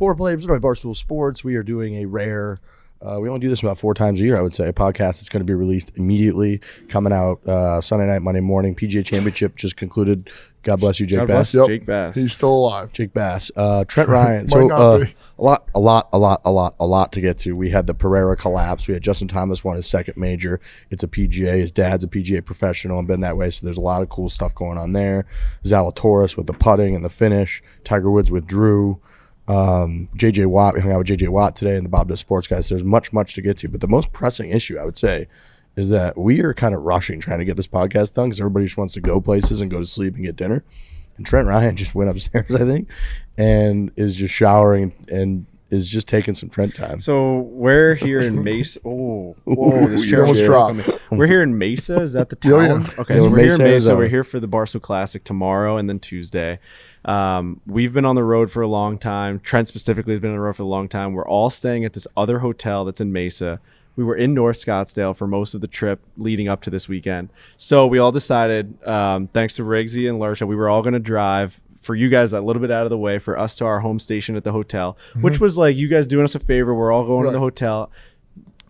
Fore presented by Barstool Sports. We are doing a rare, we only do this about 4 times a year, I would say, a podcast that's going to be released immediately, coming out Sunday night, Monday morning. PGA Championship just concluded. God bless you, Jake Bass. Yep. Jake Bass. He's still alive. Jake Bass. Trent Ryan. A lot to get to. We had the Pereira collapse. We had Justin Thomas won his second major. It's a PGA. His dad's a PGA professional and been that way, so there's a lot of cool stuff going on there. Zalatoris with the putting and the finish. Tiger Woods withdrew. JJ Watt, we hung out with JJ Watt today and the Bob Does Sports guys. There's much to get to, but the most pressing issue, I would say, is that we are kind of rushing trying to get this podcast done because everybody just wants to go places and go to sleep and get dinner. And Trent Ryan just went upstairs, I think, and is just showering and is just taking some Trent time. So we're here in Mesa. Whoa, this chair almost dropped. We're here in Mesa. Is that the town? Oh, yeah. Okay, Yeah, so we're Mesa, here in Mesa. Arizona. We're here for the Barstool Classic tomorrow and then Tuesday. We've been on the road for a long time. Trent specifically has been on the road for a long time. We're all staying at this other hotel that's in Mesa. We were in North Scottsdale for most of the trip leading up to this weekend. So we all decided, thanks to Riggsy and Lursha, we were all going to drive for you guys a little bit out of the way for us to our home station at the hotel, which was like you guys doing us a favor. We're all going to the hotel.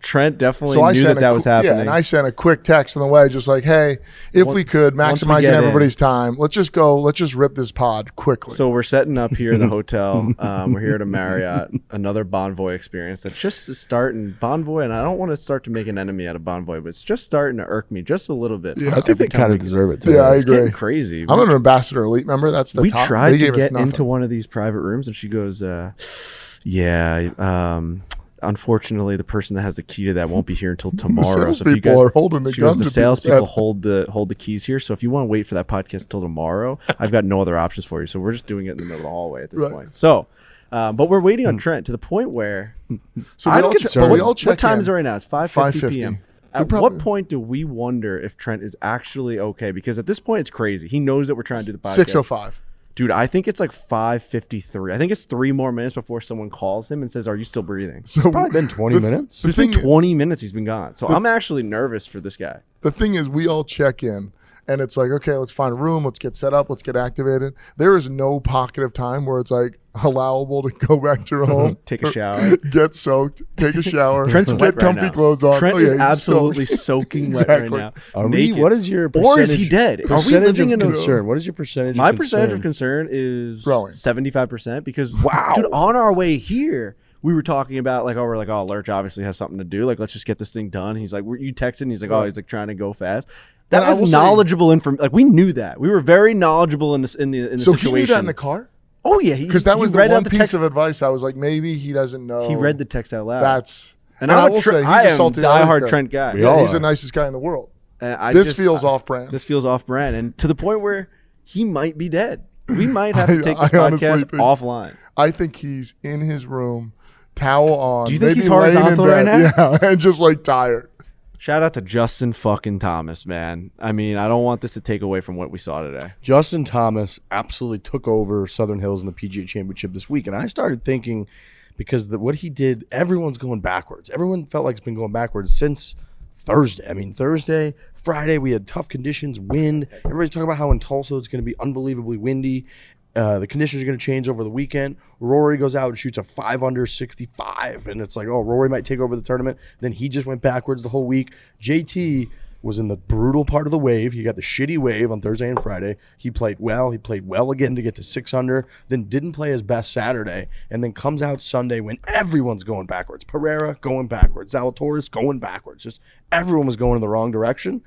Trent definitely knew that was happening. Yeah, and I sent a quick text on the way, just like, hey, if we could, maximizing everybody's time, let's just rip this pod quickly. So we're setting up here in the hotel. We're here at a Marriott, another Bonvoy experience that's just starting. Bonvoy, and I don't want to start to make an enemy out of Bonvoy, but it's just starting to irk me just a little bit. Yeah. I think they kind of deserve it, too. Yeah, I It's agree. getting crazy. I'm an Ambassador Elite member. That's the We top. tried They to gave us get nothing. into one of these private rooms, and she goes, unfortunately, the person that has the key to that won't be here until tomorrow. So if you guys are holding the she goes, gun the to salespeople people's hold the keys here. So if you want to wait for that podcast until tomorrow, I've got no other options for you. So we're just doing it in the middle of the hallway at this Right. point. So, but we're waiting on Trent to the point where So I'm we all concerned. but we all check what time in. is it right now? It's 5:50 5:50. p.m. We At probably- what point do we wonder if Trent is actually okay? Because at this point, it's crazy. He knows that we're trying to do the podcast. 6:05. Dude, I think it's like 5:53. I think it's 3 more minutes before someone calls him and says, "Are you still breathing?" So Probably been 20 minutes. It's been 20 minutes he's been gone. So I'm actually nervous for this guy. the thing is, we all check in, and it's like, okay, let's find a room, let's get set up, let's get activated. There is no pocket of time where it's like allowable to go back to your home, Take a shower. get soaked, take a shower, Trent's get wet right comfy now. clothes on. Trent Oh, yeah, is he's absolutely soaked. soaking wet right Exactly. now. Are we? Naked. What is your Or is he percentage? dead? Are we Percentage living of in a concern? What is your percentage? My of percentage concern? of concern is Growing. 75% because Wow. dude, on our way here, we were talking about Lurch obviously has something to do. Like, let's just get this thing done. He's like, you texted, and he's like, he's like trying to go fast. That And I will was say- knowledgeable information. Like, we knew that. We were very knowledgeable in the So situation. he knew that in the car? Oh yeah, Because that was he the read out one piece text. of advice I was like, maybe he doesn't know. He read the text out loud. That's and I I'm will a say, he's I a am salty diehard American. Trent guy. We all he's are. the nicest guy in the world. And I This just- feels off-brand. This feels off-brand, and to the point where he might be dead. We might have to take I this honestly podcast think- offline. I think he's in his room, towel on. Do you think maybe he's laying in horizontal bed. right now? Yeah, and just like tired. Shout out to Justin fucking Thomas, man. I mean, I don't want this to take away from what we saw today. Justin Thomas absolutely took over Southern Hills in the PGA Championship this week. And I started thinking, because what he did, everyone's going backwards. Everyone felt like it's been going backwards since Thursday. I mean, Thursday, Friday, we had tough conditions, wind. Everybody's talking about how in Tulsa it's going to be unbelievably windy. The conditions are going to change over the weekend. Rory goes out and shoots a 5 under 65. And it's like, oh, Rory might take over the tournament. Then he just went backwards the whole week. JT was in the brutal part of the wave. He got the shitty wave on Thursday and Friday. He played well. He played well again to get to 6 under, then didn't play his best Saturday, and then comes out Sunday when everyone's going backwards. Pereira going backwards. Zalatoris going backwards. Just everyone was going in the wrong direction.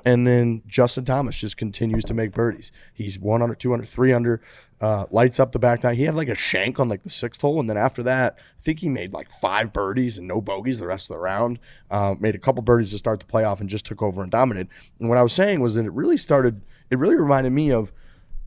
And then Justin Thomas just continues to make birdies. He's 1 under, 2 under, 3 under, lights up the back nine. He had like a shank on like the 6th hole. And then after that, I think he made like 5 birdies and no bogeys the rest of the round. Made a couple birdies to start the playoff and just took over and dominated. And what I was saying was that it really reminded me of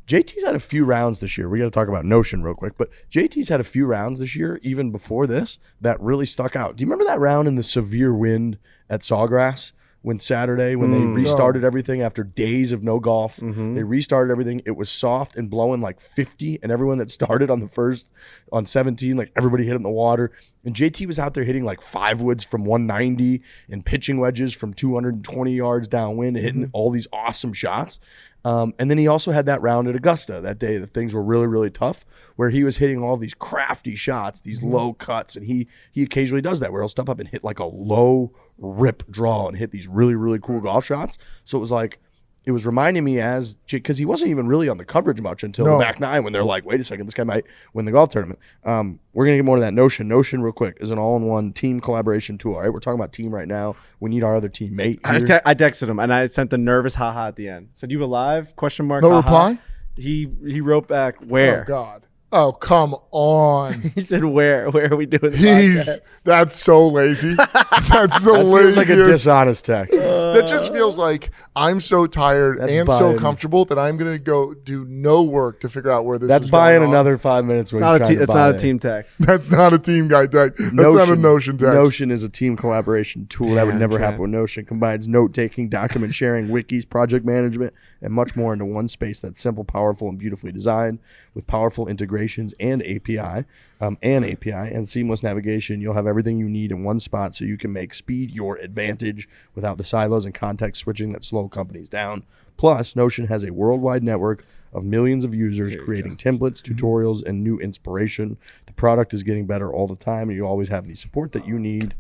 JT's had a few rounds this year. We got to talk about Notion real quick, but JT's had a few rounds this year, even before this, that really stuck out. Do you remember that round in the severe wind at Sawgrass? When Saturday, when they restarted everything after days of no golf, they restarted everything. It was soft and blowing like 50, and everyone that started on 17, like everybody hit in the water. And JT was out there hitting like 5 woods from 190 and pitching wedges from 220 yards downwind and hitting all these awesome shots. And then he also had that round at Augusta that day that things were really, really tough, where he was hitting all these crafty shots, these low cuts, and he occasionally does that where he'll step up and hit like a low rip draw and hit these really, really cool golf shots. So it was like, it was reminding me because he wasn't even really on the coverage much until the back nine when they're like, wait a second, this guy might win the golf tournament. We're going to get more to that. Notion real quick is an all-in-one team collaboration tool. All right, we're talking about team right now. We need our other teammate here. I texted him and I sent the nervous haha at the end. Said, you alive? Question mark. No haha. reply? He wrote back, where? Oh, God. Oh, come on. He said, where are we doing the podcast? That's so lazy. That's the That laziest. feels like a dishonest text. That just feels like I'm so tired That's and buying. so comfortable that I'm going to go do no work to figure out where this That's is buying going on. another 5 minutes. It's not a team text. That's not a team guy text. That's not a Notion text. Notion is a team collaboration tool that would Damn, never Trent. happen with Notion. Combines note-taking, document sharing, wikis, project management, and much more into one space that's simple, powerful, and beautifully designed with powerful integrations and API, and seamless navigation. You'll have everything you need in one spot so you can make speed your advantage without the silos and context switching that slow companies down. Plus, Notion has a worldwide network of millions of users creating templates, tutorials, and new inspiration. The product is getting better all the time, and you always have the support that you need.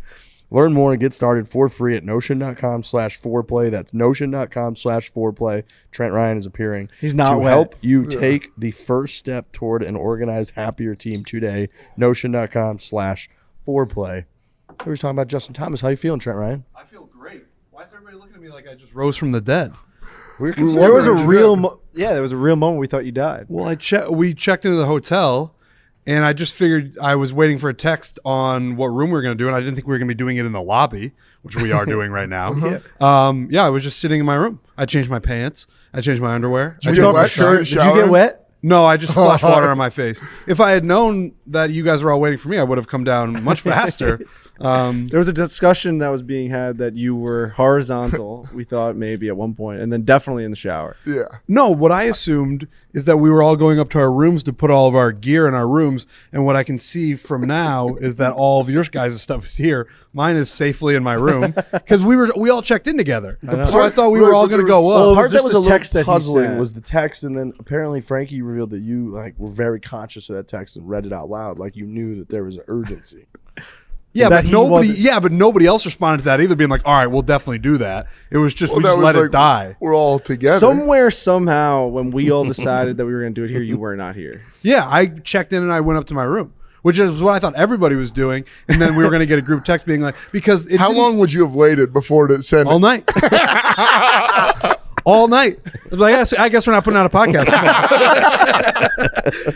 Learn more and get started for free at notion.com/foreplay. That's notion.com/foreplay. Trent Ryan is appearing. He's not to wet. help you take the first step toward an organized, happier team today. Notion.com/foreplay. We were talking about Justin Thomas. How you feeling, Trent Ryan? I feel great. Why is everybody looking at me like I just rose from the dead? There was a real moment we thought you died. Well, we checked into the hotel, and I just figured I was waiting for a text on what room we were going to do, and I didn't think we were going to be doing it in the lobby, which we are doing right now. I was just sitting in my room. I changed my pants. I changed my underwear. Did I you took get my wet? shirt. Did you get wet? No, I just splashed water on my face. If I had known that you guys were all waiting for me, I would have come down much faster. There was a discussion that was being had that you were horizontal, we thought maybe at one point, and then definitely in the shower. Yeah. No, what I assumed is that we were all going up to our rooms to put all of our gear in our rooms, and what I can see from now is that all of your guys' stuff is here. Mine is safely in my room because we all checked in together. So I thought we were all going to go up. The it part was that just was the a little text that he puzzling sent. was the text, and then apparently Frankie revealed that you were very conscious of that text and read it out loud, like you knew that there was an urgency. Yeah, that but he nobody. wasn't- Yeah, but nobody else responded to that either, being like, "All right, we'll definitely do that." It was just we just let it die. We're all together. Somewhere, somehow, when we all decided that we were going to do it here, you were not here. Yeah, I checked in and I went up to my room, which is what I thought everybody was doing, and then we were going to get a group text being like, because it How didn't- long would you have waited before to send all it? night. All night. Like, I guess we're not putting out a podcast.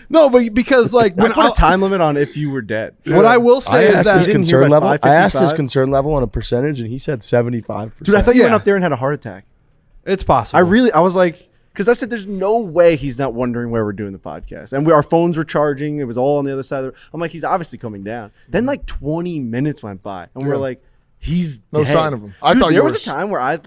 No, but because like I when put a time limit on if you were dead. what I will say I is asked that his didn't hear concern by level. I asked his 5:55. concern level on a percentage, and he said 75%. Dude, I thought you went Yeah. up there and had a heart attack. it's possible. I was like, because I said, there's no way he's not wondering where we're doing the podcast. And our phones were charging. It was all on the other side of the I'm like, he's obviously coming down. Then like 20 minutes went by, and we're Yeah. like, he's No dead. sign of him. I Dude, thought you there were was a time where I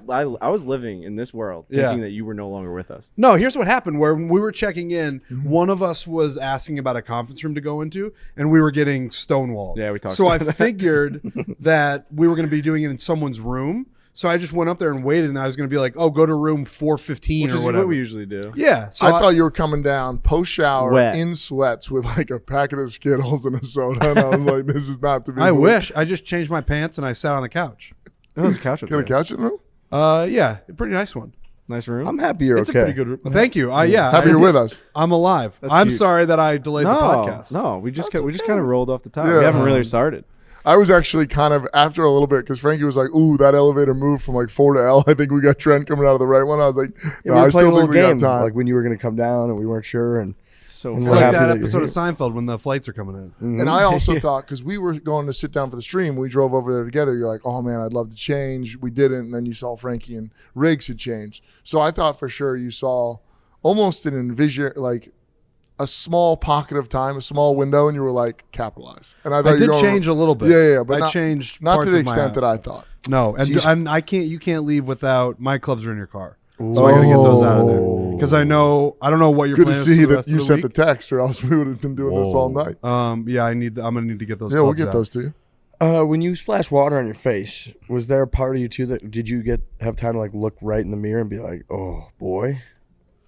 was living in this world Yeah. thinking that you were no longer with us. No, here's what happened. Where when we were checking in, one of us was asking about a conference room to go into, and we were getting stonewalled. Yeah, we talked So about I that. figured that we were going to be doing it in someone's room. So I just went up there and waited, and I was going to be like, "Oh, go to room 415 Which or is whatever." what we usually do. Yeah. So I thought you were coming down post shower Wet. in sweats with like a packet of Skittles and a soda, and I was like, "This is not to be." I believed. wish. I just changed my pants and I sat on the couch. Oh, there's a couch up Get a there. couch in the room. Yeah, a pretty nice one. Nice room. I'm happy you're It's okay. a pretty good room. Thank you. Yeah. Happy you're with us. I'm alive. That's I'm cute. sorry that I delayed the podcast. No, we just kind of rolled off the top. Yeah. We haven't really started. I was actually kind of after a little bit because Frankie was like, "Ooh, that elevator moved from like 4 to L. I think we got Trent coming out of the right one." I was like, Yeah, "No, we were I playing still a think little we game, got time." like when you were going to come down and we weren't sure. And So And It's we're like happy that that you're episode of here. Seinfeld when the flights are coming in. And I also thought, because we were going to sit down for the stream, we drove over there together. You're like, "Oh man, I'd love to change." We didn't. And then you saw Frankie and Riggs had changed. So I thought for sure you saw almost an envision, like a small pocket of time, a small window, and you were like, capitalize. And I thought I you did were going, change a little bit. Yeah, but I not, changed not parts to the of my extent house. that I thought. No, and, So you and I can't. You can't leave without my clubs are in your car. So I gotta get those out of there because I don't know what your Good plan to is see for the that rest you of the sent the week. text, or else we would have been doing this all night. Yeah, I'm gonna need to get those. Yeah, we'll clubs get out. those to you. when you splash water on your face, was there a part of you too that did you have time to like look right in the mirror and be like, "Oh boy"?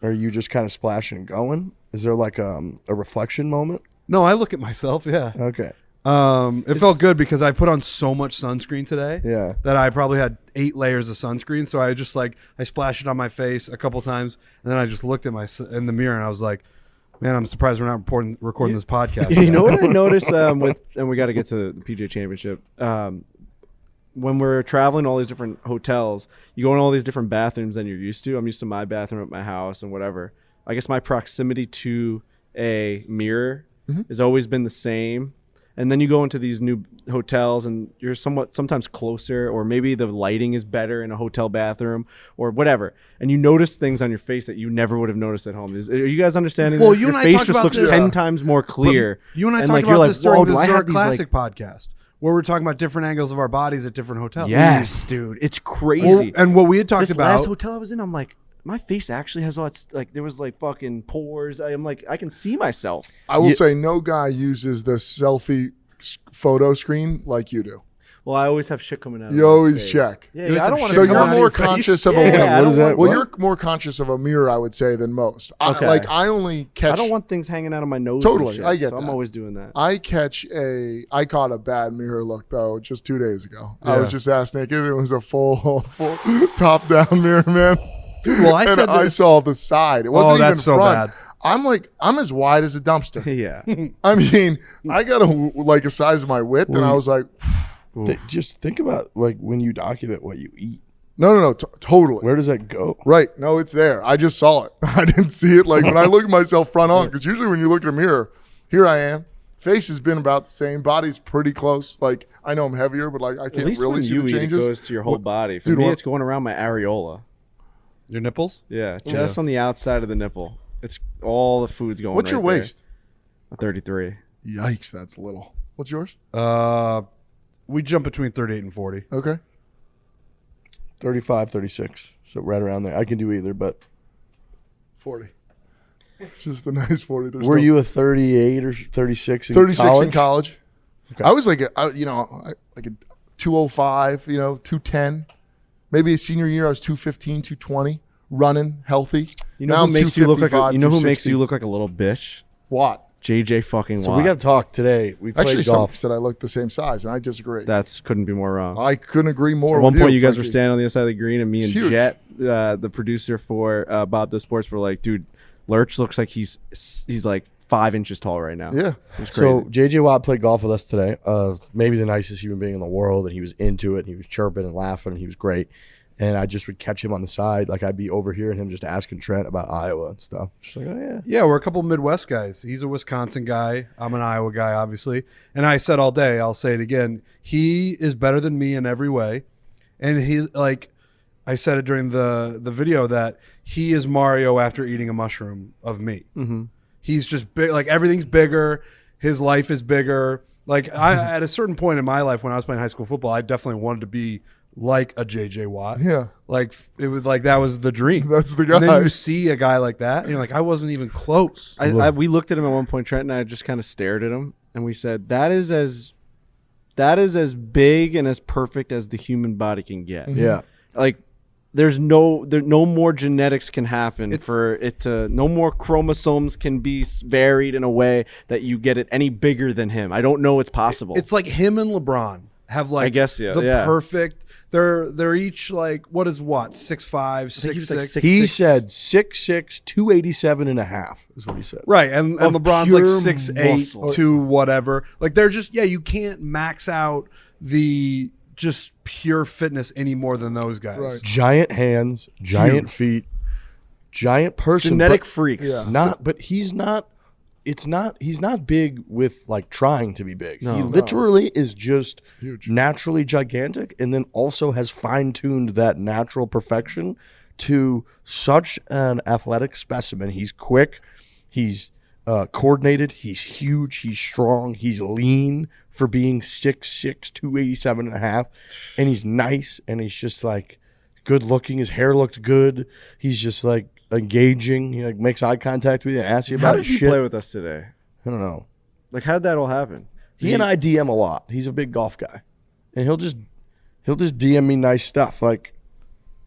Or are you just kind of splashing and going? Is there like a reflection moment? No, I look at myself. Yeah. Okay. It felt good because I put on so much sunscreen today. Yeah. That I probably had 8 layers of sunscreen. So I just I splashed it on my face a couple times, and then I just looked at in the mirror and I was like, man, I'm surprised we're not recording this podcast. You know what I noticed and we got to get to the PGA Championship. When we're traveling to all these different hotels, you go in all these different bathrooms than you're used to. I'm used to my bathroom at my house and whatever. I guess my proximity to a mirror has always been the same. And then you go into these new hotels and you're sometimes closer, or maybe the lighting is better in a hotel bathroom or whatever. And you notice things on your face that you never would have noticed at home. Are you guys understanding? Well, this? you Your and I face talked just about looks this. 10 times more clear. You and I talked like, about this during the do I have Zurich these, Classic podcast, where we're talking about different angles of our bodies at different hotels. Yes, dude. It's crazy. Well, and what we had talked this about. last hotel I was in, I'm like, my face actually has lots, like, there was like fucking pores. I'm like, I can see myself. I will say no guy uses the selfie photo screen like you do. Well, I always have shit coming out. You always check. Yeah, I don't want to. So you're more conscious of a Yeah, What is that? Well, What? you're more conscious of a mirror, I would say, than most. Okay. I only catch. I don't want things hanging out of my nose. Totally, and shit, I get so I'm that. always doing that. I caught a bad mirror look though just 2 days ago. I Yeah. was just ass naked. It was a full top down mirror, man. Dude, well, I And said I this. saw the side. It wasn't even that's so front. bad. I'm as wide as a dumpster. Yeah. I mean, I got a size of my width, and I was like, Just think about like when you document what you eat. no, totally. Where does that go? Right. No, it's there. I just saw it. I didn't see it like when I look at myself front on, because usually when you look at a mirror, here I am. Face has been about the same. Body's pretty close. Like, I know I'm heavier, but like I At can't least really when see you the eat, it changes. goes to your whole body. For Dude, me, what- it's going around my areola. Your nipples? Yeah, just on the outside of the nipple. It's all the food's going. What's your right there. waist? 33. Yikes, that's little. What's yours? We jump between 38 and 40. Okay. 35, 36. So right around there. I can do either, but 40. Just a nice 40. There's were no- you a 38 or 36 in 36 college? in college? Okay. I was like a 205, 210. Maybe a senior year I was 215, 220, running healthy. You know Now who I'm makes you look like? 255, You know who makes 260. you look like a little bitch? What? JJ fucking So Watt. we got to talk today. We played Actually, golf. some said I looked the same size, and I disagree. That's couldn't be more wrong. I couldn't agree more. At one with point, you guys were Frankie. standing on the other side of the green, and me It's and huge. Jet, the producer for Barstool Sports, were like, "Dude, Lurch looks like he's like 5 inches tall right now." Yeah. It was crazy. So JJ Watt played golf with us today. Maybe the nicest human being in the world, and he was into it. And he was chirping and laughing, and he was great. And I just would catch him on the side, like I'd be overhearing him just asking Trent about Iowa and stuff. Just like, oh yeah. Yeah, we're a couple Midwest guys. He's a Wisconsin guy. I'm an Iowa guy, obviously. And I said all day, I'll say it again. He is better than me in every way. And he's like, I said it during the video that he is Mario after eating a mushroom of me. Mm-hmm. He's just big. Like everything's bigger. His life is bigger. Like at a certain point in my life when I was playing high school football, I definitely wanted to be like a JJ Watt. Yeah. Like it was like that was the dream. That's the And then guy. you see a guy like that, and you're like, I wasn't even close. We looked at him at one point. Trent and I just kind of stared at him, and we said, "That is as big and as perfect as the human body can get." Yeah. Like, there's no more genetics can happen for it to. No more chromosomes can be varied in a way that you get it any bigger than him. I don't know it's possible. It's like him and LeBron have like I guess, yeah, the yeah. perfect. They're each like what is what 6'5", think he was like 6'6". 6'6". He said 6'6", 287 and a half is what he said. Right, and Of LeBron's like pure 6'8", muscle. to whatever. Like they're just you can't max out the just pure fitness any more than those guys. Right. Giant hands, giant feet, giant person. genetic but freaks. Yeah. But he's not. He's not big with like trying to be big. No. He literally is just Huge. naturally gigantic, and then also has fine tuned that natural perfection to such an athletic specimen. He's quick. He's coordinated. He's huge. He's strong. He's lean for being 6'6", 287 and a half, and he's nice. And he's just like good looking. His hair looked good. He's just like engaging. He like makes eye contact with you and asks you How about did his he shit. play with us today? I don't know. Like, how did that all happen? He and I DM a lot. He's a big golf guy, and he'll just DM me nice stuff. Like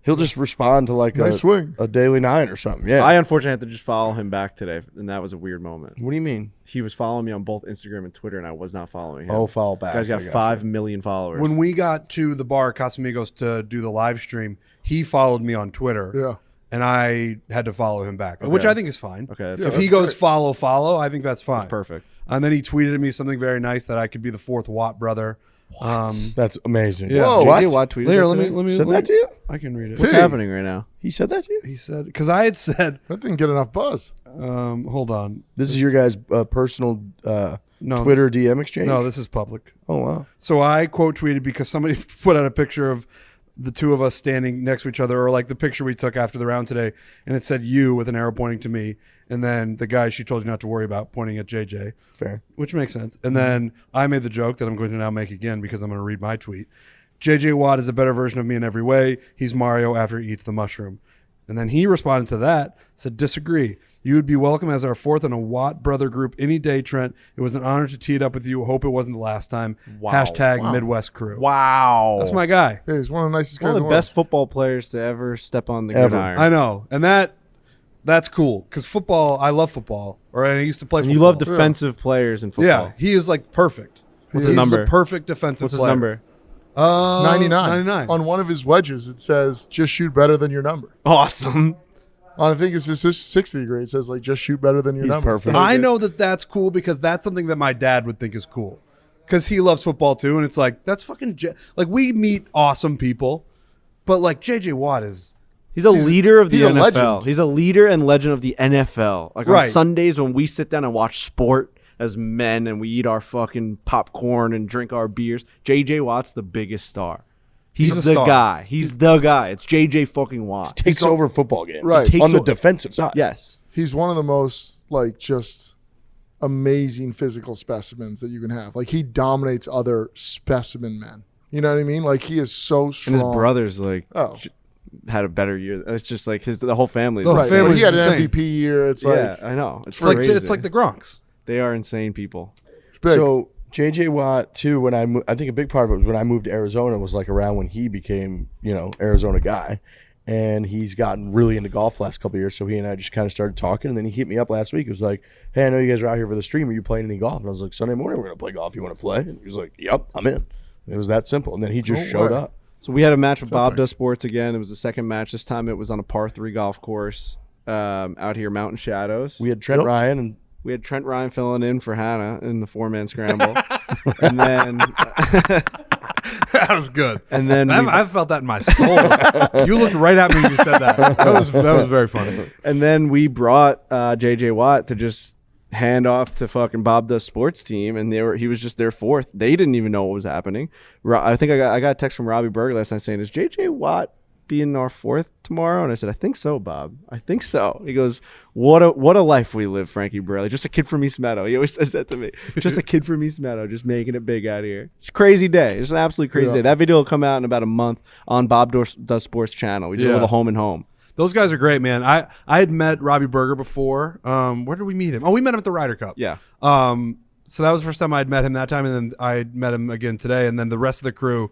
He'll just respond to like Nice swing. a Daily 9 or something. Yeah. I unfortunately had to just follow him back today, and that was a weird moment. What do you mean? He was following me on both Instagram and Twitter, and I was not following him. Oh, follow back. Guy's got 5 million followers. When we got to the bar, Casamigos, to do the live stream, he followed me on Twitter. Yeah. And I had to follow him back, which I think is fine. Okay, If he goes follow, I think that's fine. That's perfect. And then he tweeted at me something very nice that I could be the 4th Watt brother. That's amazing. Yeah. Whoa. JJ Watt tweeted Here, that let today? me Said that to you? I can read it. What's Hey. happening right now? He said that to you? He said, because I had said, That didn't get enough buzz. hold on. This is your guys' personal No, Twitter DM exchange? No, this is public. Oh, wow. So I quote tweeted because somebody put out a picture of the two of us standing next to each other, or like the picture we took after the round today, and it said you with an arrow pointing to me, and then the guy she told you not to worry about pointing at JJ, Fair. which makes sense. And then I made the joke that I'm going to now make again because I'm going to read my tweet. JJ Watt is a better version of me in every way. He's Mario after he eats the mushroom. And then he responded to that, said, disagree. You would be welcome as our 4th in a Watt brother group any day, Trent. It was an honor to tee it up with you. Hope it wasn't the last time. Wow. Hashtag Midwest Crew. Wow. That's my guy. Hey, he's one of the nicest One guys of in the the world. best football players to ever step on the Ever. gridiron. I know. And that's cool because football, I love football. Or I used to play football. You love defensive players in football. Yeah, he is like perfect. What's He's his number? the perfect defensive What's his player. number? 99. On one of his wedges, it says, just shoot better than your number. Awesome. I think it's his 60 degree. It says, like, just shoot better than your He's number. perfect. I know that that's cool because that's something that my dad would think is cool because he loves football too. And it's like, that's fucking, like we meet awesome people, but like JJ Watt is, He's a leader of the he's a NFL. legend. He's a leader and legend of the NFL. Like on Right. Sundays when we sit down and watch sport as men and we eat our fucking popcorn and drink our beers, JJ Watt's the biggest star. He's a the star. guy. He's the guy. It's JJ fucking Watt. Takes over a football game. Right. Takes On the o- defensive side. Yes. He's one of the most, like, just amazing physical specimens that you can have. Like, he dominates other specimen men. You know what I mean? Like, he is so strong. And his brother's like Oh. had a better year. It's just like the whole family. The whole Right. family's But he had an insane. MVP year. It's Yeah, like, I know. It's it's like the Gronks. They are insane people. it's big. So JJ Watt too. When I think a big part of it was when I moved to Arizona was like around when he became Arizona guy, and he's gotten really into golf last couple of years. So he and I just kind of started talking, and then he hit me up last week. He was like, "Hey, I know you guys are out here for the stream. Are you playing any golf?" And I was like, "Sunday morning we're gonna play golf. You want to play?" And he was like, "Yep, I'm in." It was that simple. And then he just No showed way. up. So we had a match with Bob Something. Does Sports again. It was the second match. This time it was on a par 3 golf course out here, Mountain Shadows. We had Trent Ryan and We had Trent Ryan filling in for Hannah in the 4-man scramble. And then That was good. And then I felt that in my soul. You looked right at me when you said that. That was very funny. and then we brought JJ Watt to just hand off to fucking Bob Does Sports team, and he was just their 4th. They didn't even know what was happening. I think I got a text from Robbie Berger last night saying, "Is JJ Watt being our 4th tomorrow?" And I said, "I think so, Bob. I think so." He goes, what a life we live, Frankie Burley. Just a kid from East Meadow." He always says that to me. Just a kid from East Meadow, just making it big out here. It's a crazy day. It's an absolutely crazy day. That video will come out in about a month on Bob Does Sports channel. We did a little home and home. Those guys are great, man. I had met Robbie Berger before. Where did we meet him? Oh, we met him at the Ryder Cup. Yeah. So that was the first time I'd met him that time, and then I met him again today, and then the rest of the crew,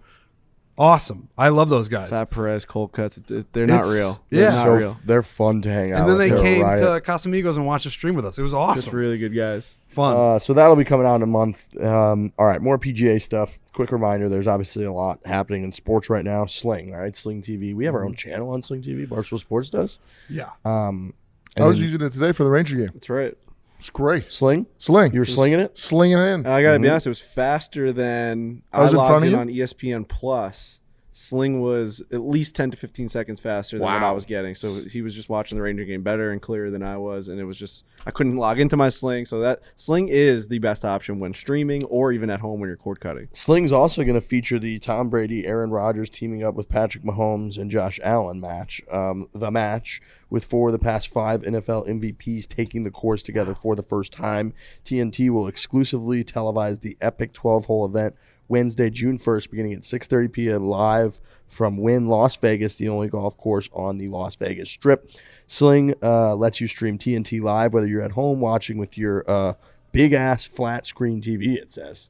awesome. I love those guys. Fat Perez, cold cuts. They're not real. Yeah. They're not real. they're fun to hang out And then with. they They're a came riot. to Casamigos and watched the stream with us. It was Just awesome. really good guys. Fun. So that'll be coming out in a month. All right, more PGA stuff. Quick reminder, there's obviously a lot happening in sports right now. Sling, all right, Sling TV. We have our own channel on Sling TV. Barstool Sports does. Yeah. And I was then using it today for the Ranger game. That's right. It's great. Sling. Sling. You were slinging it. slinging it in. And I gotta be honest, it was faster than I was in logged front of in you? on ESPN Plus. Sling was at least 10 to 15 seconds faster than what I was getting. So he was just watching the Ranger game better and clearer than I was, and it was just I couldn't log into my Sling. So that Sling is the best option when streaming or even at home when you're cord cutting. Sling's also going to feature the Tom Brady, Aaron Rodgers teaming up with Patrick Mahomes and Josh Allen match. The match with 4 of the past 5 NFL MVPs taking the course together for the first time. TNT will exclusively televise the epic 12-hole event Wednesday, June 1st, beginning at 6:30 p.m. live from Wynn, Las Vegas, the only golf course on the Las Vegas Strip. Sling lets you stream TNT live, whether you're at home watching with your big-ass flat-screen TV, it says.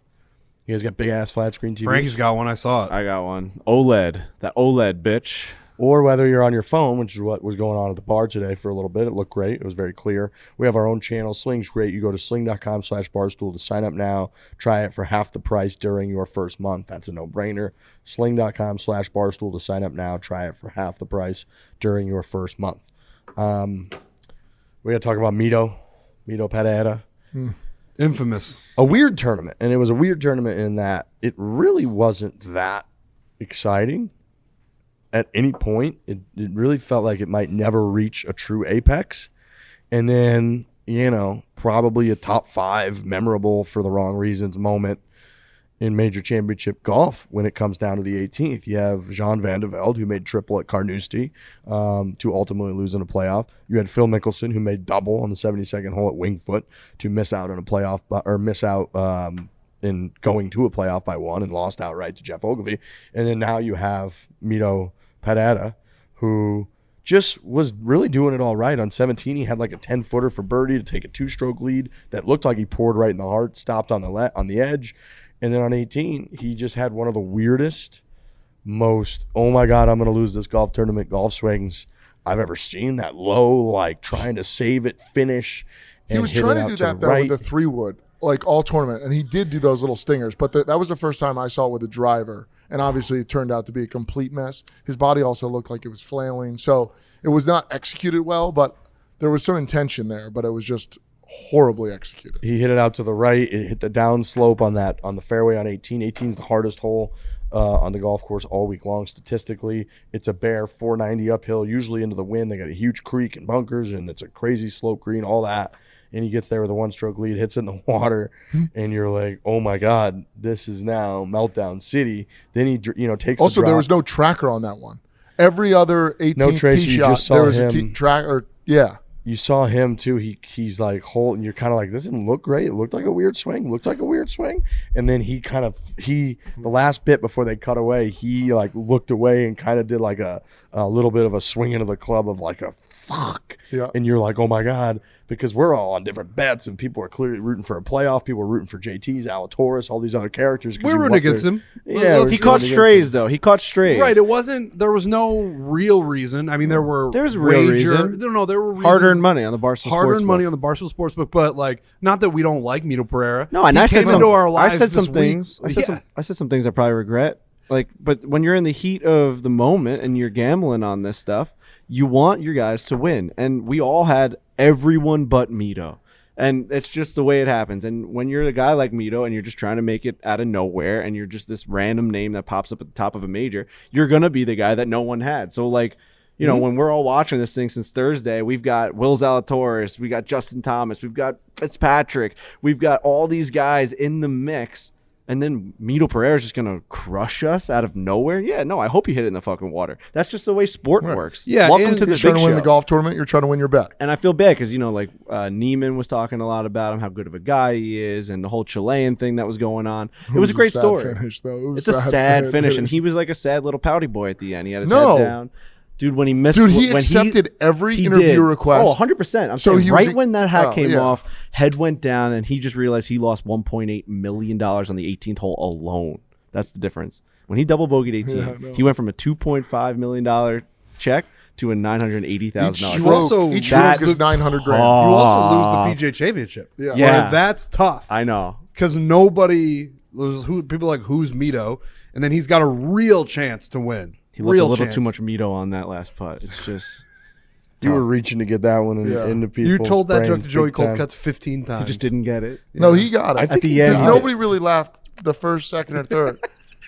You guys got big-ass flat-screen TV? Frankie's got one. I saw it. I got one. OLED. That OLED, bitch. or whether you're on your phone, which is what was going on at the bar today for a little bit. It looked great. It was very clear. We have our own channel. Sling's great. You go to sling.com/barstool to sign up now. Try it for half the price during your first month. That's a no-brainer. Sling.com/barstool to sign up now. Try it for half the price during your first month. We got to talk about Mito Pereira. Infamous. A weird tournament. And it was a weird tournament in that it really wasn't that exciting. At any point, it really felt like it might never reach a true apex. And then, probably a top 5 memorable for the wrong reasons moment in major championship golf when it comes down to the 18th. You have Jean Van de Velde, who made triple at Carnoustie to ultimately lose in a playoff. You had Phil Mickelson, who made double on the 72nd hole at Winged Foot to miss out in a playoff, or miss out in going to a playoff by 1 and lost outright to Jeff Ogilvy. And then now you have Mito Pereira, who just was really doing it all right. On 17, he had like a 10-footer for birdie to take a 2-stroke lead that looked like he poured right in the heart, stopped on the edge. And then on 18, he just had one of the weirdest, most, oh my God, I'm going to lose this golf tournament golf swings I've ever seen. That low, like trying to save it, finish. He was trying to do that though with the 3-wood, like all tournament. And he did do those little stingers. But that was the first time I saw it with a driver. And obviously it turned out to be a complete mess. His body also looked like it was flailing. So it was not executed well, but there was some intention there. But it was just horribly executed. He hit it out to the right. It hit the down slope on the fairway on 18. 18 is the hardest hole on the golf course all week long statistically. It's a bare 490 uphill, usually into the wind. They got a huge creek and bunkers, and it's a crazy slope green, all that. And he gets there with a 1-stroke lead, hits it in the water, and you're like, oh my God, this is now meltdown city. Then he takes also the drop. There was no tracker on that one. Every other 18 no tracer, tee you shot, just saw there was him. a tracker. Yeah. You saw him too. He's like holding. You're kind of like, this didn't look great. It looked like a weird swing. And then the last bit before they cut away, he like looked away and kind of did like a little bit of a swing into the club of like a fuck. Yeah. And you're like, oh my God, because we're all on different bets and people are clearly rooting for a playoff. People are rooting for JT's, Alatoris, all these other characters. We're rooting against him. Yeah, he caught strays though. He caught strays. Right. There was no real reason. I mean, there's real reason. No, there were reasons. Hard-earned money on the Barstool Hard-earned money on the Barstool Sportsbook, but like, not that we don't like Mito Pereira. No, and he I said came into our lives. I said some things. I said some things I probably regret. But when you're in the heat of the moment and you're gambling on this stuff, you want your guys to win. And we all had everyone but Mito. And it's just the way it happens. And when you're a guy like Mito and you're just trying to make it out of nowhere and you're just this random name that pops up at the top of a major, you're going to be the guy that no one had. So like, when we're all watching this thing since Thursday, we've got Will Zalatoris, we got Justin Thomas, we've got Fitzpatrick, we've got all these guys in the mix. And then Mito Pereira is just going to crush us out of nowhere? Yeah, no, I hope you hit it in the fucking water. That's just the way sport works. Yeah, welcome to the big show. You're trying to win the golf tournament. You're trying to win your bet. And I feel bad because, Neiman was talking a lot about him, how good of a guy he is, and the whole Chilean thing that was going on. It was a great story. Finish, though. It's a sad finish, and he was like a sad little pouty boy at the end. He had his head down. Dude, when he missed... Dude, he accepted every interview request. Oh, 100%. I'm saying when that hat came off, head went down, and he just realized he lost $1.8 million on the 18th hole alone. That's the difference. When he double bogeyed 18, he went from a $2.5 million check to a $980,000. Each stroke is $900,000. You also lose the PGA Championship. Yeah. That's tough. I know. Because nobody... People are like, who's Mito? And then he's got a real chance to win. He left a little too much Mito on that last putt. It's just... You were reaching to get that one into people. You told that joke to Joey Coldcuts 15 times. He just didn't get it. Yeah. No, he got it. At the end. Nobody really laughed the first, second, or third.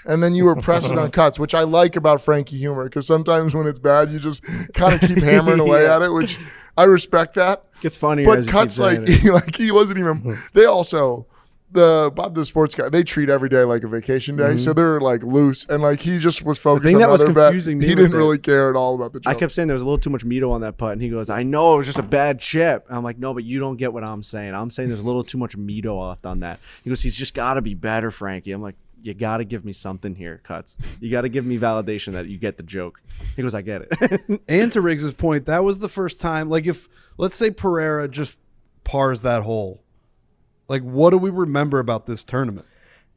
And then you were pressing on cuts, which I like about Frankie humor, because sometimes when it's bad, you just kind of keep hammering away at it, which I respect that. Gets funnier. But cuts he wasn't even... They also... The Bob the Sports guy, they treat every day like a vacation day, so they're like loose, and like he just was focused on other bet. He didn't really care at all about the joke. I kept saying there was a little too much Mito on that putt, and he goes, "I know it was just a bad chip." And I'm like, "No, but you don't get what I'm saying. I'm saying there's a little too much Mito left on that." He goes, "He's just got to be better, Frankie." I'm like, "You got to give me something here, Cuts. You got to give me validation that you get the joke." He goes, "I get it." And to Riggs's point, that was the first time. Like if let's say Pereira just pars that hole. Like, what do we remember about this tournament?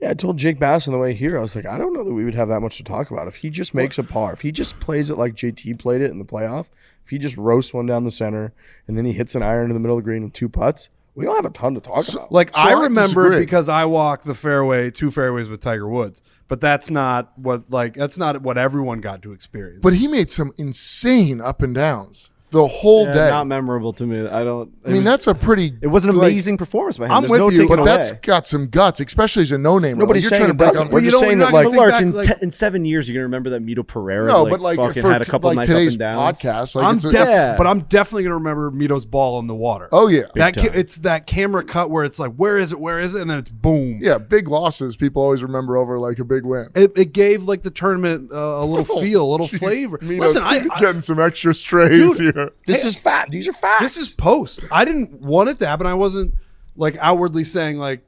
Yeah, I told Jake Bass on the way here, I was like, I don't know that we would have that much to talk about. If he just makes a par, if he just plays it like JT played it in the playoff, if he just roasts one down the center and then he hits an iron in the middle of the green and 2 putts, we don't have a ton to talk about. Like, So I I remember disagree. because I walked the fairway, 2 fairways with Tiger Woods, but that's not what everyone got to experience. But he made some insane up and downs the whole day. Not memorable to me. I mean, that's a pretty. It was an like, amazing performance by him. I'm There's with no you, taking But away. that's got some guts, especially as a no-name. Nobody's you're saying trying to it break doesn't. up. We're you just don't- saying you're that, not like, gonna Larch, think back, in 7 years, you're gonna remember that Mito Pereira. No, like, but like fucking for had a couple like nice today's up and downs. podcast, like I'm it's a- Yeah. but I'm definitely gonna remember Mito's ball in the water. Oh yeah, time. It's that camera cut where it's like, where is it, and then it's boom. yeah. Big losses people always remember over like a big win. It gave like the tournament a little feel, a little Jeez, flavor. Mito's Listen, I getting some extra strays here. this is fat. These are facts. this is post. I didn't want it to happen. I wasn't like outwardly saying like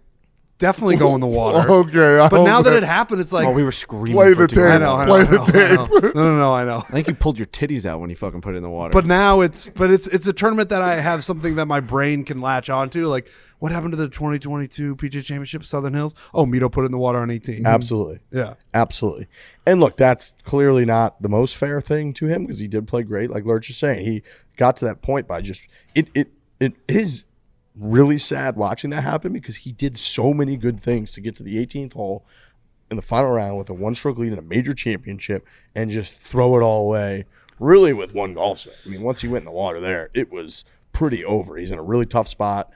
definitely go in the water. Okay, But now that it happened, it's like Oh, we were screaming. Play for the 2 tape. I know, I know, Play I the know, I know. No, I know. I think you pulled your titties out when you fucking put it in the water. But now it's a tournament that I have something that my brain can latch onto. Like, what happened to the 2022 PGA Championship Southern Hills? Oh, Mito put it in the water on 18. Absolutely. Yeah. Absolutely. And look, that's clearly not the most fair thing to him because he did play great. Like Lurch is saying, he got to that point by just it is really sad watching that happen because he did so many good things to get to the 18th hole in the final round with a 1-stroke lead in a major championship and just throw it all away really with one golf swing. I mean, once he went in the water there, it was pretty over. He's in a really tough spot.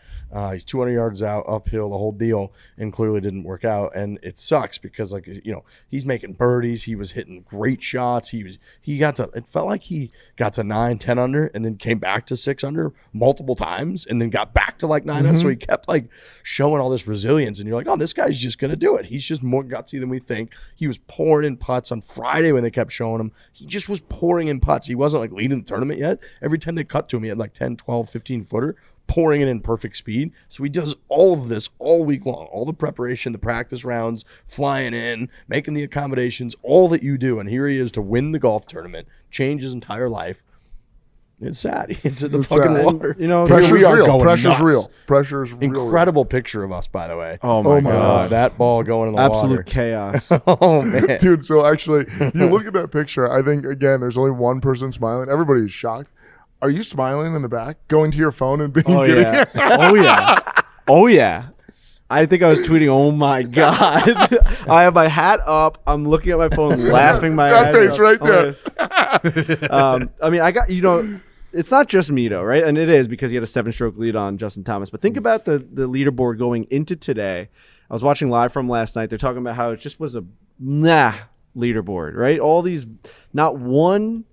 He's 200 yards out, uphill, the whole deal, and clearly didn't work out. And it sucks because, like, you know, he's making birdies. He was hitting great shots. It felt like he got to 9, 10 under and then came back to 6 under multiple times and then got back to like 9 under. So he kept like showing all this resilience. And you're like, oh, this guy's just going to do it. He's just more gutsy than we think. He was pouring in putts on Friday when they kept showing him. He just was pouring in putts. He wasn't like leading the tournament yet. Every time they cut to him, he had like 10, 12, 15 footer. Pouring it in perfect speed. So he does all of this all week long, all the preparation, the practice rounds, flying in, making the accommodations, all that you do. And here he is to win the golf tournament, change his entire life. It's sad. It's in the It's fucking sad. water. You know, Here Pressure's we are real. going Pressure's nuts. real. Pressure's real. Incredible picture of us, by the way. oh my my god, That ball going in the absolute water. chaos. Oh, man. Dude, so actually, you look at that picture. I think, again, there's only one person smiling. Everybody is shocked. Are you smiling in the back, going to your phone and being Oh giddy? yeah. Oh yeah. Oh yeah. I think I was tweeting, oh my God. I have my hat up. I'm looking at my phone, laughing my That head face off. right Oh, there. yes. I mean, I got, it's not just Mito, right? And it is because he had a 7-stroke lead on Justin Thomas. But think about the leaderboard going into today. I was watching live from last night. They're talking about how it just was a leaderboard, right? All these, not one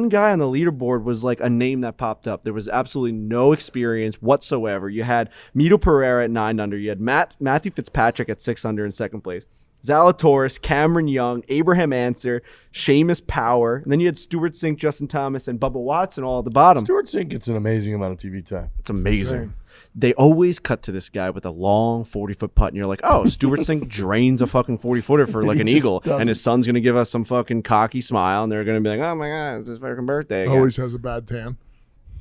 guy on the leaderboard was like a name that popped up. There was absolutely no experience whatsoever. You had Mito Pereira at 9 under. You had Matthew Fitzpatrick at 6 under in second place. Zalatoris, Cameron Young, Abraham Answer, Seamus Power, and then you had Stuart Sink, Justin Thomas, and Bubba Watson all at the bottom. Stuart Sink gets an amazing amount of TV time. It's amazing. insane. They always cut to this guy with a long 40-foot putt, and you're like, oh, Stuart Sink drains a fucking 40-footer for like He an just eagle, doesn't. and his son's going to give us some fucking cocky smile, and they're going to be like, oh my God, it's his fucking birthday again. Always has a bad tan.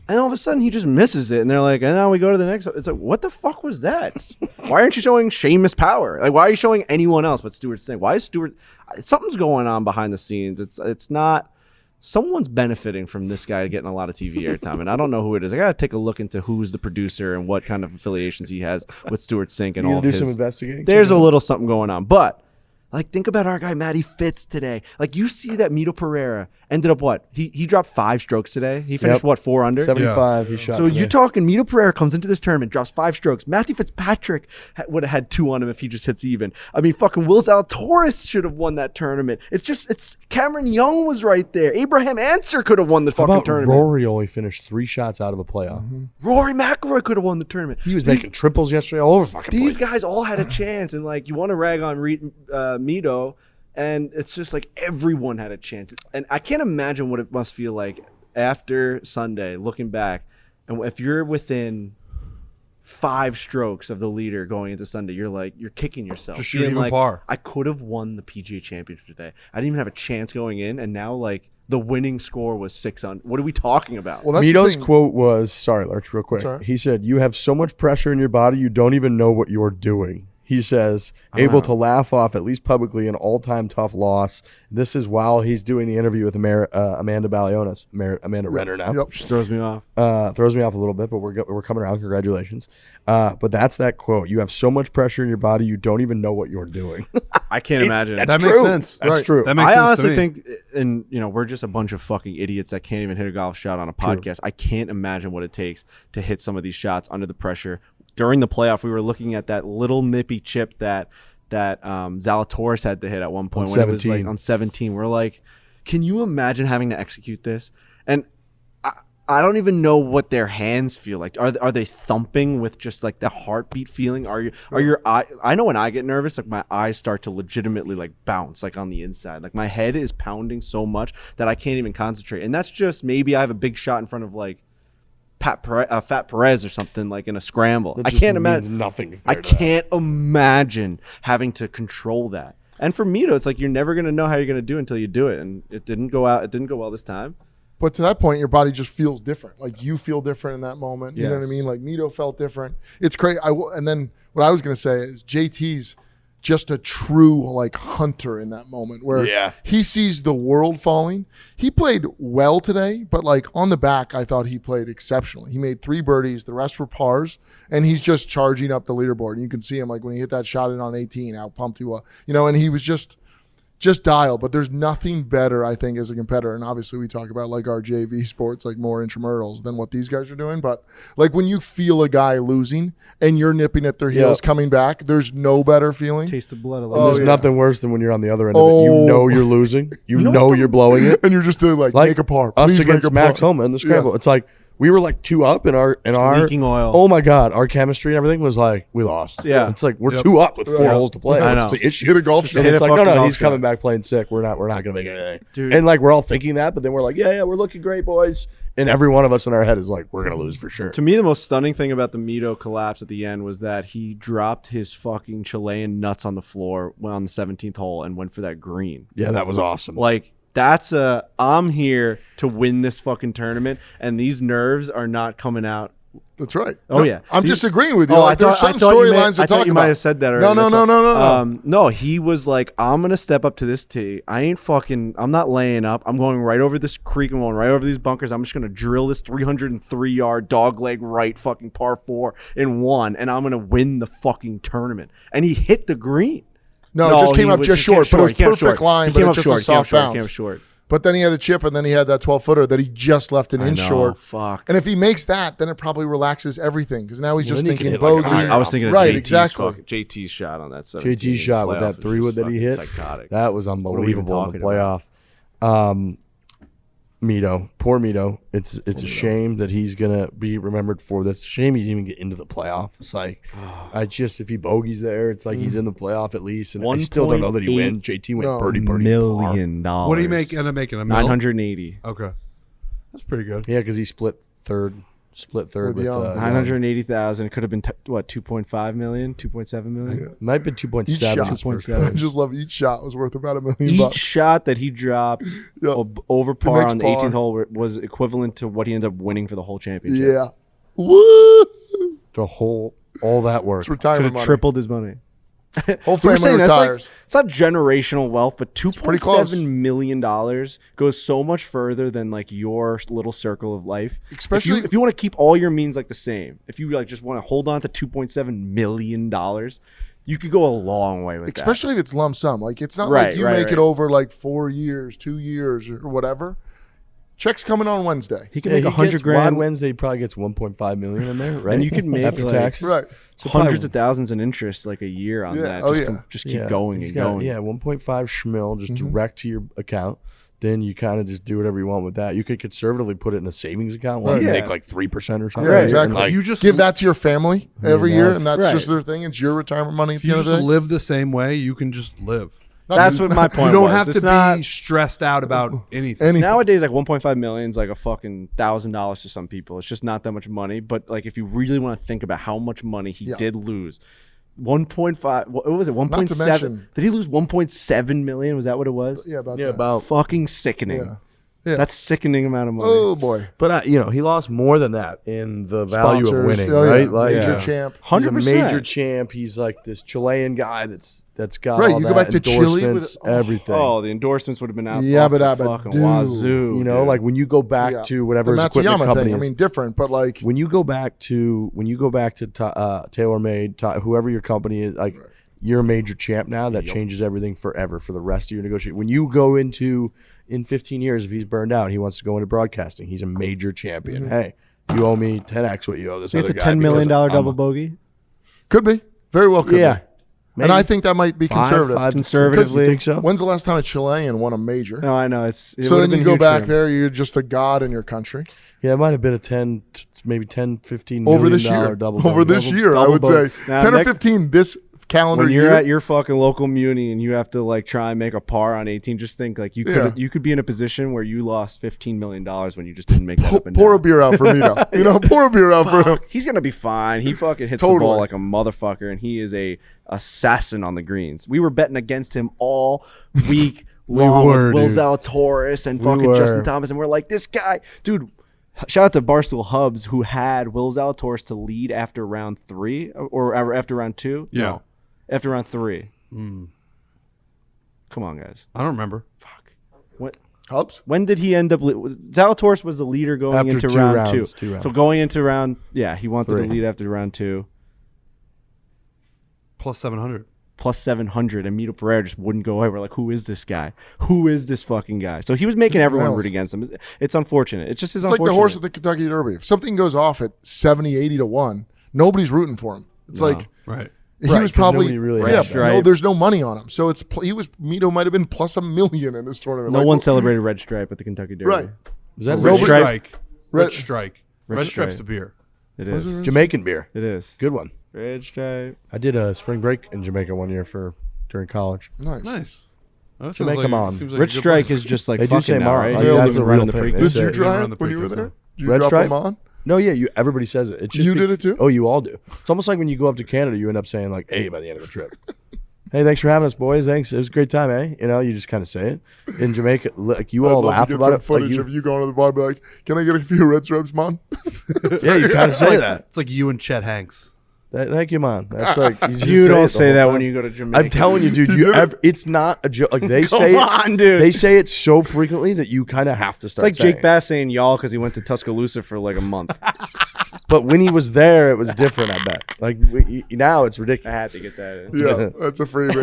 And all of a sudden, he just misses it, and they're like, and now we go to the next one. It's like, what the fuck was that? Why aren't you showing Seamus Power? Like, why are you showing anyone else but Stuart Sink? Why is Stuart... Something's going on behind the scenes. It's not... Someone's benefiting from this guy getting a lot of TV airtime, and I don't know who it is. I got to take a look into who's the producer and what kind of affiliations he has with Stuart Sink and You all gonna of do some his... investigating? There's a little something going on, but... Like, think about our guy, Matty Fitz, today. Like, you see that Mito Pereira ended up what? He dropped 5 strokes today. He finished, Yep. what, 4 under? 75. He shot. So today. you're talking Mito Pereira comes into this tournament, drops 5 strokes. Matthew Fitzpatrick would have had 2 on him if he just hits even. I mean, fucking Will Zalatoris should have won that tournament. It's Cameron Young was right there. Abraham Answer could have won the How fucking about tournament. Rory only finished 3 shots out of a playoff? Rory McIlroy could have won the tournament. He was making triples yesterday all over fucking These place. guys all had a chance, and like you want to rag on Mito, and it's just like everyone had a chance. And I can't imagine what it must feel like after Sunday, looking back, and if you're within 5 strokes of the leader going into Sunday, you're kicking yourself. Just shoot Being even like, par. I could have won the PGA Championship today. I didn't even have a chance going in, and now like the winning score was 6 on. What are we talking about? Well, that's the Mito's thing. quote was, sorry, Lurch, real quick. That's all right. He said, "You have so much pressure in your body, you don't even know what you're doing." He says, able to laugh off, at least publicly, an all-time tough loss. This is while he's doing the interview with Amanda Balionis. Amanda Renner now. Yep. Just throws me off. Throws me off a little bit, but we're coming around. Congratulations. But that's that quote. You have so much pressure in your body, you don't even know what you're doing. I can't imagine. That makes sense. That's true. That makes I sense honestly to me. think, and we're just a bunch of fucking idiots that can't even hit a golf shot on a podcast. I can't imagine what it takes to hit some of these shots under the pressure. During the playoff, we were looking at that little nippy chip that Zalatoris had to hit at one point when it was like on 17. We're like, can you imagine having to execute this? And I don't even know what their hands feel like. Are they thumping with just like the heartbeat feeling? Are your eye? I know when I get nervous, like my eyes start to legitimately like bounce like on the inside. Like my head is pounding so much that I can't even concentrate. And that's just maybe I have a big shot in front of like Fat Perez or something like in a scramble. I can't imagine nothing. I can't imagine having to control that. And for Mito, it's like you're never gonna know how you're gonna do it until you do it. And it didn't go out. It didn't go well this time. But to that point, your body just feels different. Like you feel different in that moment. You know what I Yes. mean? Like Mito felt different. It's crazy. And then what I was going to say is JT's just a true like hunter in that moment where he sees the world falling. He played well today, but like on the back, I thought he played exceptionally. He made 3 birdies. The rest were pars, and he's just charging up the leaderboard. And you can see him like when he hit that shot in on 18, how pumped he was. And he was just dialed. But there's nothing better, I think, as a competitor. And obviously we talk about like our JV sports, like more intramurals than what these guys are doing. But like when you feel a guy losing and you're nipping at their heels coming back, there's no better feeling. Taste the blood. There's nothing worse than when you're on the other end of it. You know you're losing. You know you're blowing it. And you're just doing like make a par. Us Please against make a Max par. Homa in the scramble. Yes. It's like we were like 2 up in our leaking oil. Oh my god, our chemistry and everything was like we lost. Yeah. It's like we're 2 up with 4 holes to play. I What's know. the issue? Hit a golf And shot. Hit it's a like, no, fucking no, golf he's coming shot. back playing sick. We're not gonna make anything. Dude. And like we're all thinking that, but then we're like, yeah, we're looking great, boys. And every one of us in our head is like, we're gonna lose for sure. To me, the most stunning thing about the Mito collapse at the end was that he dropped his fucking Chilean nuts on the floor, went on the 17th hole, and went for that green. Yeah, that was awesome. Like, I'm here to win this fucking tournament, and these nerves are not coming out. That's right. Oh, yeah. I'm just agreeing with you. Oh, Like, there's some you storylines to I talk thought you about. might have said that already. No. No, he was like, I'm going to step up to this tee. I'm not laying up. I'm going right over this creek. I'm going right over these bunkers. I'm just going to drill this 303-yard dogleg right fucking par 4 in 1, and I'm going to win the fucking tournament. And he hit the green. No, it just came up just short, but it was perfect line, but it's just a soft He bounce. came short. But then he had a chip, and then he had that 12-footer that he just left an inch short. Fuck. And if he makes that, then it probably relaxes everyement because now he's Well, just then he can thinking hit like bogey. an I was thinking of Right, JT's exactly. JT's shot on that 17. JT's shot with playoff that was 3-wood just that he fucking hit. Psychotic. That was even unbelievable in the talking playoff. Mito, poor Mito. It's a shame that he's gonna be remembered for this. Shame he didn't even get into the playoff. It's like if he bogeys there, it's like he's in the playoff at least. And I still don't know that he wins. JT went No. birdie $1 million. What do you make? End up making a mil? 980. Okay, that's pretty good. Yeah, because he split third with With Young. 980,000. It could have been 2.5 million, 2.7 million. might have been Each 2.7. shot. his first 2.7. I just love each shot was worth about $1 million. Each shot that he dropped over par next on the par. 18th hole was equivalent to what he ended up winning for the whole championship. Yeah. Woo! all that work. It's Could retirement have money. tripled his money. Whole We were family saying that's like, retires. it's not generational wealth, but pretty close. $2.7 million goes so much further than like your little circle of life. Especially- if you want to keep all your means like the same, if you like just want to hold on to $2.7 million, you could go a long way with Especially if it's lump sum. Like it's not Right, like you right, make it right. over like 4 years, 2 years, or whatever. Check's coming on Wednesday. that. He can Yeah, make he 100 gets grand, Wild Wednesday. He probably gets 1.5 million in there, right? and you can make after like taxes. Right. So hundreds probably- of thousands in interest like a year on Yeah. that. Oh, Just, yeah. just keep going He's and got- going. Yeah, 1.5 schmil just direct to your account. Then you kind of just do whatever you want with that. You could conservatively put it in a savings account where you Yeah. make like 3% or something. Yeah, right? exactly. And, like, you just Give that to your family every year, and that's Right. just their thing. It's your retirement money at if the you end of just the day. live the same way, you can just live. That's what my point You don't was. have It's to not- be stressed out about anything. Anything. Nowadays, like 1.5 million is like a fucking $1,000 to some people. It's just not that much money. But like, if you really want to think about how much money he did lose, 1.5. What was it? 1.7. mention- Did he lose 1.7 million? Was that what it was? Yeah, about yeah, that. about Fucking sickening. Yeah. Yeah. That's sickening amount of money. Oh boy. But he lost more than that in the value Sponsors. of winning, Oh, yeah. right? Like Major champ. he's a 100%. major champ. He's like this Chilean guy that's got Right, all you that go back to Chile endorsements, with- everything. Oh, the endorsements would have been out Yeah, off but the I bet fucking dude. wazoo. You know, dude. like when you go back Yeah. to whatever The his equipment Matsuyama company thing. is. I mean, different, but like when you go back to TaylorMade, whoever your company is, like you're a major champ now. That changes everything forever for the rest of your negotiation. When you go into in 15 years, if he's burned out, he wants to go into broadcasting. He's a major champion. Mm-hmm. Hey, you owe me 10x what you owe this it's other a guy. $10 million because I'm double a- bogey. could be. Very well could Yeah, be. maybe. And I think that might be conservative. Five, Conservatively. you think so? When's the last time a Chilean won a major? No, I know. It So would've then been you go huge for back him. there, you're just a god in your country. Yeah, it might have been a 10, maybe 10, 15 Over million this dollar year. double. Over this double- year, I double would bogey. say. Now, 10 or next- 15 this calendar When you're year. at your fucking local muni and you have to like try and make a par on 18, just think like you could be in a position where you lost $15 million when you just didn't make that up and Pour a down. beer out for Mito. You know, pour a beer out for him. He's gonna be fine. He fucking hits the Totally. ball like a motherfucker, and he is a assassin on the greens. We were betting against him all week long were, with Will dude. Zalatoris and We fucking were. Justin Thomas, and we're like, this guy, dude. Shout out to Barstool Hubs who had Will Zalatoris to lead after round 3 or after round 2. Yeah. No, after round 3. Come on, guys. I don't remember. Fuck. What? Hubs? When did he end up? Zalatoris was the leader going After into two round rounds, 2. two rounds. So going into round, he wanted Three. to lead after round 2. Plus 700. Plus 700, and Mito Pereira just wouldn't go away. We're like, who is this guy? Who is this fucking guy? So he was making everyone else? root against him. It's unfortunate. It's just It's like the horse at the Kentucky Derby. If something goes off at 70, 80 to 1, nobody's rooting for him. It's like Right. he Right, was 'cause probably nobody really yeah, has that. no, there's no money on him. So Mito might have been plus $1 million in this tournament. No Like, one celebrated Red Stripe at the Kentucky Derby. Right. Is that Red Nobody- Strike. Red- Red Strike. Red Red Stripe's Stripe. the beer. It is. Jamaican beer? It is. Good one. Red Stripe. I did a spring break in Jamaica one year during college. Nice. Nice. That To make them on. seems like Rich a good Strike place. is just like They do fucking say now, Mar- right? oh, He yeah, doesn't that's even a run real in the thing. pre- They Did say- you They try run the it when you were pre-quiz there? now. Did you Red drop Stripe? them on? No, yeah, everybody says it. You did it too? Oh, you all do. It's almost like when you go up to Canada, you end up saying like, "Hey," by the end of the trip. Hey, thanks for having us, boys. Thanks. It was a great time, eh? You know, you just kind of say it. In Jamaica, like you all I'd love laugh to get about some it. Like footage of you going to the bar and be like, can I get a few red stripes, man? yeah, you kind of say that. It's like you and Chet Hanks. Thank you, man. That's like you, just You say don't it the say whole that time. when you go to Jamaica. I'm telling you, dude. It's not a joke. Like they say it. on, dude. They say it so frequently that you kind of have to It's start. like saying Jake Bass saying y'all because he went to Tuscaloosa for like a month. it. But when he was there, it was different. I bet. Like now, it's I ridiculous. had to get that in. Yeah, that's a freebie.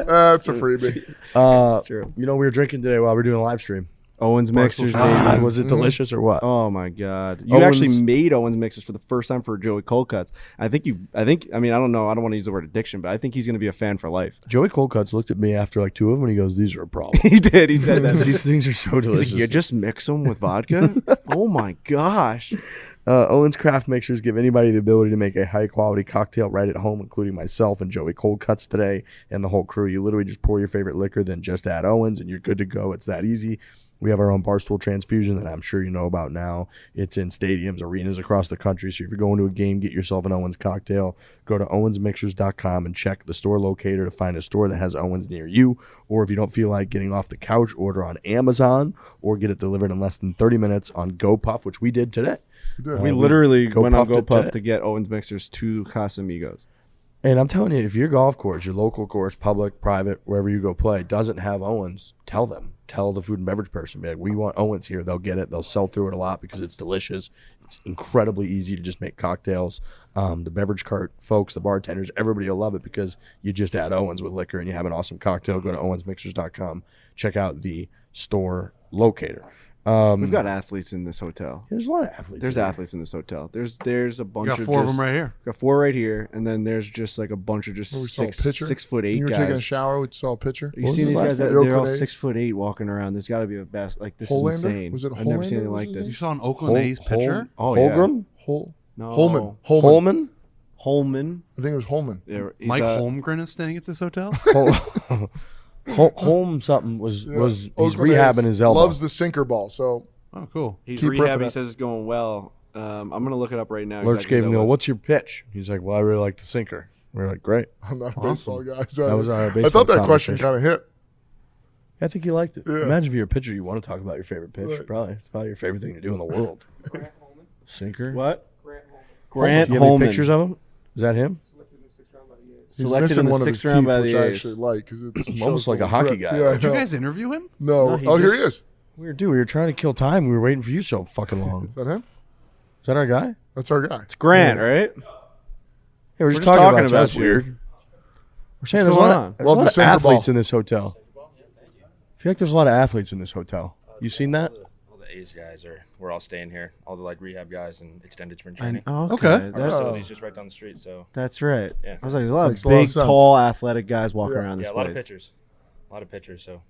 That's a freebie. True. You know, we were drinking today while we were doing a live stream. Owens mixers. God, baby. was it delicious or what? Oh my god! You Owens- actually made Owens mixers for the first time for Joey cold cuts. I think. I mean, I don't know. I don't want to use the word addiction, but I think he's going to be a fan for life. Joey Coldcuts looked at me after like two of them and he goes, "These are a problem." He did. He said that. These things are so He's delicious. like, you just mix them with vodka? Oh my gosh! Owens Craft Mixers give anybody the ability to make a high quality cocktail right at home, including myself and Joey Cold Cuts today and the whole crew. You literally just pour your favorite liquor, then just add Owens, and you're good to go. It's that easy. We have our own Barstool transfusion that I'm sure you know about now. It's in stadiums, arenas across the country. So if you're going to a game, get yourself an Owens cocktail. Go to owensmixers.com and check the store locator to find a store that has Owens near you. Or if you don't feel like getting off the couch, order on Amazon or get it delivered in less than 30 minutes on GoPuff, which we did today. We literally went on GoPuffed it GoPuff today. to get Owens mixers to Casamigos. And I'm telling you, if your golf course, your local course, public, private, wherever you go play, doesn't have Owens, tell them. Tell the food and beverage person, be like, we want Owens here. They'll get it. They'll sell through it a lot because it's delicious. It's incredibly easy to just make cocktails. The beverage cart folks, the bartenders, everybody will love it because you just add Owens with liquor and you have an awesome cocktail. Go to owensmixers.com. Check out the store locator. We've got athletes in this hotel. There's a lot of athletes. There's in there. athletes in this hotel. There's a bunch Got of four of just- them right here. Got 4 right here, and then there's just like a bunch of just We saw a picture. 6'8" You were guys. taking a shower, we saw a picture. You What was see his these last guys? name? They're all Oakland A's? 6'8" walking around. There's got to be a best. Like this Hollander? is insane. Was it I've never seen Hollander? anything Was like his this. name? You saw an Oakland A's pitcher? Oh yeah. Holmgren? No. Holman. Holman? I think it was Holman. Yeah, he's, Mike Holmgren is staying at this hotel? Holm something was he's Oakland rehabbing A's his elbow. Loves the sinker ball. So Oh, cool. He's keep ripping rehabbing. He it. says it's going well. I'm gonna look it up right now. Lurch exactly gave what him that the, was. what's your pitch? He's like, well, I really like the sinker. We're like, great. I'm not a baseball guy. So That was our I baseball thought that question conversation. kind of hit. I think you liked it. Yeah. Imagine if you're a pitcher, you want to talk about your favorite pitch. Right. It's probably your favorite thing to do in the world. Sinker. What? Grant Grant Do you have any Holman. pictures of him? Is that him? He's Selected missing in the one of his 6th round teeth, by which the I A's. actually like because it's Almost like a hockey guy. Yeah, I Did you know. guys interview him? No. No, he Oh, here he just- is. Weird dude. We were trying to kill time. We were waiting for you so fucking long. Is that him? Is that our guy? That's our guy. Grant, right? Yeah, we're just just talking talking about you. about That's you. weird. We're saying What's there's a lot going on? of, there's a Love lot the of sinker athletes ball. in this hotel. I feel like there's a lot of athletes in this hotel. You seen that? All the A's guys we're all staying here. All the like rehab guys and extended spring training. Okay. Okay. Our That's, facility's just right down the street, so that's right. Yeah. I was like, there's a lot Makes of a lot of big, sense. tall, athletic guys walking Yeah. around this yeah, a lot of place. pitchers. A lot of pitchers, so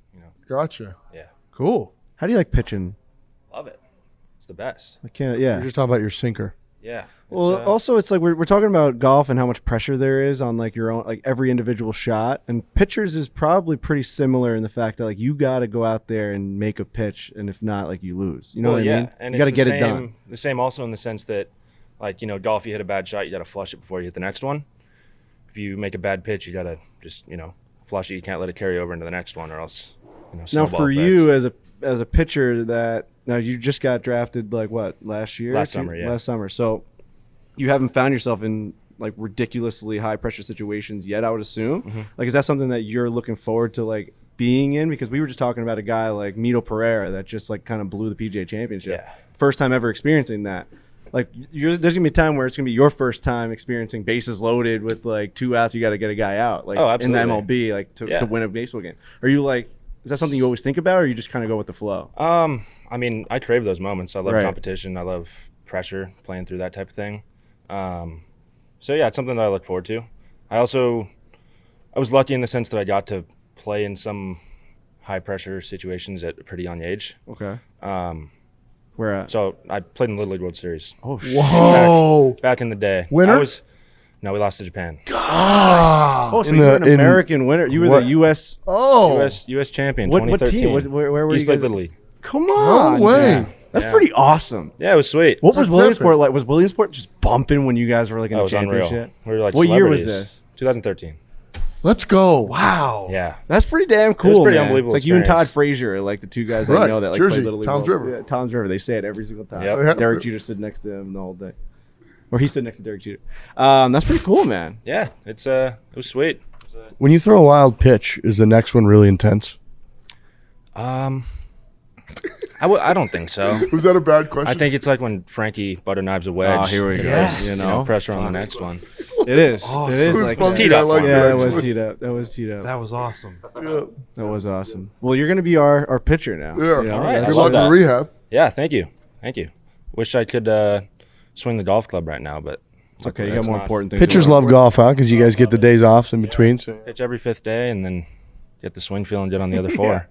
Gotcha. yeah. Cool. How do you like pitching? Love it. It's the best. I can't. Yeah. We're just talking about your sinker. Yeah. Well, It's, also it's like we're talking about golf and how much pressure there is on like your own, like every individual shot, and pitchers is probably pretty similar in the fact that like you got to go out there and make a pitch, and if not, like you lose. You know well, what yeah, I mean? and You got to it's get the it same, done. The same also in the sense that, like golf, you hit a bad shot, you got to flush it before you hit the next one. If you make a bad pitch, you got to just flush it. You can't let it carry over into the next one, or else Now snowball for effect. you as a pitcher that now you just got drafted like what last year? Last summer, yeah. Last summer. So you haven't found yourself in like ridiculously high pressure situations yet, I would assume. Mm-hmm. Like, is that something that you're looking forward to like being in? Because we were just talking about a guy like Mito Pereira that just like kind of blew the PGA Championship. Yeah. First time ever experiencing that. Like there's gonna be a time where it's gonna be your first time experiencing bases loaded with like 2 outs. You got to get a guy out. Like Oh, in the absolutely. MLB, like to Yeah. win a baseball game. Are you like? Is that something you always think about, or you just kind of go with the flow? I mean, I crave those moments. I love Right. competition. I love pressure, playing through that type of thing. So yeah, it's something that I look forward to. I was lucky in the sense that I got to play in some high pressure situations at a pretty young age. Okay. Where at? So I played in Little League World Series Oh shit. Whoa. back in the day. Winner? No, we lost to Japan. Oh, so In you were the- an in- American winner. You were what- the U.S. Oh. US champion. What 2013. team? Where were East you Lake guys? Little League. Come on. No way. man. That's Yeah. pretty awesome. Yeah, it was sweet. What was That's Williamsport epic. like? Was Williamsport just bumping when you guys were like in That a was unreal. championship? We were like What year was celebrities. this? 2013. Let's go. Wow. Yeah. That's pretty damn cool. pretty man. unbelievable It's like you and Todd experience. Frazier, are like the two guys I Right. know that like Jersey, play Little League. Tom's ball. River. Yeah, Tom's River. They say it every single time. Yep. Yeah. Derek Jeter stood next to him the whole day, or he stood next to Derek Jeter. That's pretty cool, man. Yeah, it was sweet. When you throw a wild pitch, is the next one really intense? I don't think so. Was that a bad question? I think it's like when Frankie butter knives a wedge. Oh, here we go. Yes. You know, Pressure on the next one. It is. It It is was like funny. teed I up liked one. yeah, it it was actually. teed up. That was teed up. That was awesome. Yeah. That was awesome. Well, you're gonna be our pitcher now. Yeah. You know? All right. Good I luck love in that. rehab. Yeah, thank you. Wish I could swing the golf club right now, but It's okay. You got That's more not- important things. to Pitchers worry love golf, huh? Because you guys get the days off in between. So. pitch every 5th day and then get the swing feeling good on the other 4.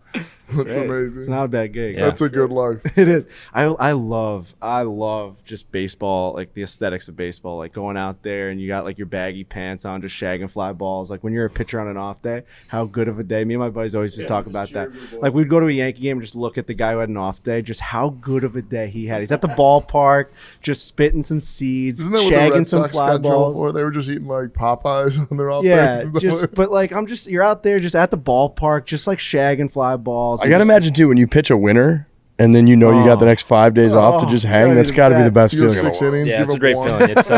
That's about. amazing. It's not a bad gig. Yeah. That's a good life. It is. I love just baseball, like the aesthetics of baseball, like going out there and you got like your baggy pants on, just shagging fly balls. Like when you're a pitcher on an off day, how good of a day. Me and my buddies always just talk about that. Like we'd go to a Yankee game and just look at the guy who had an off day, just how good of a day he had. He's at the ballpark, just spitting some seeds, Isn't that what the shagging Red some Sox fly got in trouble balls. for? They were just eating like Popeyes on their off Yeah, days. just but like you're out there just at the ballpark, just like shagging fly balls. I and gotta just- imagine too when you pitch a winner, and then you know you got the next 5 days off to just it's hang. gotta be That's the got to be the best. best You go feeling. in the 6 world. innings. Yeah, give it's a up great one. feeling. It's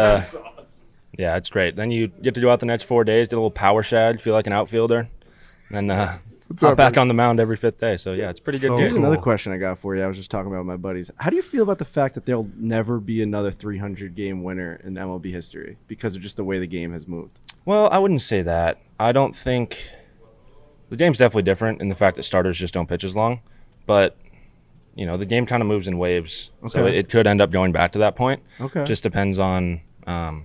yeah, it's great. Then you get to go out the next 4 days, get a little power shag, feel like an outfielder, and then up, back man? on the mound every 5th day. So yeah, it's a pretty good So gig. Here's another Cool. question I got for you. I was just talking about with my buddies. How do you feel about the fact that there'll never be another 300 game winner in MLB history because of just the way the game has moved? Well, I wouldn't say that. I don't think the game's definitely different in the fact that starters just don't pitch as long, but the game kind of moves in waves, so Okay. it could end up going back to that point. Okay. Just depends on how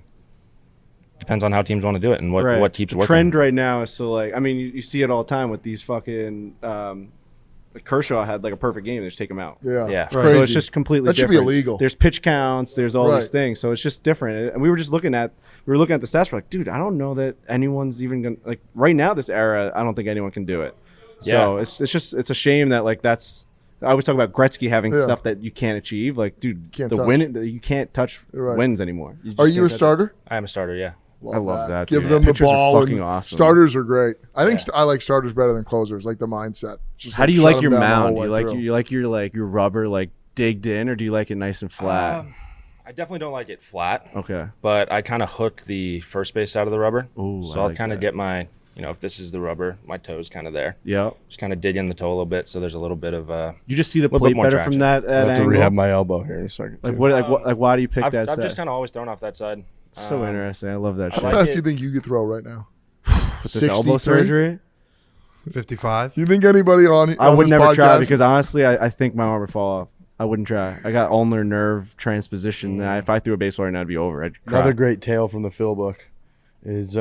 teams want to do it and Right. what keeps The working. trend right now is so like you see it all the time with these fucking like Kershaw had like a perfect game. They just take him out. Yeah. Yeah. It's Right. crazy. So it's just completely That should different. be illegal. There's pitch counts. There's all these Right. things. So it's just different. And we were just looking at the stats. We're like, dude, I don't know that anyone's even gonna like right now. This era, I don't think anyone can do it. So Yeah. it's a shame that like that's. I always talk about Gretzky having Yeah. stuff that you can't achieve. Like, dude, Can't the touch. win you can't touch Right. wins anymore. just Are you can't a touch it. starter? I am a starter, yeah. I love that. Give dude. them the Pitchers are ball. fucking And awesome. starters are great. I think I like starters better than closers. Like the mindset. Just How do you shut like your them down the mound? whole Do way you through. like your rubber like digged in, or do you like it nice and flat? I definitely don't like it flat, Okay. but I kind of hook the first base side of the rubber. Ooh, So I I'll like kind of that. get my, if this is the rubber, my toe's kind of there. Yep. Just kind of dig in the toe a little bit, so there's a little bit of You just see the Little bit plate more better traction. from that I have to angle. rehab my elbow here in a second. Like too. what? Why do you pick I've that? just side? kind of always thrown off that side. So interesting. I love that I shit. How like fast it. do you think you could throw right now? With this elbow 63? surgery, 55. You think anybody on? I would this never try podcast- because honestly, I think my arm would fall off. I wouldn't try. I got ulnar nerve transposition. And if I threw a baseball right now, I'd be over. I'd cry. Another great tale from the Phil book is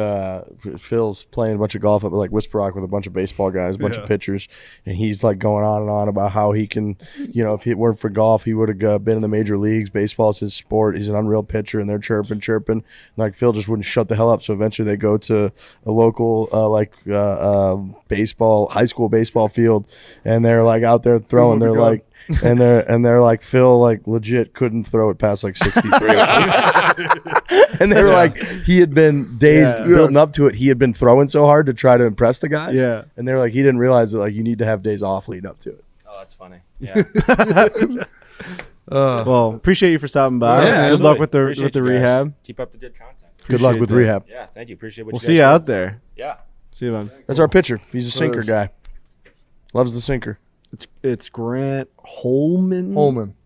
Phil's playing a bunch of golf up at like Whisper Rock with a bunch of baseball guys, a bunch of pitchers, and he's like going on and on about how he can, if it weren't for golf, he would have been in the major leagues. Baseball is his sport. He's an unreal pitcher, and they're chirping. And, like Phil just wouldn't shut the hell up. So eventually they go to a local baseball, high school baseball field, and they're like out there throwing. They're like. And they're like, Phil like legit couldn't throw it past like 63. And they were like, he had been days building up to it. He had been throwing so hard to try to impress the guys. Yeah. And they're like, he didn't realize that like you need to have days off leading up to it. Oh, that's funny. Yeah. Well, appreciate you for stopping by. Yeah, Good luck absolutely. with the Appreciate you guys. rehab. Keep up the good content. Good luck with that. rehab. Yeah, thank you. Appreciate what We'll you see you guys out there. do. Yeah. See you, man. That's our pitcher. He's a sinker is. guy. Loves the sinker. It's Grant Holman.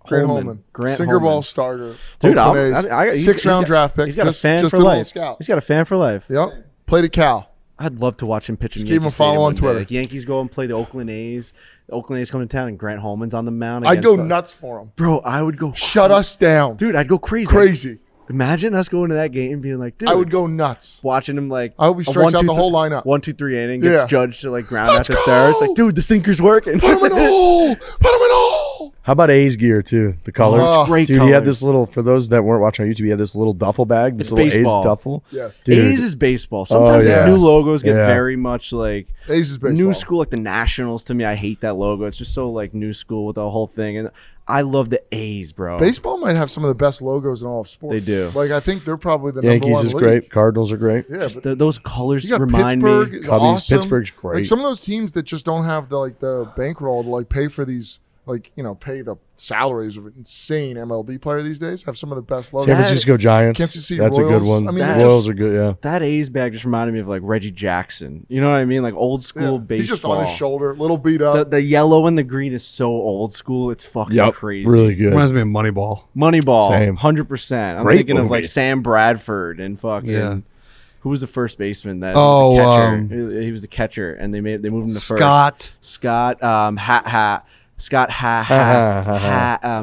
Grant Holman. Grant Singer Holman. Ball starter. Dude, Oakland A's. he's 6th round got- draft pick. He's got just, a fan just for a little life. scout. He's got a fan for life. Yep. Played at Cal. I'd love to watch him pitch in Just give him Yankee a follow Stadium on one day. Twitter. Like Yankees go and play the Oakland A's. The Oakland A's come to town and Grant Holman's on the mound. I'd against go the- nuts for him. Bro, I would go. Shut us down. Dude, I'd go crazy. Crazy. Imagine us going to that game and being like, dude. I would go nuts. Watching him like. I hope he a strikes out 1, 2, the whole lineup. 1, 2, 3 inning gets Yeah. judged to like ground Let's out to third. It's go! like, dude, the sinker's working. Put him in a hole. Put him in a hole. How about A's gear too? The colors. Oh, great Dude, he had colors. this little, for those that weren't watching on YouTube, he had this little duffel bag, this It's little baseball. A's duffel. Yes. Dude. A's is baseball. Sometimes yeah. these new logos get Yeah. very much like A's is baseball. new school, like the Nationals. To me, I hate that logo. It's just so like new school with the whole thing. And I love the A's, bro. Baseball might have some of the best logos in all of sports. They do. Like I think they're probably the number Yankees one is league. great. Cardinals are great. Yeah, but Those colors you got remind Pittsburgh me. is Cubbies. awesome. Pittsburgh's great. Like some of those teams that just don't have the bankroll to like pay for these, like pay the salaries of an insane MLB player these days. Have some of the best logos. San Francisco Giants. Kansas City That's a good Royals. one. I mean, That- they're Royals just- are good. Yeah. That A's bag just reminded me of like Reggie Jackson. You know what I mean? Like old school yeah. baseball. He's just on his shoulder, little beat up. The yellow and the green is so old school. It's fucking crazy. Really good. Reminds me of Moneyball. Moneyball, Same. 100%. I'm Great thinking of movie. like Sam Bradford and fucking. Yeah. Who was the first baseman? That Oh, was the catcher. He was the catcher, and they moved him to first. Scott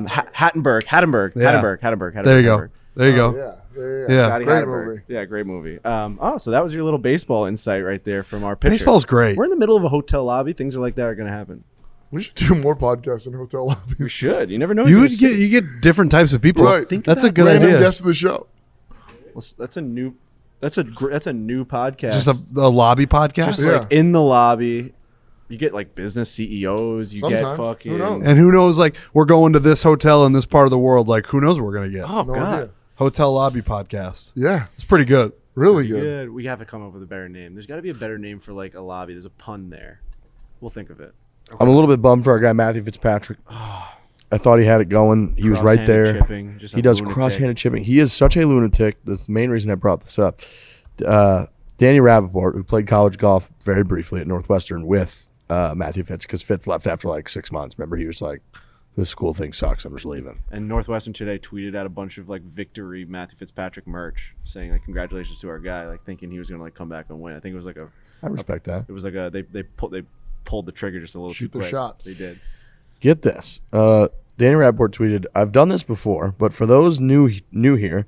Hattenberg. There you go. There you go. Yeah. Scotty Great Hattenberg. movie. Yeah, great movie. So that was your little baseball insight right there from our pitcher. Baseball's great. We're in the middle of a hotel lobby. Things are like that are going to happen. We should do more podcasts in hotel lobbies. We should. You never know. You get different types of people. Right. That's a good Random idea. guest of the show. That's a new podcast. Just a lobby podcast. Just Yeah. like in the lobby. You get like business CEOs. You get Sometimes. fucking. Who knows? And who knows? Like we're going to this hotel in this part of the world. Like who knows what we're gonna get? Oh No god. idea. Hotel lobby podcast. Yeah, It's pretty good. really Good. good. We have to come up with a better name. There's got to be a better name for like a lobby. There's a pun there. We'll think of it. I'm a little bit bummed for our guy Matthew Fitzpatrick. I thought he had it going. He was right Cross-handed there. chipping, just He a does lunatic. cross-handed chipping. He is such a lunatic. That's the main reason I brought this up. Danny Rappaport, who played college golf very briefly at Northwestern with Matthew Fitz, because Fitz left after like 6 months. Remember, he was like, this school thing sucks. I'm just leaving. And Northwestern today tweeted out a bunch of like victory Matthew Fitzpatrick merch, saying like congratulations to our guy, like thinking he was gonna like come back and win. I think it was like I respect that. it was like a they pulled the trigger just a little Shoot too their quick. shot. They did. Get this. Danny Rappaport tweeted, I've done this before, but for those new here,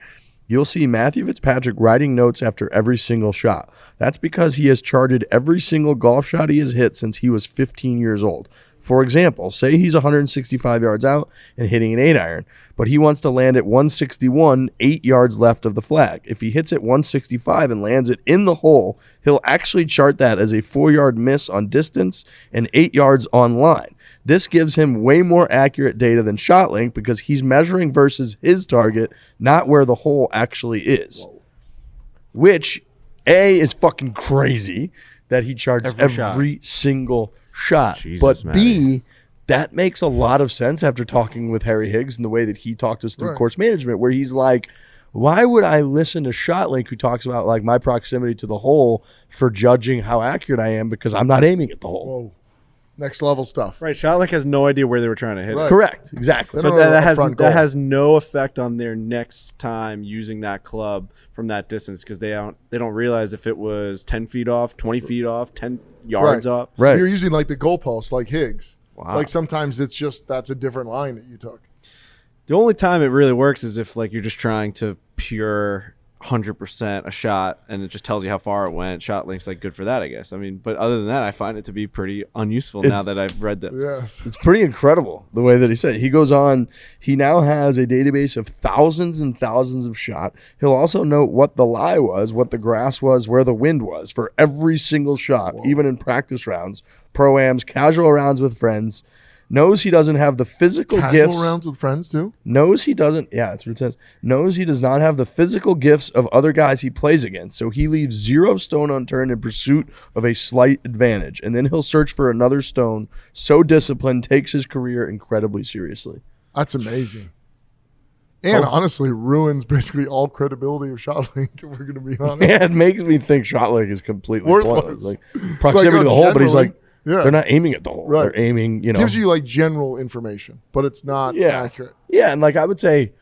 you'll see Matthew Fitzpatrick writing notes after every single shot. That's because he has charted every single golf shot he has hit since he was 15 years old. For example, say he's 165 yards out and hitting an 8-iron, but he wants to land at 161, 8 yards left of the flag. If he hits at 165 and lands it in the hole, he'll actually chart that as a 4-yard miss on distance and 8 yards on line. This gives him way more accurate data than ShotLink because he's measuring versus his target, not where the hole actually is. which is fucking crazy that he charges Every every single shot. Jesus, But B, that makes a lot of sense after talking with Harry Higgs and the way that he talked us through course management, where he's like, why would I listen to ShotLink, who talks about like my proximity to the hole, for judging how accurate I am because I'm not aiming at the hole? Whoa. Next level stuff. Right. ShotLink has no idea where they were trying to hit it. Correct. Exactly. They So don't know that the front goal. has no effect on their next time using that club from that distance, because they don't realize if it was 10 feet off, 20 feet off, 10 yards off. Right. You're using like the goalpost, like Higgs. Wow. Like sometimes it's just that's a different line that you took. The only time it really works is if like you're just trying to pure 100% a shot and it just tells you how far it went. ShotLink's like good for that, I guess. I mean, but other than that, I find it to be pretty unuseful now that I've read this. Yes. It's pretty incredible the way that he said it. He goes on, he now has a database of thousands and thousands of shot. He'll also note what the lie was, what the grass was, where the wind was for every single shot, even in practice rounds, pro-ams, casual rounds with friends. Knows he doesn't have the physical Casual gifts. rounds with friends too. Knows he doesn't. Yeah, that's what it says. Knows he does not have the physical gifts of other guys he plays against, so he leaves 0 stone unturned in pursuit of a slight advantage, and then he'll search for another stone. So disciplined, takes his career incredibly seriously. That's amazing. And honestly, ruins basically all credibility of ShotLink. If we're going to be honest. Yeah, it makes me think ShotLink is completely Worthless. pointless. Like proximity to the hole, but he's like, they're not aiming at the hole. Right. They're aiming, Gives you like general information, but it's not accurate. Yeah, and like I would say,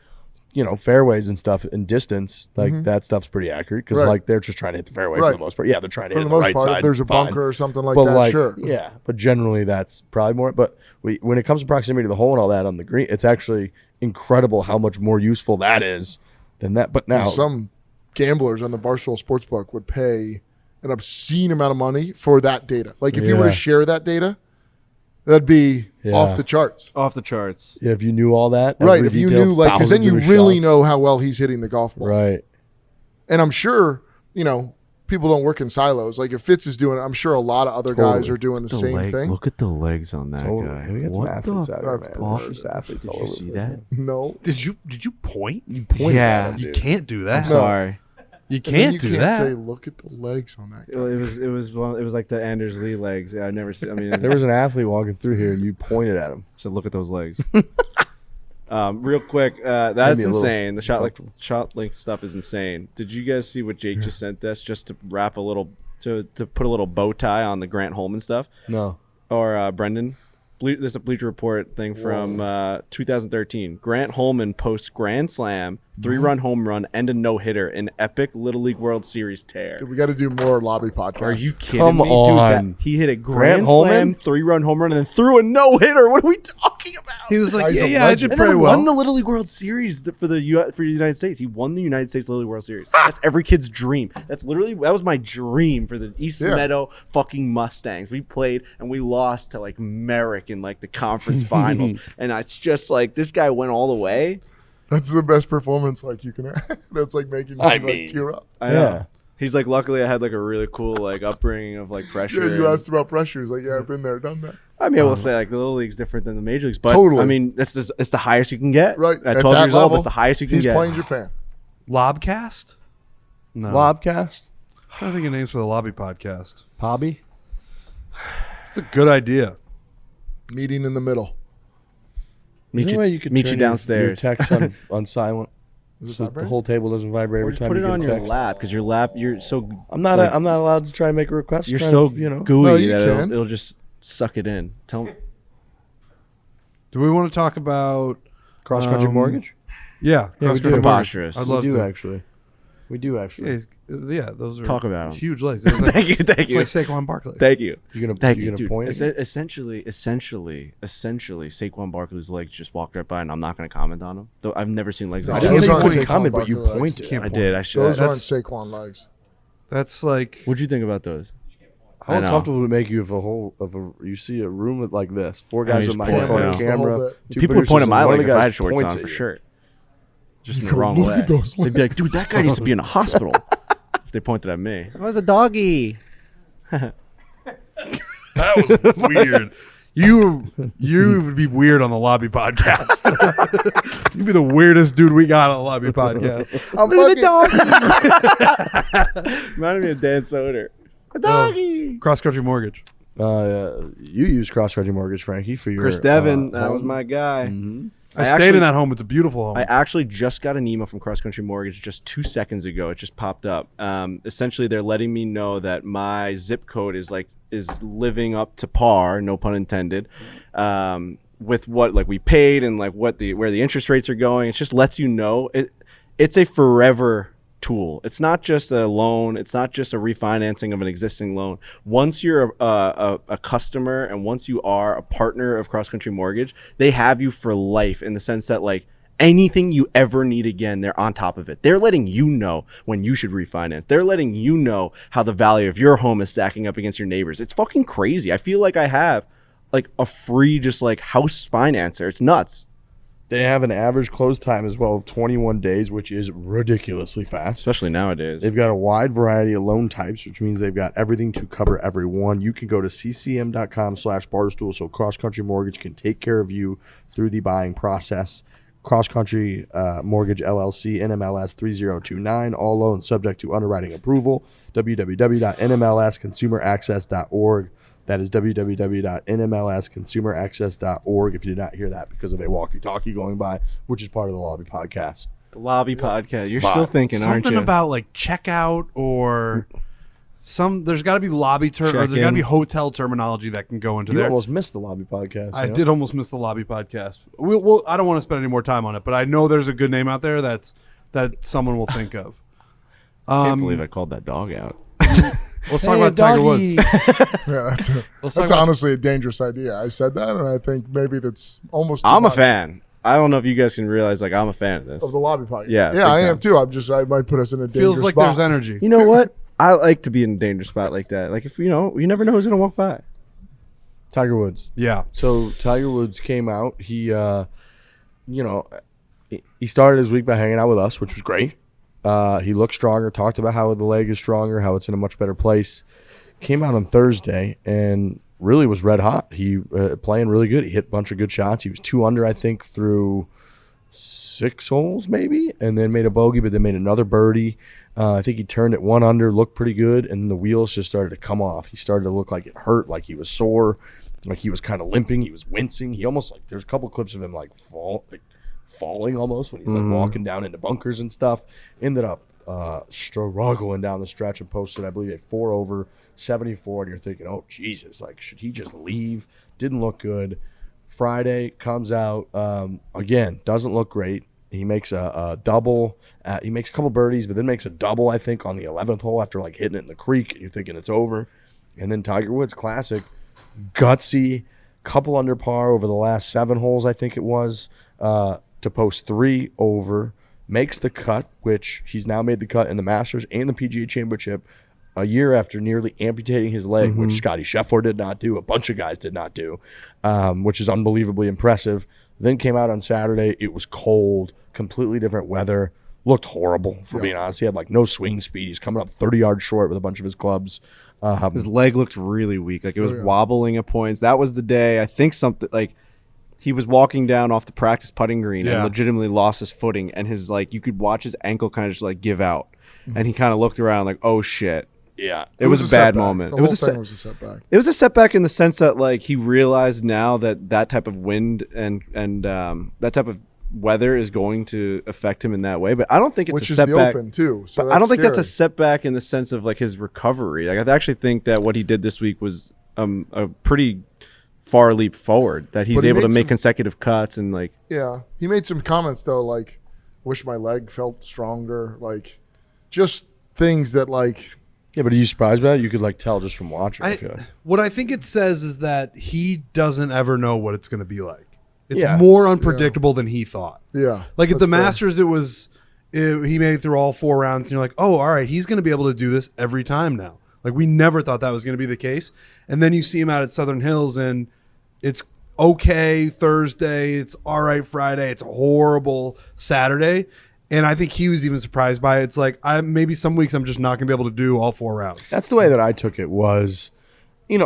fairways and stuff and distance, like that stuff's pretty accurate because like they're just trying to hit the fairway for the most part. Yeah, they're trying to hit the right side. If there's a fine. bunker or something like But that, sure. Yeah, but generally that's probably more. But when it comes to proximity to the hole and all that on the green, it's actually incredible how much more useful that is than that. But now Some gamblers on the Barstool Sportsbook would pay an obscene amount of money for that data. Like if you were to share that data, that'd be off the charts. Off the charts. yeah, if you knew all that, Right. every If you detail, knew, like, because then thousands you of his really shots. know how well he's hitting the golf ball. Right. And I'm sure, people don't work in silos. Like if Fitz is doing it, I'm sure a lot of other guys are doing the same thing. Look at the legs on that guy. We got some What athletes the out there, That's man. awesome. There's athletes Did all you over see the that? No. Did you point? You pointed Yeah. at him, You dude. can't do that. Sorry. You And then can't you do can't that. say, look at the legs on that guy. It was like the Anders Lee legs. I never seen. I mean, There was an athlete walking through here, and you pointed at him. said, look at those legs. Real quick, Made that's me a little insane. The uncomfortable. shot link stuff is insane. Did you guys see what Jake just sent us? Just to wrap a little, to put a little bow tie on the Grant Holman stuff, No. or Brendan. This is a Bleacher Report thing from 2013. Grant Holman posts Grand Slam, 3-run home run, and a no-hitter in epic Little League World Series tear. We got to do more lobby podcasts. Are you kidding Come me? Dude, on. he hit a Grant Grand Holman? Slam, 3-run home run, and then threw a no-hitter. What are we talking about? He was like, Guy's a yeah, I legend. did And pretty then well. won the Little League World Series for the United States. He won the United States Little League World Series. That's every kid's dream. That was my dream for the East Meadow fucking Mustangs. We played and we lost to like Merrick in like the conference finals, and it's just like this guy went all the way. That's the best performance like you can have. That's like making me like tear up. I know. He's like, luckily I had like a really cool like upbringing of like pressure. Yeah, you asked about pressure. He's like, yeah, I've been there, done that. I mean, I will say like the Little League's different than the Major Leagues, but Totally. I mean, it's the highest you can get. Right. At 12 that years old, level, that's the highest you can he's get. playing Japan. Lobcast? No. Lobcast? I'm trying to think of names for the lobby podcast. Pobby? It's a good idea. Meeting in the middle. Is there a way you could meet turn you your downstairs. text on silent Is it so the vibrating? whole table doesn't vibrate Or every just time put you it get on a your text. lap because you're so I'm not allowed to try and make a request. you're trying so to, gooey No, you that can. it'll just suck it in. Tell me. Do we want to talk about cross country mortgage. Yeah, we cross-country do. mortgage. Preposterous. I'd love we do to. actually. We do Yeah, actually. those are Talk about 'em. huge legs. It's like, Thank you. it's like Saquon Barkley. Thank you. You're gonna Thank you're you, gonna dude. point. Essentially, Saquon Barkley's legs just walked right by, and I'm not going to comment on him. Though I've never seen legs I like didn't Those say you aren't couldn't Saquon comment, but you Barkley legs. pointed. Can't I did. I should. Those aren't That's- Saquon legs. That's like What'd you think about those? How I know. uncomfortable would it make you if you see a room with like this, 4 guys he's with pointing microphone and now. camera, The whole bit. 2 People would point producers, at my and one legs of if the I guys had shorts points on at for you. sure. Just in You the go, wrong "Look way. at those They'd be like, dude, that guy needs to be in a hospital. If they pointed at me, I was a doggy. that was weird. You would be weird on the Lobby podcast. You'd be the weirdest dude we got on the Lobby podcast. Reminded me of Dan Soder. Cross Country Mortgage. You use Cross Country Mortgage, Frankie, for your Chris Devon, that was my guy. I stayed in that home. It's a beautiful home. I actually just got an email from Cross Country Mortgage just 2 seconds ago. It just popped up. Essentially, they're letting me know that my zip code is living up to par, no pun intended, with what we paid and where the interest rates are going. It just lets you know it's a forever tool. It's not just a loan. It's not just a refinancing of an existing loan. Once you're a customer and once you are a partner of Cross Country Mortgage, they have you for life in the sense that anything you ever need again, they're on top of it. They're letting you know when you should refinance. They're letting you know how the value of your home is stacking up against your neighbors. It's fucking crazy. I feel like I have a free house financer. It's nuts. They have an average close time as well of 21 days, which is ridiculously fast. Especially nowadays. They've got a wide variety of loan types, which means they've got everything to cover everyone. You can go to ccm.com/barstool so Cross Country Mortgage can take care of you through the buying process. Cross Country Mortgage LLC, NMLS 3029, all loans subject to underwriting approval. www.nmlsconsumeraccess.org. That is www.nmlsconsumeraccess.org if you did not hear that because of a walkie-talkie going by, which is part of the Lobby podcast. The Lobby podcast. You're still thinking, aren't you? Something about checkout or there's got to be lobby or there's got to be hotel terminology that can go into You there. almost missed the Lobby podcast. I did almost miss the Lobby podcast. We'll I don't want to spend any more time on it, but I know there's a good name out there that someone will think of. I can't believe I called that dog out. Let's talk about Tiger Woods. Yeah, that's honestly a dangerous idea. I said that, and I think maybe that's almost. I'm a fan. I don't know if you guys can realize I'm a fan of this. Of the Lobby podcast. Yeah, yeah, I am too. I might put us in a dangerous Feels like spot. there's energy. You know what? I like to be in a dangerous spot like that. If you never know who's gonna walk by. Tiger Woods. Yeah. So Tiger Woods came out. He, he started his week by hanging out with us, which was great. He looked stronger, talked about how the leg is stronger, how it's in a much better place. Came out on Thursday and really was red hot. He playing really good. He hit a bunch of good shots. He was 2 under, I think, through 6 holes maybe, and then made a bogey, but then made another birdie. I think he turned at 1 under, looked pretty good, and the wheels just started to come off. He started to look like it hurt, like he was sore, like he was kind of limping. He was wincing. He almost there's a couple clips of him falling almost when he's walking down into bunkers and stuff. Ended up struggling down the stretch and posted, I believe, a 4 over 74, and you're thinking, oh Jesus, should he just leave? Didn't look good. Friday comes out again, doesn't look great. He makes a double. He makes a couple birdies, but then makes a double, I think, on the 11th hole after hitting it in the creek, and you're thinking it's over. And then Tiger Woods Classic, gutsy, couple under par over the last 7 holes, I think it was, to post 3 over, makes the cut, which he's now made the cut in the Masters and the PGA Championship a year after nearly amputating his leg, which Scotty Scheffler did not do, a bunch of guys did not do, which is unbelievably impressive. Then came out on Saturday. It was cold, completely different weather. Looked horrible, for being honest. He had no swing speed. He's coming up 30 yards short with a bunch of his clubs. His leg looked really weak. It was wobbling at points. That was the day, I think he was walking down off the practice putting green and legitimately lost his footing. And his you could watch his ankle kind of just give out. And he kind of looked around oh shit. Yeah, it was a bad moment. The whole thing was a setback. It was a setback in the sense that he realized now that type of wind and that type of weather is going to affect him in that way. But I don't think it's Which a is setback. The Open too. So but I don't think that's a setback in the sense of his recovery. I actually think that what he did this week was a pretty far leap forward. That he's able to make consecutive cuts and Yeah, he made some comments though, wish my leg felt stronger, just things that Yeah, but are you surprised by that? You could tell just from watching. I feel like. What I think it says is that he doesn't ever know what it's going to be like. It's Yeah. more unpredictable than he thought. Yeah. At the that's Masters, he made it through all 4 rounds, and you're like, oh, all right, he's going to be able to do this every time now. We never thought that was going to be the case. And then you see him out at Southern Hills, and it's okay Thursday, it's all right Friday, it's horrible Saturday. And I think he was even surprised by it. It's maybe some weeks I'm just not going to be able to do all 4 rounds. That's the way that I took it was,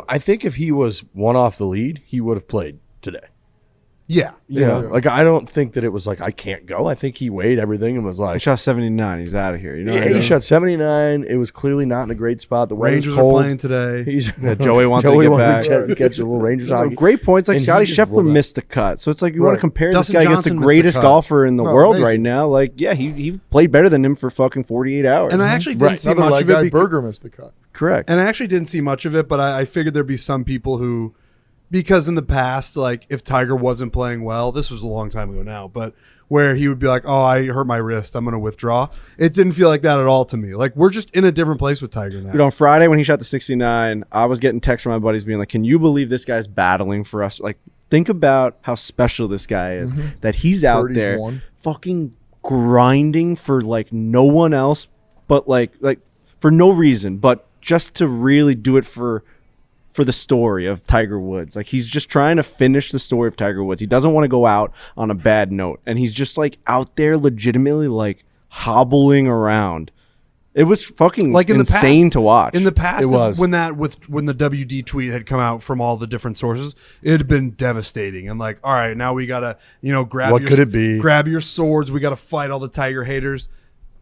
I think if he was one off the lead, he would have played today. Yeah. Like I don't think that it was like I can't go. I think he weighed everything and was He like, shot 79. He's out of here. You know. he shot 79. It was clearly not in a great spot. The weather's Rangers cold. are playing today. Joey wanted to get back. to catch a little Rangers hockey. Great points. Like And he Scotty just Scheffler rolled out. missed the cut, so it's like you want to compare Dustin this guy against the Johnson missed the greatest cut. golfer in the world amazing. right now. Like, yeah, he played better than him for fucking 48 hours. And I actually didn't see Another much like of it. guy, Berger missed the cut. correct. And I actually didn't see much of it, but I figured there'd be some people who, because in the past, like if Tiger wasn't playing well, this was a long time ago now, but where he would be like, oh, I hurt my wrist, I'm going to withdraw. It didn't feel like that at all to me. Like we're just in a different place with Tiger now. Dude, on Friday when he shot the 69, I was getting texts from my buddies being like, can you believe this guy's battling for us? Like, think about how special this guy is, that he's out Birdie's there won. fucking grinding for like no one else, but like for no reason, but just to really do it for the story of Tiger Woods. Like he's just trying to finish the story of Tiger Woods. He doesn't want to go out on a bad note. And he's just like out there legitimately like hobbling around. It was fucking Like in insane the past, to watch. In the past, It was. when the WD tweet had come out from all the different sources, it had been devastating. And like, all right, now we gotta, grab What could it be? Grab your swords. We gotta fight all the Tiger haters.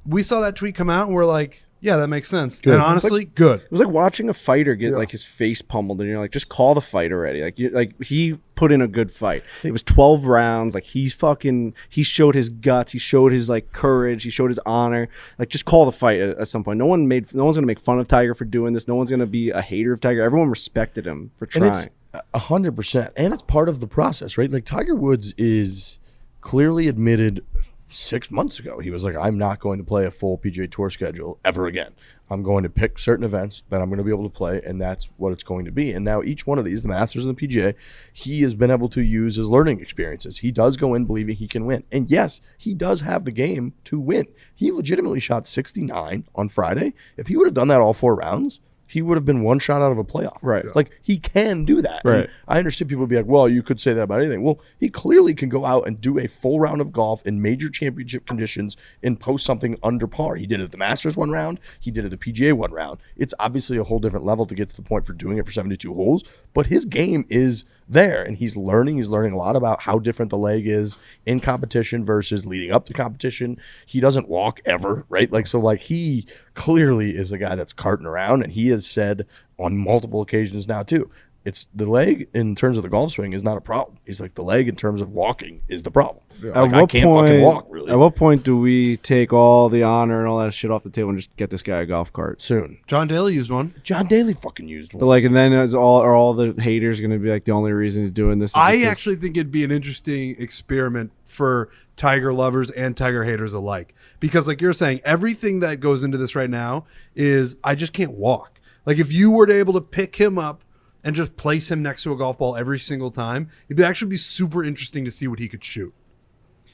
We saw that tweet come out and we're like, yeah, that makes sense. Good. And honestly, good. It was like watching a fighter get like his face pummeled, and you're like, just call the fight already. Like he put in a good fight. It was 12 rounds. Like he showed his guts. He showed his like courage. He showed his honor. Like just call the fight at some point. No one's gonna make fun of Tiger for doing this. No one's gonna be a hater of Tiger. Everyone respected him for And trying. it's 100%. And it's part of the process, right? Like Tiger Woods is clearly admitted 6 months ago. He was like, I'm not going to play a full PGA Tour schedule ever again. I'm going to pick certain events that I'm going to be able to play, and that's what it's going to be. And now each one of these, the Masters and the PGA, he has been able to use his learning experiences. He does go in believing he can win. And yes, he does have the game to win. He legitimately shot 69 on Friday. If he would have done that all 4 rounds, he would have been one shot out of a playoff. Right. Like he can do that. Right. And I understand people would be like, well, you could say that about anything. Well, he clearly can go out and do a full round of golf in major championship conditions and post something under par. He did it at the Masters 1 round. He did it at the PGA 1 round. It's obviously a whole different level to get to the point for doing it for 72 holes, but his game is there and he's learning. He's learning a lot about how different the leg is in competition versus leading up to competition. He doesn't walk ever, right? Like, so like he clearly is a guy that's carting around, and he has said on multiple occasions now too, it's the leg in terms of the golf swing is not a problem. He's like, the leg in terms of walking is the problem. Like, I can't fucking walk really. At what point do we take all the honor and all that shit off the table and just get this guy a golf cart? Soon. John Daly used one. John Daly fucking used one. But like, and then are all the haters going to be like, the only reason he's doing this is I because- actually think it'd be an interesting experiment for Tiger lovers and Tiger haters alike. Because like you're saying, everything that goes into this right now is I just can't walk. Like if you were to able to pick him up and just place him next to a golf ball every single time, it'd actually be super interesting to see what he could shoot.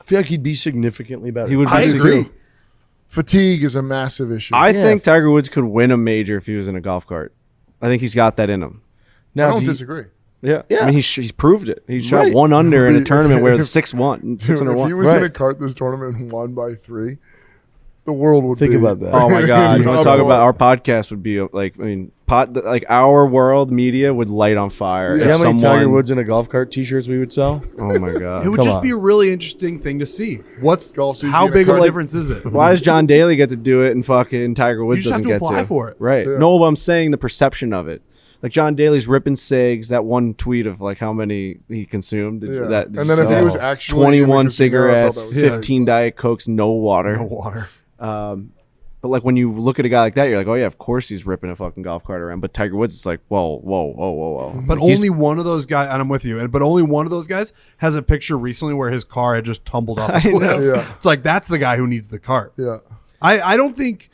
I feel like he'd be significantly better. He would be I agree. significant. Fatigue is a massive issue. I Yeah. think Tiger Woods could win a major if he was in a golf cart. I think he's got that in him. I Now, don't do you- disagree. Yeah. Yeah. I mean, he's proved it. He shot Right. 1 under in a If- tournament where if- it's 6-1, Dude, 6 under if 1. he was in a Right. cart this tournament and won by 3, the world would Think be. about that. Oh my God! You want to talk about our Uproar. podcast? Would be like, I mean, like our world media would light on fire. You if know how many Tiger someone- Woods in a golf cart t-shirts we would sell? Oh my God! It would Come just on. be a really interesting thing to see. Golf season How in a big of a cart. difference is it? Why does John Daly get to do it and fucking Tiger Woods You just have doesn't to get apply for it. Right? Yeah. No, but I'm saying the perception of it. Like John Daly's ripping cigs. That one tweet of like how many he consumed. Yeah. That, And then if he was actually in the 21 casino, I thought cigarettes, that was 15 nice. Diet Cokes, no water. No water. But like when you look at a guy like that, you're like, oh yeah, of course he's ripping a fucking golf cart around. But Tiger Woods, it's like, whoa. But Like, he's- only one of those guys, and I'm with you, but only one of those guys has a picture recently where his car had just tumbled off a I cliff. know. Yeah. It's like, that's the guy who needs the cart. Yeah. I don't think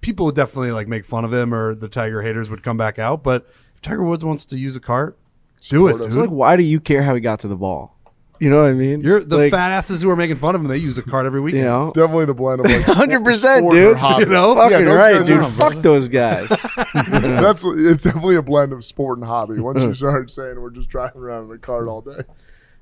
people would definitely like make fun of him or the Tiger haters would come back out, but if Tiger Woods wants to use a cart, do it, Support him. It's dude. like, why do you care how he got to the ball? You know what I mean? You're the like, fat asses who are making fun of him. They use a cart every weekend. you know, It's definitely the blend of like 100%, sport or dude. hobby. You know? fucking those right, guys dude. are- Fuck those guys. It's definitely a blend of sport and hobby. Once you start saying we're just driving around in a cart all day.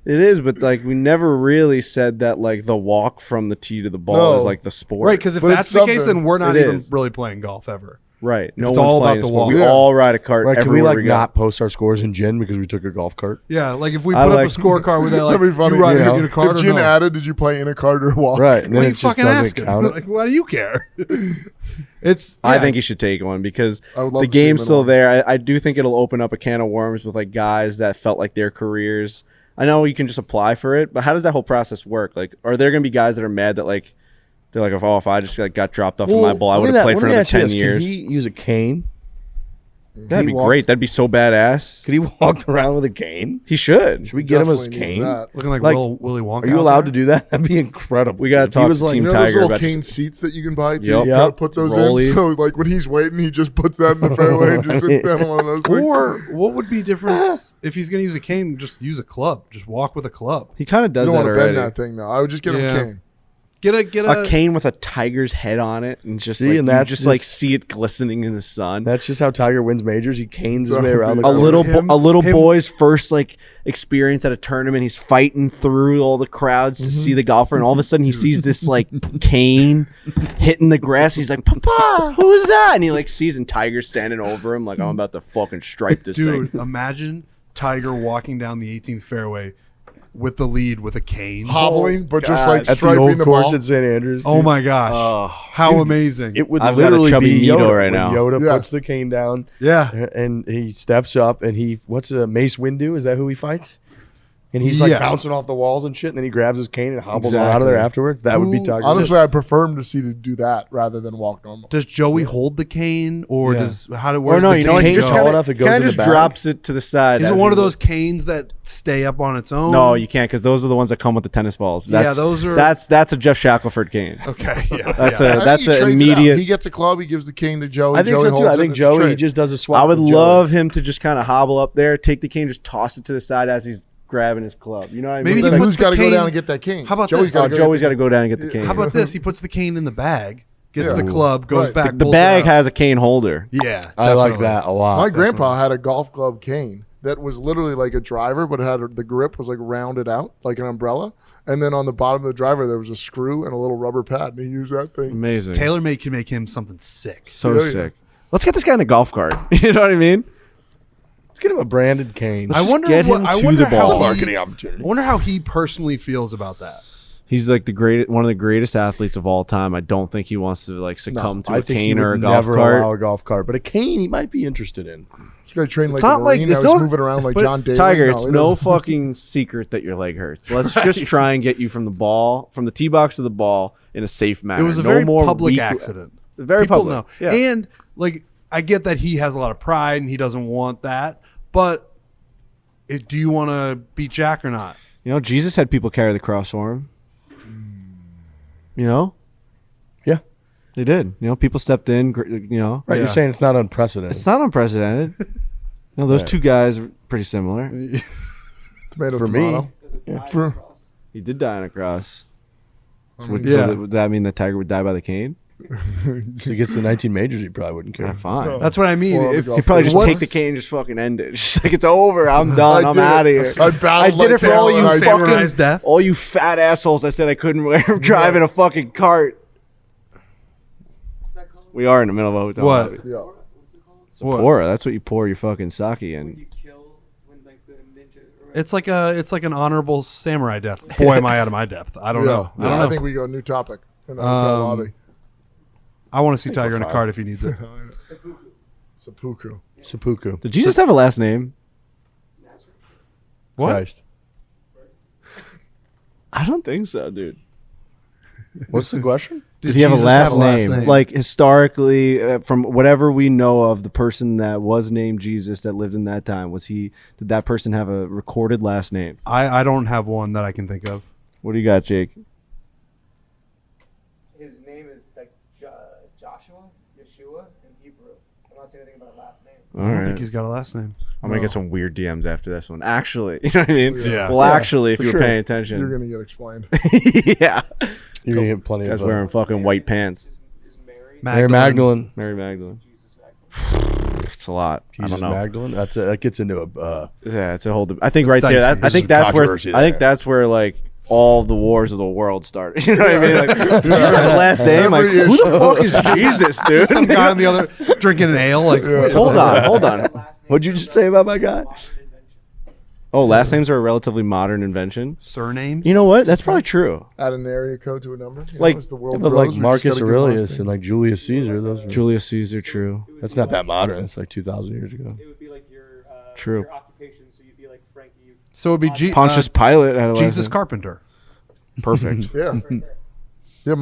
It is, but like we never really said that like the walk from the tee to the ball No. is like the sport. Right, because if But that's it's the case, something. then we're not It even is. really playing golf ever. Right. No It's one's all playing about a the sport. walk. We Yeah. all ride a cart Right? Can everywhere we like we go. not post our scores in gin because we took a golf cart? Yeah, like if we I put like- up a scorecard with that, like, That'd be funny. you ride you know? in a cart If or Jin no? added, did you play in a cart or walk? Right. And Why then are it you just fucking doesn't asking? count. Like, why do you care? It's. I yeah. think you should take one because I would love the to see him game's in still one. there. I do think it'll open up a can of worms with like guys that felt like their careers. I know you can just apply for it, but how does that whole process work? Like, are there going to be guys that are mad that like they're like, if I just like got dropped off in my ball, I would have played for another 10 years. Could he use a cane? That'd be walk- great. That'd be so badass. Could he walk around with a cane? He should. Should we get him his Definitely needs cane? that. looking like, like, Willy Wonka. Are you allowed to do that? That'd be incredible. We gotta dude. If he talk was to like, Team You know those Tiger little about cane just- seats that you can buy too? Yep. You gotta Yep. put those Rollies. in. So like when he's waiting, he just puts that in the fairway and just sits down on one of those things. Or what would be difference if he's going to use a cane? Just use a club. Just walk with a club. He kind of You does don't that want to bend already. that thing though. I would just get him Yeah. a cane. Get A cane with a tiger's head on it, and just See, like, and you that's just like just- see it glistening in the sun. that's just how Tiger wins majors. He canes his way around the A course. little Him- a little him- boy's first like experience at a tournament. He's fighting through all the crowds to see the golfer, and all of a sudden he sees this like cane hitting the grass. He's like, "Papa, who is that?" And he like sees and Tiger standing over him, like, "I'm about to fucking stripe this Dude, thing." imagine Tiger walking down the 18th fairway with the lead with a cane. Hobbling, but just God. like At the striping old the course ball. at St. Andrews. Oh dude. my gosh. Oh, How amazing. It would I've got a literally chubby be Mito Yoda right when now. Yoda Yes. puts the cane down yeah. and he steps up and what's a Mace Windu? Is that who he fights? And he's like Yeah. bouncing off the walls and shit, and then he grabs his cane and hobbles on out of there Exactly. afterwards. That would be Who- Tiger. Honestly, I prefer him to see to do that rather than walk normal. Does Joey hold the cane or Yeah. does how do Or where's no, this you know what? He cane just go? tall kind enough, it of goes in the just bag. drops it to the side. Is as it one he of those goes. canes that stay up on its own? No, you can't because those are the ones that come with the tennis balls. That's, those are- that's a Jeff Shackelford cane. Okay, yeah. That's yeah. a that's I think he an trades it out. immediate. He gets a club. He gives the cane to Joey. I think Joey so too. holds I it, think it's a Joey trade. just does a swap. I would with Joey. love him to just kind of hobble up there, take the cane, just toss it to the side as he's grabbing his club. You know what I mean? Maybe Then he who's puts the got to go cane- down and get that cane? How about Joey's this? gotta go Joey's get got to go down and get the cane. How about this? He puts the cane in the bag, gets the Ooh. club, goes Right. back. the pulls it bag out. has a cane holder. Yeah, I like definitely. that a lot. My grandpa had a golf club cane that was literally like a driver, but it had the grip was like rounded out like an umbrella, and then on the bottom of the driver there was a screw and a little rubber pad, and he used that thing. Amazing. TaylorMade can make him something sick. So Yeah, yeah. sick. Let's get this guy in a golf cart. You know what I mean? Let's get him a branded cane. I just wonder get what him I to wonder the how ball. he- marketing opportunity. I wonder how he personally feels about that. He's like one of the greatest athletes of all time. I don't think he wants to like succumb to I a think he cane or a would golf never cart. allow a golf cart, but a cane he might be interested in. This guy trained like It's a not like- Marine. it's Now he's no- moving around like But John Daly. Tiger, it's he no doesn't. fucking secret that your leg hurts. Let's just try and get you from the tee box to the ball in a safe manner. It was a No very more public weak- accident. Very People public. know. Yeah. And like I get that he has a lot of pride and he doesn't want that, but do you want to beat Jack or not? You know, Jesus had people carry the cross for him. You know, Yeah. they did. You know, people stepped in. You know, Right, you're Yeah. saying it's not unprecedented. it's not unprecedented. No, those Right. two guys are pretty similar. Tomato, For tomato. me. For- He did die on a cross. mean, So Yeah. would that mean that Tiger would die by the cane? If he gets to 19 majors, he probably wouldn't care. Yeah, fine. No. That's what I mean. Or on the If golf He'd probably just course. take the cane and just fucking end it. Just like, it's over. I'm done. I I'm did it. out of here. I battled I did like it for all you Taylor. I fucking Samurai's death. all you fat assholes. I said I couldn't drive in a fucking cart. We are in the middle of a hotel. What? lobby. Yeah. What? Pour. That's what you pour your fucking sake in. It's like an honorable samurai death. Boy, am I out of my depth. I don't know. I don't know. I think we go new topic in the hotel lobby. I want to see Tiger in a cart if he needs it. Seppuku. Seppuku. Did Jesus have a last name? What? Christ. I don't think so, dude. What's the question? Did he have a Jesus last name? Like historically, from whatever we know of the person that was named Jesus that lived in that time, did that person have a recorded last name? I don't have one that I can think of. What do you got, Jake? His name is like Joshua, Yeshua in Hebrew. I'm not saying anything about a last name. All I don't right. think he's got a last name. I'm gonna get some weird DMs after this one. Actually, you know what I mean? Yeah. Well, Yeah, actually, if for you were sure. paying You're attention, gonna get explained. yeah, You're going to get plenty guys of wearing fucking white pants. Is Mary? Mary Magdalene. Mary Magdalene. Jesus Magdalene. It's a lot. I Jesus don't know. Magdalene. That gets into a. Yeah, it's a whole. I think It's right there. dicey. I think There's that's where. controversy I think there. that's where like all the wars of the world started. You know what I mean? Like, Jesus had a last name. Like, Every who the fuck is Jesus, dude? Some guy on the other drinking an ale. Like, wait a Hold second. on, hold on. What'd you just say about my guy? Oh, last names are a relatively modern invention. Surnames? You know what? That's probably true. Add an area code to a number. You Like- know, as the world But grows, like we just Marcus gotta give last Aurelius names. and like Julius Caesar, those were, Julius Caesar, true. that's not that modern. It's like 2,000 years ago. It would be like your True. your occupation. So you'd be like Frankie. So it'd be Pontius Pilate had a last Jesus name. Carpenter. Perfect. Yeah. Yeah,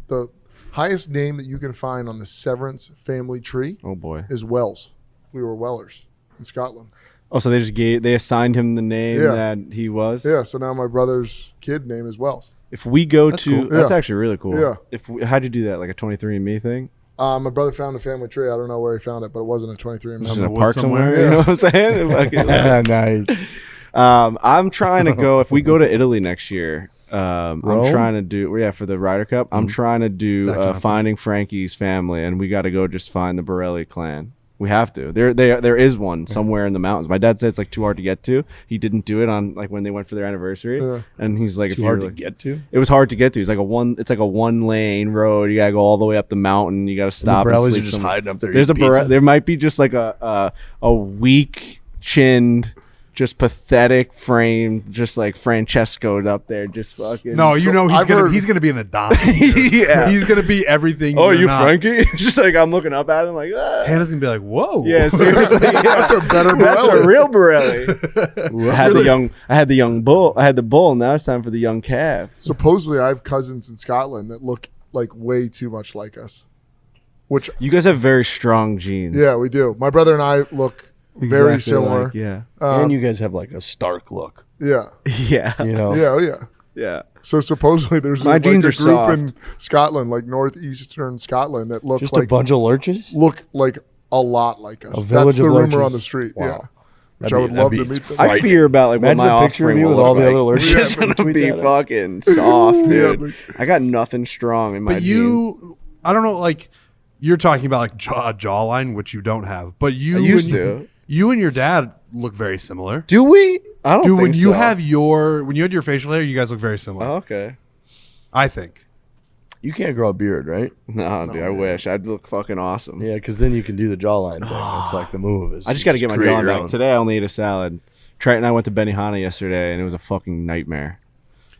the highest name that you can find on the Severance family tree Oh boy. is Wells. We were Wellers in Scotland. Oh, so they assigned him the name Yeah. that he was. Yeah, so now my brother's kid name is Wells. If we go That's to, cool. that's Yeah. actually really cool. Yeah. How'd you do that? Like a 23andMe thing? My brother found a family tree. I don't know where he found it, but it wasn't a 23andMe. Just in in the a park woods somewhere? somewhere. You know what I'm saying? Fucking- Nice. I'm trying to go. If we go to Italy next year, I'm Rome? trying to do. Yeah, for the Ryder Cup, I'm trying to do Zach Johnson. finding Frankie's family, and we got to go just find the Borelli clan. We have to. There is one somewhere in the mountains. My dad said it's like too hard to get to. He didn't do it on like when they went for their anniversary, Yeah. and he's like, if Too you hard really, to get to. it was hard to get to. It's like a one lane road. You gotta go all the way up the mountain. You gotta stop. The and Borellis sleep are just somewhere. hiding up there. There's a eating pizza. there might be just like a weak chinned, just pathetic frame, just like Francesco'd up there, just fucking. No, you know I've heard- he's gonna be an Adonis. Yeah. He's gonna be everything. Oh, you're you not. Frankie? Just like I'm looking up at him like, ah. Hannah's gonna be like, whoa. Yeah, seriously. That's a better That's a Borelli. real Borelli. I had the young bull. I had the bull. Now it's time for the young calf. Supposedly, I have cousins in Scotland that look like way too much like us. Which, You guys have very strong genes. yeah, we do. My brother and I look very Exactly similar. like- yeah. And you guys have like a Stark look. Yeah. Yeah. You know. Yeah, oh yeah. Yeah. So supposedly there's My like genes a are group soft. in Scotland, like northeastern Scotland, that look Just like a bunch of lurches. look like a lot like us. A That's village the of rumor lurches? on the street. Wow. Yeah. Which That'd I would be- love that'd to be meet them. I fear about like what Imagine my a picture offspring of you will with look all the like. other lurches. It's gonna Tweet be that out. fucking soft, dude. but- I got nothing strong in my But genes. you, I don't know, like you're talking about like jawline, which you don't have. But you, I used and to. You and your dad look very similar. Do we? I don't Dude, think when you so. had your facial hair, you guys look very similar. Oh, okay. I think. You can't grow a beard, right? No, dude, I wish. I'd look fucking awesome. Yeah, because then you can do the jawline thing. It's like the move. Is I just got to get my create jawline your back. own. Today I only ate a salad. Trent and I went to Benihana yesterday, and it was a fucking nightmare.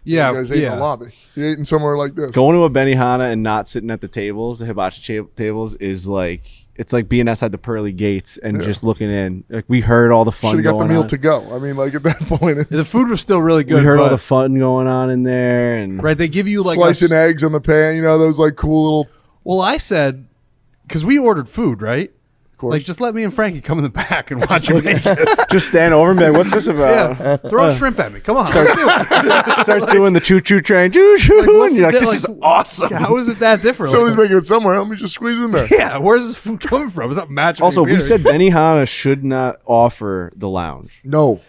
Yeah, You guys ate in the lobby. You ate in somewhere like this. Going to a Benihana and not sitting at the tables, the hibachi tables, is like it's like being outside the pearly gates and just looking in. Like we heard all the fun. Should have got the going meal on. to go. I mean, like at that point, The food was still really good. We heard all but- the fun going on in there, and right. They give you like slicing eggs on the pan. You know those like cool little. Well, I said because we ordered food, right? Of course. Like just let me and Frankie come in the back and watch you make it. just stand over and be like, "What's this about?" Yeah, throw a shrimp at me. Come on, let's do it. Starts doing the choo choo train, choo choo, what's and you're like, the- "This like, is awesome." How is it that different? Somebody's Like, making it somewhere. Let me just squeeze in there. yeah, where's this food coming from? It's not magic. Also, we said Benihana should not offer the lounge. No.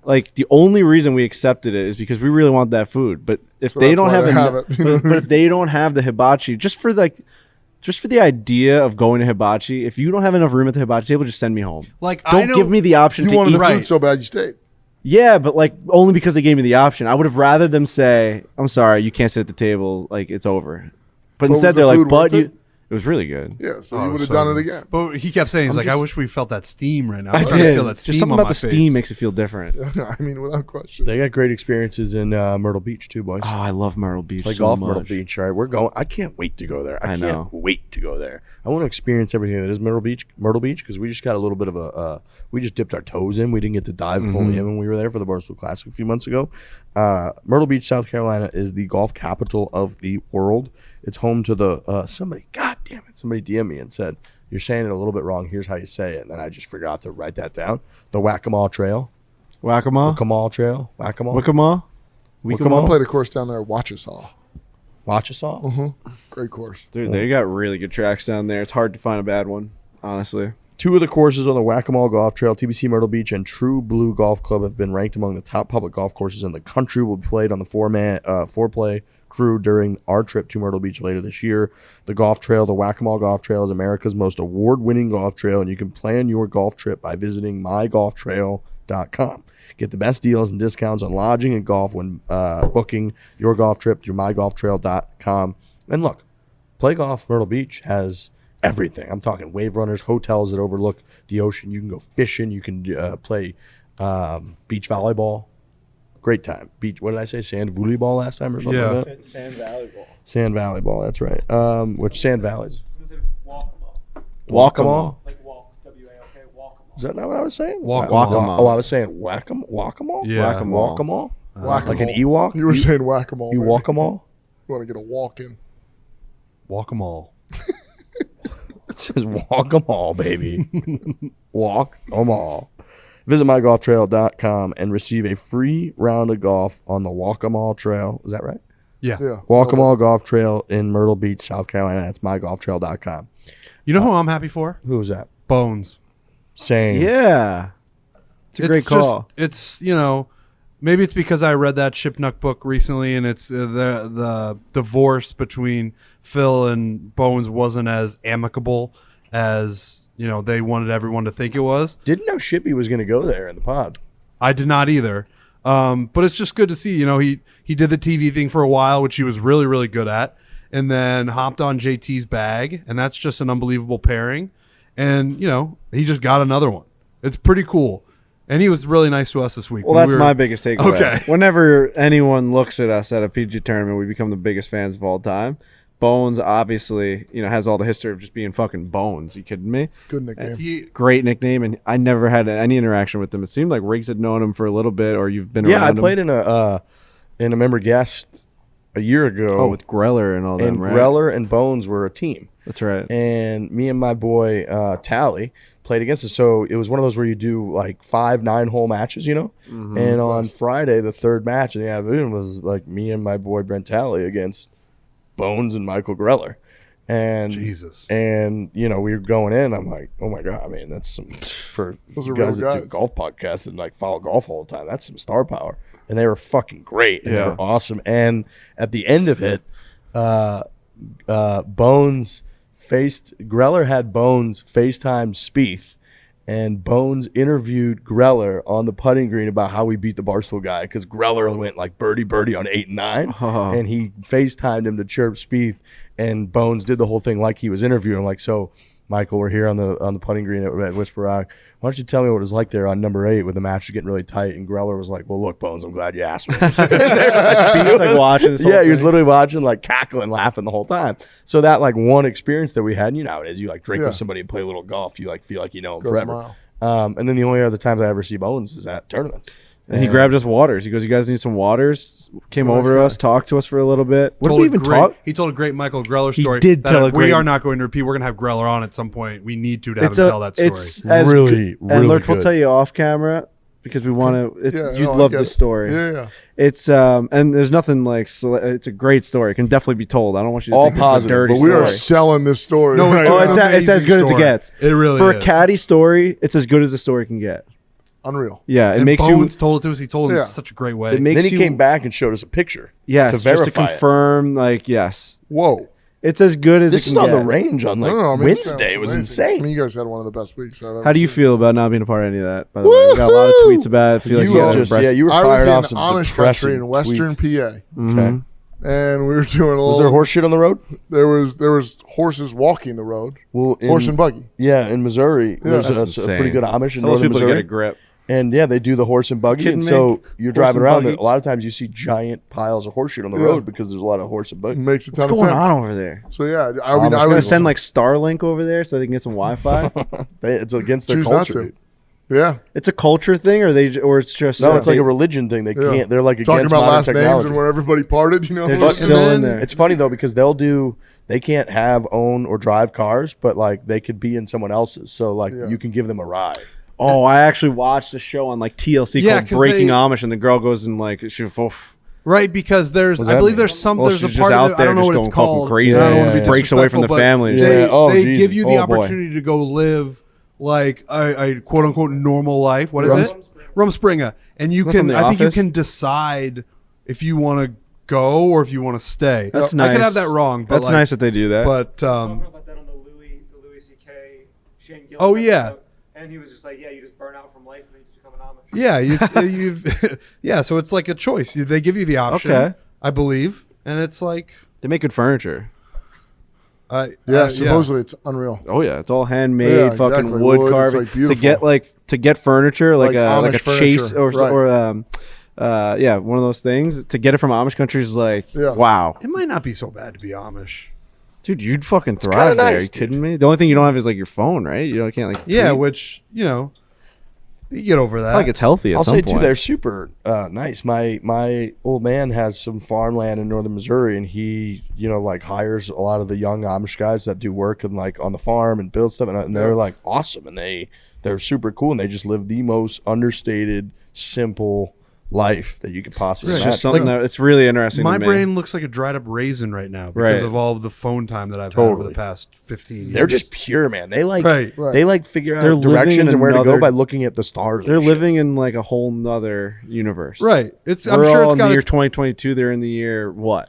Like the only reason we accepted it is because we really want that food. But if they that's don't why have, they the, have it. but if they don't have the hibachi, just for the idea of going to hibachi, if you don't have enough room at the hibachi table, just send me home. like I Don't know, give me the option You to wanted eat. the Right. food so bad you stayed. Yeah, but like only because they gave me the option. I would have rather them say, "I'm sorry, you can't sit at the table. Like it's over." But was instead, the they're like, food "But worth you." it? It was really good. Yeah, so Oh, you would have so done it good. again. But he kept saying, he's like, I just- wish we felt that steam right now. I I'm trying to did. feel that steam Just something on about my the face. steam makes it feel different. I mean, without question. They got great experiences in Myrtle Beach too, boys. Oh, I love Myrtle Beach. Play so golf much. Myrtle Beach. All right, we're going. I can't wait to go there. I I can't know. wait to go there. I want to experience everything that is Myrtle Beach, because we just got a little bit of a. We just dipped our toes in. We didn't get to dive fully in when we were there for the Barstool Classic a few months ago. Myrtle Beach, South Carolina, is the golf capital of the world. It's home to the somebody. God damn it! Somebody DM me and said you're saying it a little bit wrong. Here's how you say it, and then I just forgot to write that down. The Whack-A-Mole Trail. Whack-a-mole. Whack-A-Mole Trail. Whack-A-Mole. Whack-a-mole. I played a course down there, Watchussaw. Watchussaw. Great course. Dude, they got really good tracks down there. It's hard to find a bad one, honestly. Two of the courses on the Whack-A-Mole Golf Trail, TBC Myrtle Beach and True Blue Golf Club, have been ranked among the top public golf courses in the country. Will be played on the four-play crew during our trip to Myrtle Beach later this year. The golf trail, the Whack-A-Mole Golf Trail, is America's most award-winning golf trail, and you can plan your golf trip by visiting mygolftrail.com. mygolftrail.com. Get the best deals and discounts on lodging and golf when booking your golf trip through mygolftrail.com. And look, Play Golf Myrtle Beach has everything. I'm talking wave runners, hotels that overlook the ocean. You can go fishing. You can play beach volleyball. Great time. Beach. What did I say? Sand volleyball last time or something like that? Sand Valley Ball. Sand Valley Ball. That's right. Which Sand Valleys? It's Walk-em-all. Walk-em-all? Like walk, W-A-L-K, Walk-em-all. Is that not what I was saying? Walk-em-all. Oh, I was saying whack-em-all? Yeah. Whack-em-all? Walk-em-all? Whack-a-mole. Like an Ewok? You were saying whack-a-mole. You baby. walk-em-all? You want to get a walk-in. Walk 'em all. It says walk 'em all, baby. Walk 'em all. Visit mygolftrail.com and receive a free round of golf on the Walk 'em all trail. Is that right? Yeah. Yeah. Walk 'em all golf trail in Myrtle Beach, South Carolina. That's mygolftrail.com. You know who I'm happy for? Who was that? Bones. Saying. Yeah. It's a great call. It's, maybe it's because I read that Shipnuck book recently, and it's the divorce between Phil and Bones wasn't as amicable as they wanted everyone to think it was. Didn't know Shippy was going to go there in the pod. I did not either. But it's just good to see. He did the TV thing for a while, which he was really, really good at, and then hopped on JT's bag, and that's just an unbelievable pairing. And he just got another one. It's pretty cool. And he was really nice to us this week. Well, that's my biggest takeaway. Okay. Whenever anyone looks at us at a PGA tournament, we become the biggest fans of all time. Bones obviously, has all the history of just being fucking Bones. You kidding me? Good nickname. Great nickname, and I never had any interaction with him. It seemed like Riggs had known him for a little bit, or you've been around Yeah, I him. played in a member guest a year ago. Oh, with Greller and all that, and right? Greller and Bones were a team. That's right. And me and my boy Tally played against us. So it was one of those where you do like 5 9-hole matches, Mm-hmm. And on Friday, the third match in the afternoon was like me and my boy Brent Tally against Bones and Michael Greller. And Jesus. And we were going in. I'm like, oh my god, man, that's some for Those you are guys real that do guys. golf podcasts and like follow golf all the time. That's some star power. And they were fucking great. And they were awesome. And at the end of it, Bones Greller had Bones FaceTime Spieth, and Bones interviewed Greller on the putting green about how he beat the Barstool guy, because Greller went like birdie on 8 and 9, and he FaceTimed him to chirp Spieth, and Bones did the whole thing like he was interviewing him, like, so Michael, we're here on the putting green at Whisper Rock. Why don't you tell me what it was like there on number 8 with the match getting really tight? And Greller was like, well, look, Bones, I'm glad you asked me. He's like watching this whole Yeah, he was thing. literally watching, like cackling, laughing the whole time. So that like one experience that we had, how it is. You like drink with somebody and play a little golf. You like feel like you know him Goes a forever. mile. And then the only other times I ever see Bones is at tournaments. And he grabbed us waters. He goes, you guys need some waters? Came over to us, talked to us for a little bit. What did we even talk? He told a great Michael Greller story. did tell a great- We are not going to repeat. We're going to have Greller on at some point. We need to have him tell that story. It's as Really, good. really And Lurch will good. tell you off camera because we want to. Yeah, You'd no, I love get this it. story. Yeah. It's and there's nothing like it's a great story. It can definitely be told. I don't want you to All think this is a positive, dirty But we are story. selling this story. No, right it's, now. Oh, it's as good as it gets. It really For is. a caddy story, it's as good as a story can get. Unreal. Yeah, it And makes Bones told it to us. He told it Yeah. in such a great way. It makes Then he you, came back and showed us a picture. yes, to just to verify it. confirm. Like yes, Whoa. it's as good as This it is can on get. the range on like I mean, it Wednesday. sounds It was amazing. insane. I mean, you guys had one of the best weeks I've ever How do you seen. feel about not being a part of any of that? By the way, we got a lot of tweets about it. I feel like you you were got just impressed. you were I was fired in off some Amish depressing country in Western tweets. PA, Mhm. and we were doing a Was there little. horse shit on the road? There was horses walking the road, Well, horse and buggy. Yeah, in Missouri, there's That's a pretty insane. good Amish in Tell those northern people to get Missouri. a grip. And yeah, they do the horse and buggy. Kidding And me? so you're Horse driving and around buggy? there. A lot of times you see giant piles of horse shit on the Yeah. road because there's a lot of horse and buggy. Makes a ton What's of going sense. on over there? So yeah, I mean, I'm I I'm gonna was send like Starlink over there so they can get some Wi-Fi. It's against their choose not culture. to. Dude. Yeah, It's a culture thing, or it's just No, it's like a religion thing. They Yeah. can't. They're like talking against about modern last technology. names and where everybody parted. You know, They're But- just still in there. It's funny though because they can't have, own, or drive cars, but like they could be in someone else's. So like Yeah. you can give them a ride. Oh, I actually watched a show on like TLC Yeah, called 'cause Breaking they- Amish, and the girl goes and like Right, because I that believe mean? there's some, Well, there's a she's part just of out it, I there don't know just what it's going fucking called. crazy. I don't want to Yeah, be yeah. Breaks away from the disrespectful, family. but They, Yeah. Oh, they Jesus. give you the Oh, boy. opportunity to go live like a quote unquote normal life. What is it? Rumspringa. And you Is that from can, The I think you Office? can decide if you want to go or if you want to stay. That's I nice. could have that wrong. But That's like, nice that they do that. But Talking about that on the Louis C.K. Shane Gillis Oh, yeah. episode. And he was just like, yeah, you just burn out from life and then you just become an Amish. Yeah, you've yeah. So it's like a choice. They give you the option, Okay. I believe, and it's like, They make good furniture. Supposedly it's unreal. Oh yeah, it's all handmade, Yeah, fucking exactly. wood Wood, it's, carving. like, beautiful. to get furniture like Like a Amish chase furniture, or one of those things. To get it from Amish country is like, Yeah. wow, it might not be so bad to be Amish. dude, you'd fucking thrive there. nice, Are you dude. kidding me? The only thing you don't have is like your phone, right? You can't like Yeah, tweet. which you get over that. I like it's healthy. At I'll some say point. too, they're super nice. My old man has some farmland in northern Missouri, and he like hires a lot of the young Amish guys that do work and like on the farm and build stuff, and they're like awesome, and they're super cool, and they just live the most understated, simple life that you could possibly It's imagine. just something that it's really interesting. My to me. brain looks like a dried up raisin right now because Right. of all of the phone time that I've had over Totally. the past 15 years. They're just pure, man. They like Right. they like figure They're out living directions and where to another- go by looking at the stars. They're and shit. living in like a whole nother universe. right. It's I'm We're sure all it's in the got year its, 2022. They're in the year what?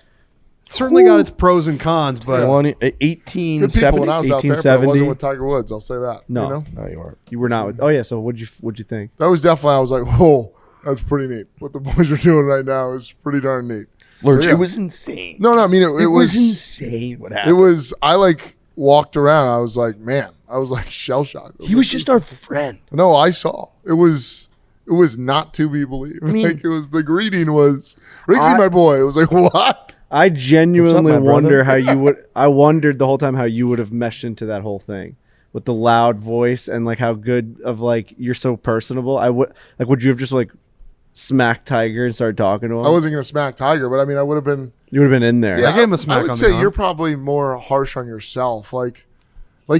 certainly got its pros and cons, but 1870. Good people when I was out there, but I 1870. wasn't with Tiger Woods. I'll say that. No. You know? No, you aren't. You were not with. Oh yeah. So what'd you think? That was definitely, I was like, whoa, that's pretty neat. What the boys are doing right now is pretty darn neat. Lurch, So, yeah. it was insane. No, I mean, it was insane what It happened. was, I like walked around. I was like, man, I was like shell shocked. He was just our friend. No, I saw. It was not to be believed. mean- Like it was, the greeting was, Riggsy, my boy. It was like, what? I genuinely my brother? wonder how you would. I wondered the whole time how you would have meshed into that whole thing with the loud voice and like how good of like you're so personable. I would like. Would you have just like smacked Tiger and started talking to him? I wasn't going to smack Tiger, but I mean, I would have been. You would have been in there. I gave him a smack I would on say the arm. you're probably more harsh on yourself. Like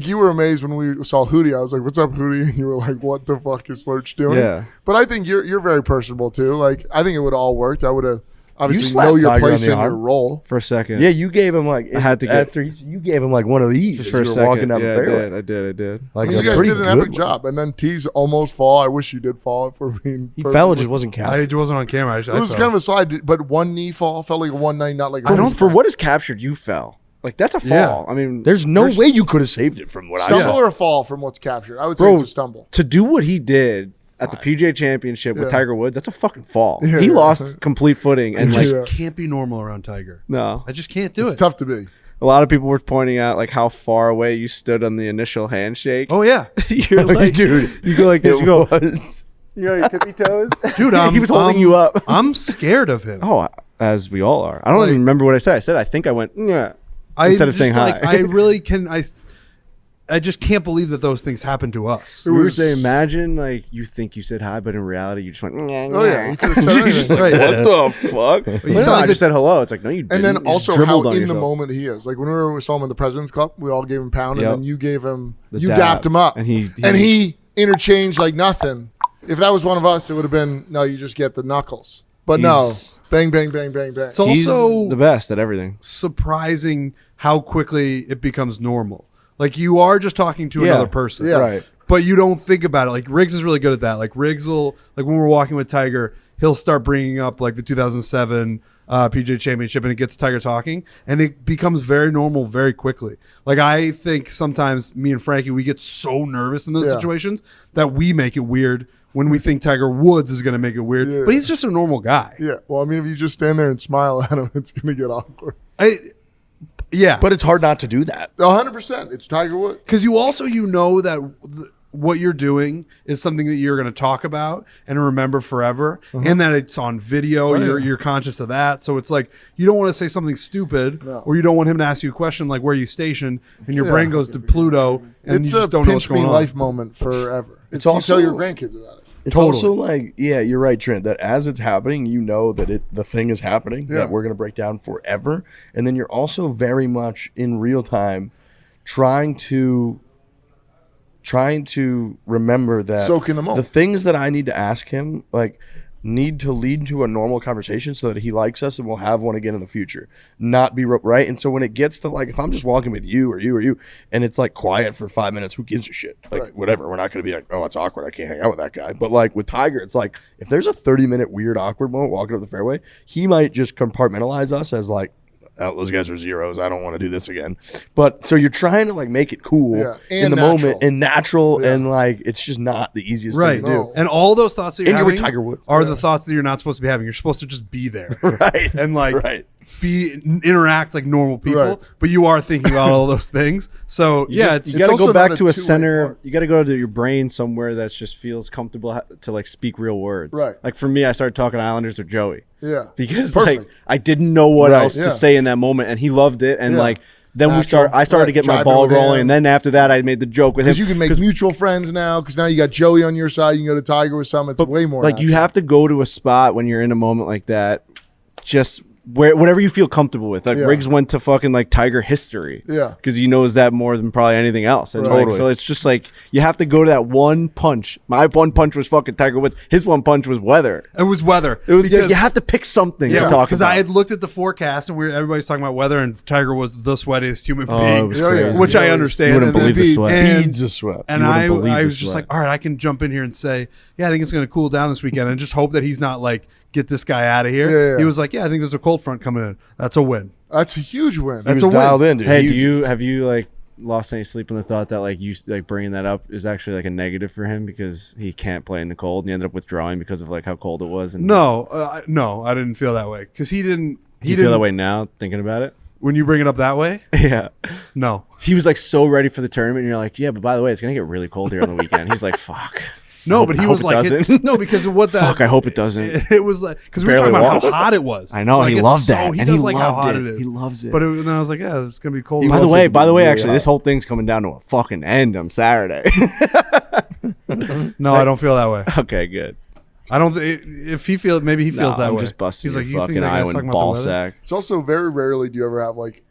you were amazed when we saw Hootie. I was like, "What's up, Hootie?" And you were like, "What the fuck is Lurch doing?" Yeah. But I think you're very personable too. Like I think it would have all worked. I would have obviously slapped know your Tiger place on the in your arm. role. For a second. Yeah, you gave him like I had to get- after you gave him like one of these Just as for a you were second. walking down Yeah, the fairway. I did. Like You a guys pretty did an good epic one. job, and then T's almost fall. I wish you did fall if we're being. He perfectly- fell, it just wasn't counting. I wasn't on camera. It was kind of a slide, but one knee fall felt like a 190, not like. I don't. For what is captured, you fell. Like that's a fall. Yeah. I mean, There's no way you could have saved it from what I stumble saw. or a fall from what's captured. I would say Bro, it's a stumble. to do what he did at the PGA Championship with Yeah. Tiger Woods, that's a fucking fall. Yeah, He yeah. lost complete footing, and like Yeah. can't be normal around Tiger. no, I just can't do It's it. tough to be. a lot of people were pointing out like how far away you stood on the initial handshake. Oh yeah, You're like, Dude, you go like this. You go, was. you know, your tippy toes. dude, he was holding you up. I'm scared of him. Oh, as we all are. I don't Like- even remember what I said. I said I think I went yeah. Instead of just, saying hi. like, I really can. I just can't believe that those things happen to us. We were saying, imagine like you think you said hi, but in reality you just went. Oh yeah, you could have said You're just anything. like, what the fuck? you No, sound like I just said hello. It's like no, you didn't. And then You just also dribbled how on in the yourself. moment he is. Like when we saw him in the President's Club, we all gave him a pound, Yep. and then you gave him, The you dab. dapped him up, And he interchanged like nothing. If that was one of us, it would have been no, you just get the knuckles. But no, He's- bang, bang, bang, bang, bang. It's He's also the best at everything. surprising how quickly it becomes normal. Like you are just talking to Yeah. another person, Yeah. Right. but you don't think about it. Like Riggs is really good at that. Like Riggs will, like when we're walking with Tiger, he'll start bringing up like the 2007 PGA Championship, and it gets Tiger talking, and it becomes very normal very quickly. Like I think sometimes me and Frankie, we get so nervous in those Yeah. situations that we make it weird when we think Tiger Woods is going to make it weird. Yeah. But he's just a normal guy. Yeah. Well, I mean, if you just stand there and smile at him, it's going to get awkward. Yeah, But it's hard not to do that. 100%. It's Tiger Woods. because you also know that what you're doing is something that you're going to talk about and remember forever, and that it's on video. Right. You're conscious of that, so it's like you don't want to say something stupid, No. or you don't want him to ask you a question like where are you stationed, and your Yeah. brain goes to Pluto, and It's you a just don't know what's pinch me going life on. moment forever. It's you also- tell your grandkids about it. It's Totally. also like, yeah, you're right, Trent, that as it's happening, you know that the thing is happening, Yeah. that we're going to break down forever. And then you're also very much in real time trying to remember that Soak in the moment. the things that I need to ask him, like, need to lead to a normal conversation so that he likes us and we'll have one again in the future. Not be right. And so when it gets to like, if I'm just walking with you or you, and it's like quiet for 5 minutes, who gives a shit? Like, Right. whatever. We're not going to be like, oh, it's awkward. I can't hang out with that guy. But like with Tiger, it's like, if there's a 30-minute weird, awkward moment walking up the fairway, he might just compartmentalize us as like, oh, those guys are zeros. I don't want to do this again. But so you're trying to like make it cool in the natural. moment and natural, and like it's just not the easiest thing to do. And all those thoughts that you're And you're with having Tiger Woods. are the thoughts that you're not supposed to be having. You're supposed to just be there, Right. and like Right. interact like normal people. Right. But you are thinking about all those things. So You got to also go back not a to a two-way center. part. You got to go to your brain somewhere that just feels comfortable to like speak real words. Right. Like for me, I started talking Islanders with Joey. Yeah. Because Perfect. like I didn't know what else Yeah. to say in that moment, and he loved it. And Yeah. like then Natural. I started to get my Jiving ball with rolling, him. and then after that, I made the joke with him. Because you can make mutual friends now. Because now you got Joey on your side. You can go to Tiger with some. It's way more. like you natural. have to go to a spot when you're in a moment like that, just where whatever you feel comfortable with. Like Yeah. Riggs went to fucking like Tiger history, Yeah. because he knows that more than probably anything else. And like, Totally. so it's just like you have to go to that one punch. My one punch was fucking Tiger Woods. His one punch was weather. it was weather. It was because, you have to pick something to yeah, talk because about. I had looked at the forecast and everybody's talking about weather, and Tiger was the sweatiest human Oh, being, it was Yeah, yeah. crazy. which Yeah, I you understand. wouldn't and then- believe the sweat. and- Beads of sweat. And You wouldn't I believe was the just sweat. like, all right, I can jump in here and say, yeah, I think it's going to cool down this weekend, and just hope that he's not like, get this guy out of here. Yeah, yeah. He was like, yeah, I think there's a cold front coming in. That's a win. That's a huge win. He That's was a win. dialed in, dude. Hey, He- have you like lost any sleep on the thought that like you like bringing that up is actually like a negative for him because he can't play in the cold and he ended up withdrawing because of like how cold it was? And No, no, I didn't feel that way because he didn't. do you feel that way now thinking about it? when you bring it up that way. Yeah. No, He was like so ready for the tournament, and you're like, yeah, but by the way, it's gonna get really cold here on the weekend. He's like, fuck. no, hope- but I he hope was it like, doesn't. no, because of what that. Fuck, I hope it doesn't. It was like because we were Barely talking about warm. how hot it was. I know, Like, he it's loved so- that, He and does he like how loved hot it. it is. He loves it. But then I was like, yeah, it's gonna be cold. By the wants it way, to be really actually, this hot. whole thing's coming down to a fucking end on Saturday. No, I don't feel that way. Okay, good. I don't. If he feels, maybe he feels that I'm way. just busting He's your like, you think fucking that guy's Iowan talking about ball the weather? sack. It's also very rarely do you ever have like,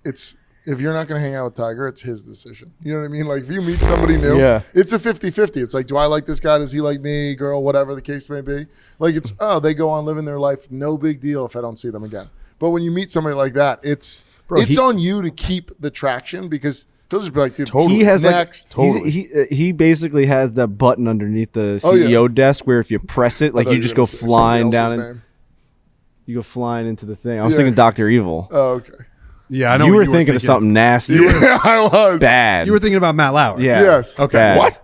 it's if you're not going to hang out with Tiger, it's his decision. You know what I mean? Like if you meet somebody new, Yeah. it's a 50-50. It's like, do I like this guy? Does he like me? Girl, whatever the case may be. Like it's, they go on living their life. No big deal if I don't see them again. But when you meet somebody like that, it's on you to keep the traction because he'll just be like, dude, He has next. like he basically has that button underneath the Oh, yeah. CEO desk where if you press it, like I thought you were just gonna go say flying somebody down, else's and name. you go flying into the thing. I was Yeah. thinking Dr. Evil. Oh, okay. Yeah, I know. You what were thinking of something nasty, Yeah, I was. bad. You were thinking about Matt Lauer. yeah. Yes. Okay. Bad. What?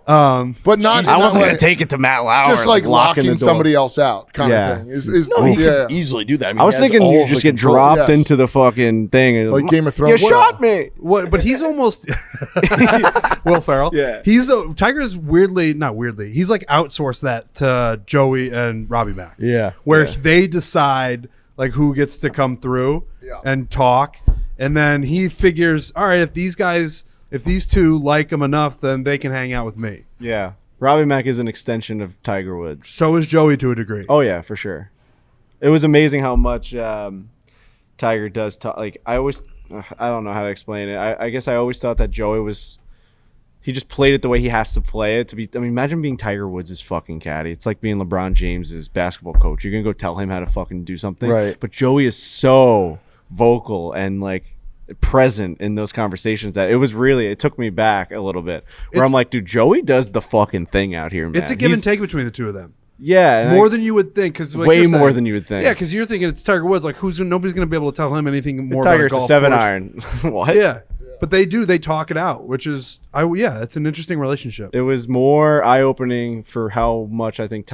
But not. I not wasn't like, gonna take it to Matt Lauer. just like locking the locking door. somebody else out, kind Yeah. of thing. Is No, he yeah. could easily do that. I, mean, I was he has thinking all you of just the get control. dropped Yes. into the fucking thing. And Like Game of Thrones. You shot me. What? But he's almost Will Ferrell. Yeah. He's Tiger's not weirdly. He's like outsourced that to Joey and Robbie Mack. Yeah. Where they decide like who gets to come through and talk, and then he figures, all right, if these two like him enough, then they can hang out with me. Yeah. Robbie Mack is an extension of Tiger Woods. So is Joey to a degree. Oh yeah, for sure. It was amazing how much Tiger does talk. Like I don't know how to explain it. I guess I always thought that Joey he just played it the way he has to play it to be. I mean, imagine being Tiger Woods' fucking caddy. It's like being LeBron James's basketball coach. You're gonna go tell him how to fucking do something, Right. But Joey is so vocal and like present in those conversations that it took me back a little bit. Where I'm like, dude, Joey does the fucking thing out here, man. It's a give and take between the two of them. Yeah, More than you would think, because way more than you would think. Yeah, because you're thinking it's Tiger Woods. Like, nobody's going to be able to tell him anything more Tiger, about it's a a golf 7 course. iron. What? Yeah, but they do. They talk it out, which is, it's an interesting relationship. It was more eye-opening for how much I think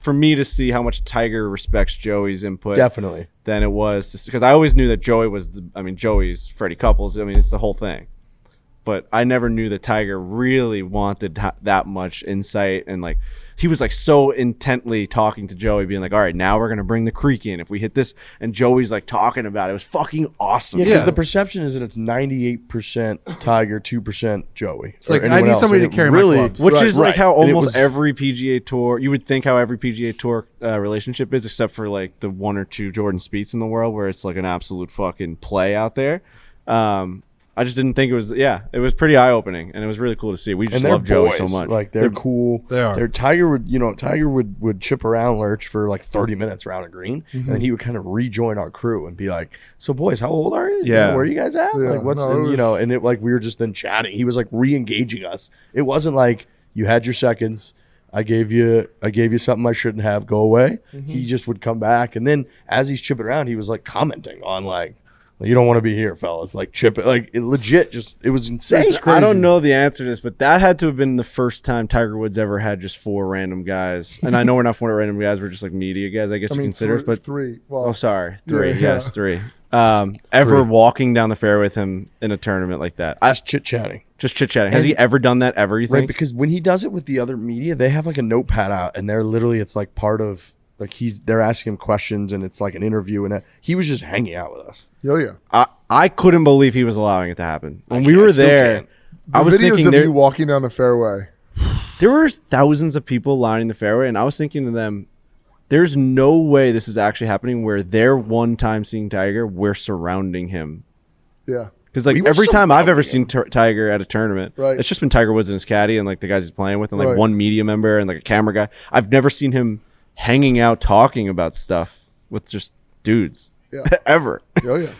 for me to see how much Tiger respects Joey's input. Definitely. Than it was, because I always knew that Joey was Joey's Freddie Couples. I mean, it's the whole thing. But I never knew that Tiger really wanted that much insight, and like he was like so intently talking to Joey, being like, all right, now we're going to bring the creek in if we hit this. And Joey's like talking about it. It was fucking awesome. Yeah, because the perception is that it's 98% Tiger, 2% Joey. It's like, I need somebody to carry my clubs. Which is like how And it almost was- every PGA Tour, you would think how every PGA Tour relationship is, except for like the one or two Jordan Spieths in the world where it's like an absolute fucking play out there. I just didn't think it was. It was pretty eye opening, and it was really cool to see. We just they're love Joey boys. so much. Like they're cool. They are. Tiger would chip around Lurch for like 30 minutes around a green, and then he would kind of rejoin our crew and be like, "So boys, how old are you? Yeah. Where are you guys at? Yeah, Like what's no, it was- and it like we were just then chatting. He was like re-engaging us. It wasn't like you had your seconds. I gave you something I shouldn't have. Go away. He just would come back, and then as he's chipping around, he was like commenting on like You don't want to be here, fellas. Like chip it, like it legit. Just it was insane. It's crazy. I don't know the answer to this, but that had to have been the first time Tiger Woods ever had just 4 random guys. And I know we're not 4 random guys; we're just like media guys, I guess you consider us. But 3. Well, oh, sorry, 3. Yeah. Yes, 3. Ever walking down the fairway with him in a tournament like that? Just chit chatting. Just chit chatting. Has he ever done that ever? You Right, think? because when he does it with the other media, they have like a notepad out, and they're literally it's like part of like they're asking him questions, and it's like an interview, and he was just hanging out with us. Oh yeah. I couldn't believe he was allowing it to happen. When I we can't- I were still there, can't. The I was videos thinking of there, you walking down the fairway. there were thousands of people lining the fairway, and I was thinking to them, there's no way this is actually happening where they're one time seeing Tiger, we're surrounding him. Yeah. Because like We were every time I've ever surrounding seen Tiger at a tournament, Right. it's just been Tiger Woods and his caddy and like the guys he's playing with and like Right. one media member and like a camera guy. I've never seen him hanging out talking about stuff with just dudes Yeah. ever. Oh yeah.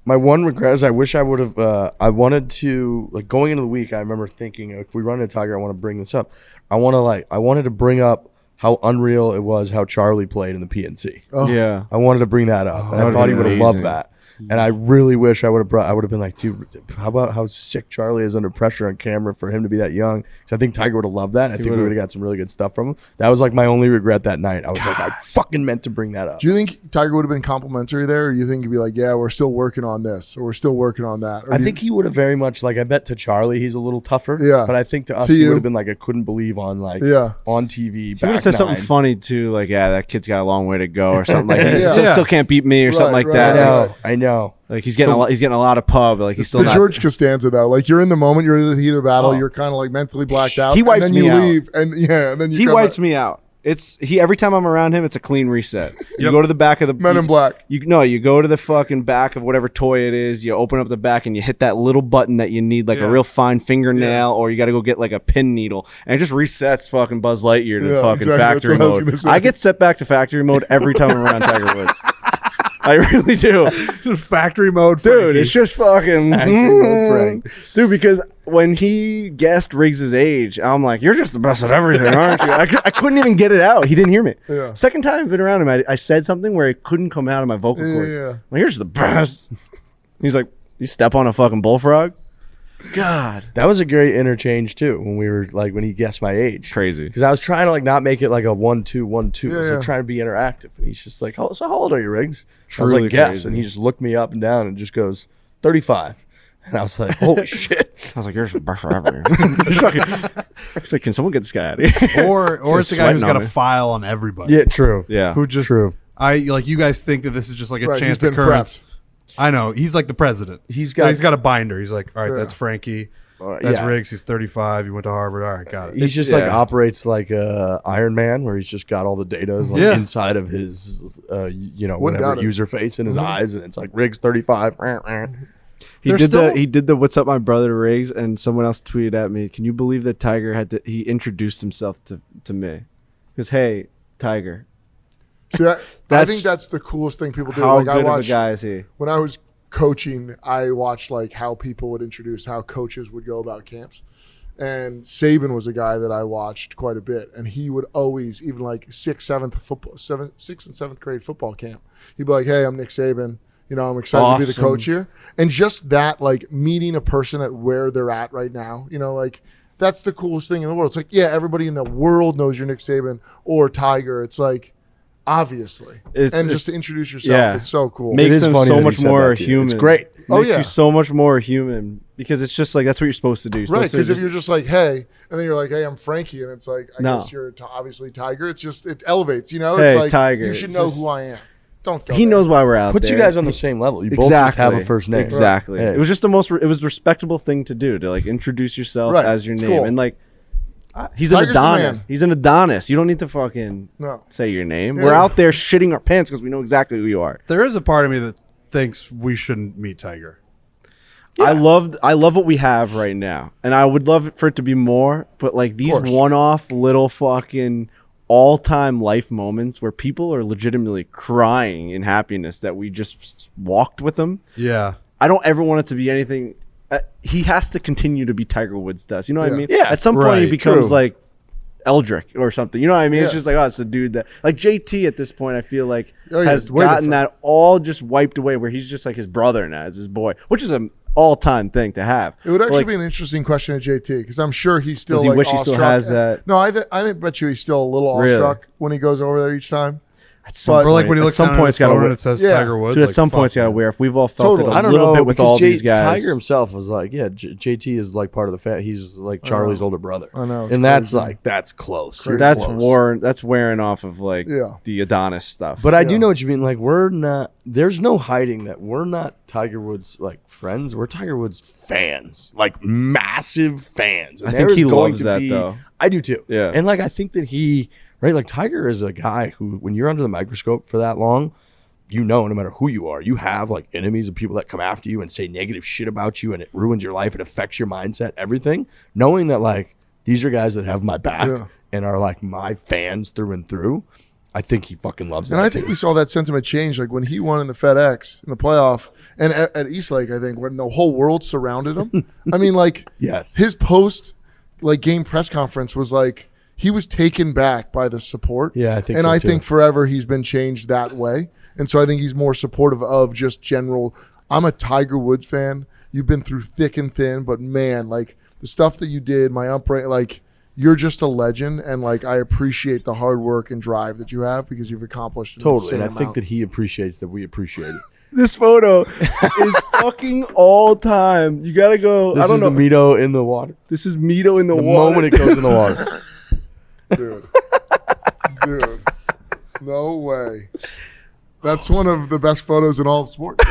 My one regret is I wish I would have. I wanted to like going into the week. I remember thinking if we run into Tiger, I want to bring this up. I wanted to bring up how unreal it was how Charlie played in the PNC. Oh. Yeah. I wanted to bring that up, and I that'd thought he be would have amazing. loved that. And I really wish I would have I would have been like, dude, how about how sick Charlie is under pressure on camera for him to be that young? Because I think Tiger would have loved that. I think we would have got some really good stuff from him. That was like my only regret that night. I was like, I fucking meant to bring that up. Do you think Tiger would have been complimentary there, or do you think he'd be like, yeah, we're still working on this, or we're still working on that? Or I do you- think he would have very much like I bet to Charlie he's a little tougher. Yeah. But I think to us To he you. would have been like I couldn't believe on like Yeah. on TV. He would have said something funny too, like, yeah, that kid's got a long way to go or something like that. Yeah. Still can't beat me or something like right, that. right. I know. Like he's getting he's getting a lot of pub. Like he's It's still the not. George Costanza though. Like you're in the moment, you're in the heat of battle, Oh. you're kind of like mentally blacked out. He wipes and then me you out. leave, and and then you He come wipes out. me out. It's every time I'm around him, it's a clean reset. You go to the back of the Men in Black. You go to the fucking back of whatever toy it is. You open up the back and you hit that little button that you need, like a real fine fingernail, or you got to go get like a pin needle, and it just resets fucking Buzz Lightyear to Yeah, fucking exactly. factory That's what I was mode. gonna say. I get set back to factory mode every time I'm around Tiger Woods. I really do. Just factory mode, Dude, Frankie. it's just fucking mode Frank. Dude, because when he guessed Riggs' age, I'm like, you're just the best at everything, aren't you? I couldn't even get it out. He didn't hear me. Yeah. Second time I've been around him, I said something where it couldn't come out of my vocal cords. Yeah. Like, you're just the best. He's like, you step on a fucking bullfrog? God. That was a great interchange too when we were like when he guessed my age. Crazy. Because I was trying to like not make it like a 1-2, 1-2. I was Yeah. like trying to be interactive. And he's just like, so how old are you, Riggs? I was Truly like, guess. crazy. And he just looked me up and down and just goes, 35. And I was like, holy shit. I was like, you're just the best at everything. He's like, can someone get this guy out of here? or it's the guy who's sweating got on a me. file on everybody. Yeah, true. Yeah. Who just True. you guys think that this is just like a Right, chance he's been occurrence. I know. He's like the president. He's So got, he's got a binder. He's like, all right, Yeah. that's Frankie. That's yeah. Riggs. He's 35. He went to Harvard. All right, got it. He's just like Yeah. operates like Iron Man, where he's just got all the data like Yeah. inside of his, Wouldn't whatever doubt it. user face in his eyes, and it's like Riggs 35. He They're did still- he did the what's up my brother Riggs, and someone else tweeted at me, can you believe that Tiger he introduced himself to me? Because hey, Tiger, See, I That's- think that's the coolest thing people do. how Like good I of a watched guy is he? when I was coaching, I watched like how people would introduce how coaches would go about camps. And Saban was a guy that I watched quite a bit, and he would always, even like 6th and 7th grade football camp, he'd be like, "Hey, I'm Nick Saban. You know, I'm excited to be the Awesome. coach here." And just that, like meeting a person at where they're at right now, like that's the coolest thing in the world. It's like, yeah, everybody in the world knows you're Nick Saban or Tiger. It's like, obviously, It's- just to introduce yourself, yeah. it's so cool. Makes is them funny so that he much said more that to you. human. It's great. Oh, Makes yeah. you so much more human because it's just like that's what you're supposed to do. You're Right, supposed to because if just- you're just like, hey, and then you're like, hey, I'm Frankie, and it's like, I No. guess you're obviously Tiger. It's just, it elevates, It's Hey, like, Tiger. you should It's know just- who I am. Don't go he there. knows why we're out Puts there. you guys on the same level. You both just have a first name. Exactly. Yeah. It was just the most. It was a respectable thing to do to like introduce yourself Right. as your It's name cool. and like. He's an Tiger's the man. Adonis. He's an Adonis. You don't need to fucking No. say your name. Yeah. We're out there shitting our pants because we know exactly who you are. There is a part of me that thinks we shouldn't meet Tiger. I love what we have right now, and I would love for it to be more. But like these course. one-off little fucking all-time life moments where people are legitimately crying in happiness that we just walked with them. Yeah. I don't ever want it to be anything. He has to continue to be Tiger Woods does. You know what I Yeah. mean? Yeah, At some point, he right, becomes true. like Eldrick or something. You know what I mean? Yeah. It's just like, oh, it's a dude that like JT at this point. I feel like has it's way gotten different. that all just wiped away, where he's just like his brother now, as his boy, which is an all-time thing to have. It would actually Like, be an interesting question at JT because I'm sure he's still. Does he like, wish he still awestruck. has that? No, I bet you he's still a little Really? awestruck when he goes over there each time. At some But- Or like when he at looks some down point, at it's his got to phone wear. and it says Yeah. Tiger Woods. Dude, at like, some point, it's fuck, got to man. wear. If we've all felt Totally. it I a don't little know bit with because all these guys. Tiger himself was like, yeah, JT is like part of the he's like Charlie's older brother. I know, it's and that's crazy. like that's close. You're That's close. That's wearing off of like Yeah. the Adonis stuff. But I do Yeah. know what you mean. Like we're not. There's no hiding that we're not Tiger Woods like friends. We're Tiger Woods fans, like massive fans. And I think there he is going loves to that, be- though. I do too. Yeah. And like I think that he right like Tiger is a guy who when you're under the microscope for that long, you know, no matter who you are, you have like enemies of people that come after you and say negative shit about you, and it ruins your life. It affects your mindset, everything. Knowing that like these are guys that have my back Yeah. and are like my fans through and through. I think he fucking loves that. And I think we saw that sentiment change, like when he won in the FedEx in the playoff, and at Eastlake, I think when the whole world surrounded him. I mean, like Yes. his post like game press conference was like he was taken back by the support. Yeah, I think and so, I too. think forever he's been changed that way, and so I think he's more supportive of just general. I'm a Tiger Woods fan. You've been through thick and thin, but man, like the stuff that you did, my upright, like. You're just a legend, and like I appreciate the hard work and drive that you have because you've accomplished an Totally. insane And I think amount. that he appreciates that we appreciate it. this photo is fucking all time. You gotta go. This I don't is know. the Mito in the water. This is Mito in the, The water. moment it goes in the water. Dude, no way. That's one of the best photos in all of sports.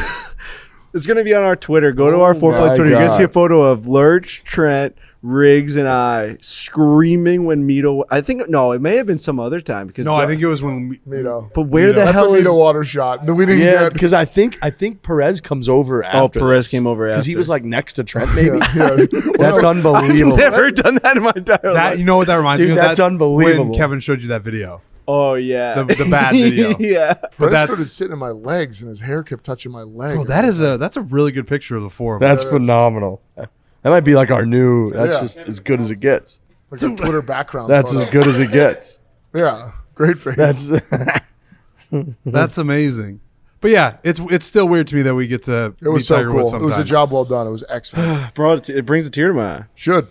It's gonna be on our Twitter. Go to our Oh Four Play my Twitter. You're gonna God. see a photo of Lurch, Trent, Riggs, and I screaming when Mito. I think no, it may have been some other time because No, I think it was when we, Mito. But where the That's a hell is? Mito water shot. No, we didn't Yeah, get. because I think Perez comes over after. Perez came over because he after. was like next to Trent. Maybe Yeah. that's unbelievable. Never done that in my entire that. life. You know what that reminds Dude, me of? that's unbelievable. When Kevin showed you that video, Oh yeah, the bad video. yeah. But Perez that's started sitting in my legs, and his hair kept touching my leg. bro, that's a really good picture of the four of us. That's phenomenal. That might be like our new. That's Yeah. just as good as it gets. like a Twitter background. That's photo. as good as it gets. Yeah, great face. That's That's amazing. But yeah, it's still weird to me that we get to it was meet so Tiger Woods cool. It was a sometimes. job well done. It was excellent. Bro, it brings a tear to my eye. Should.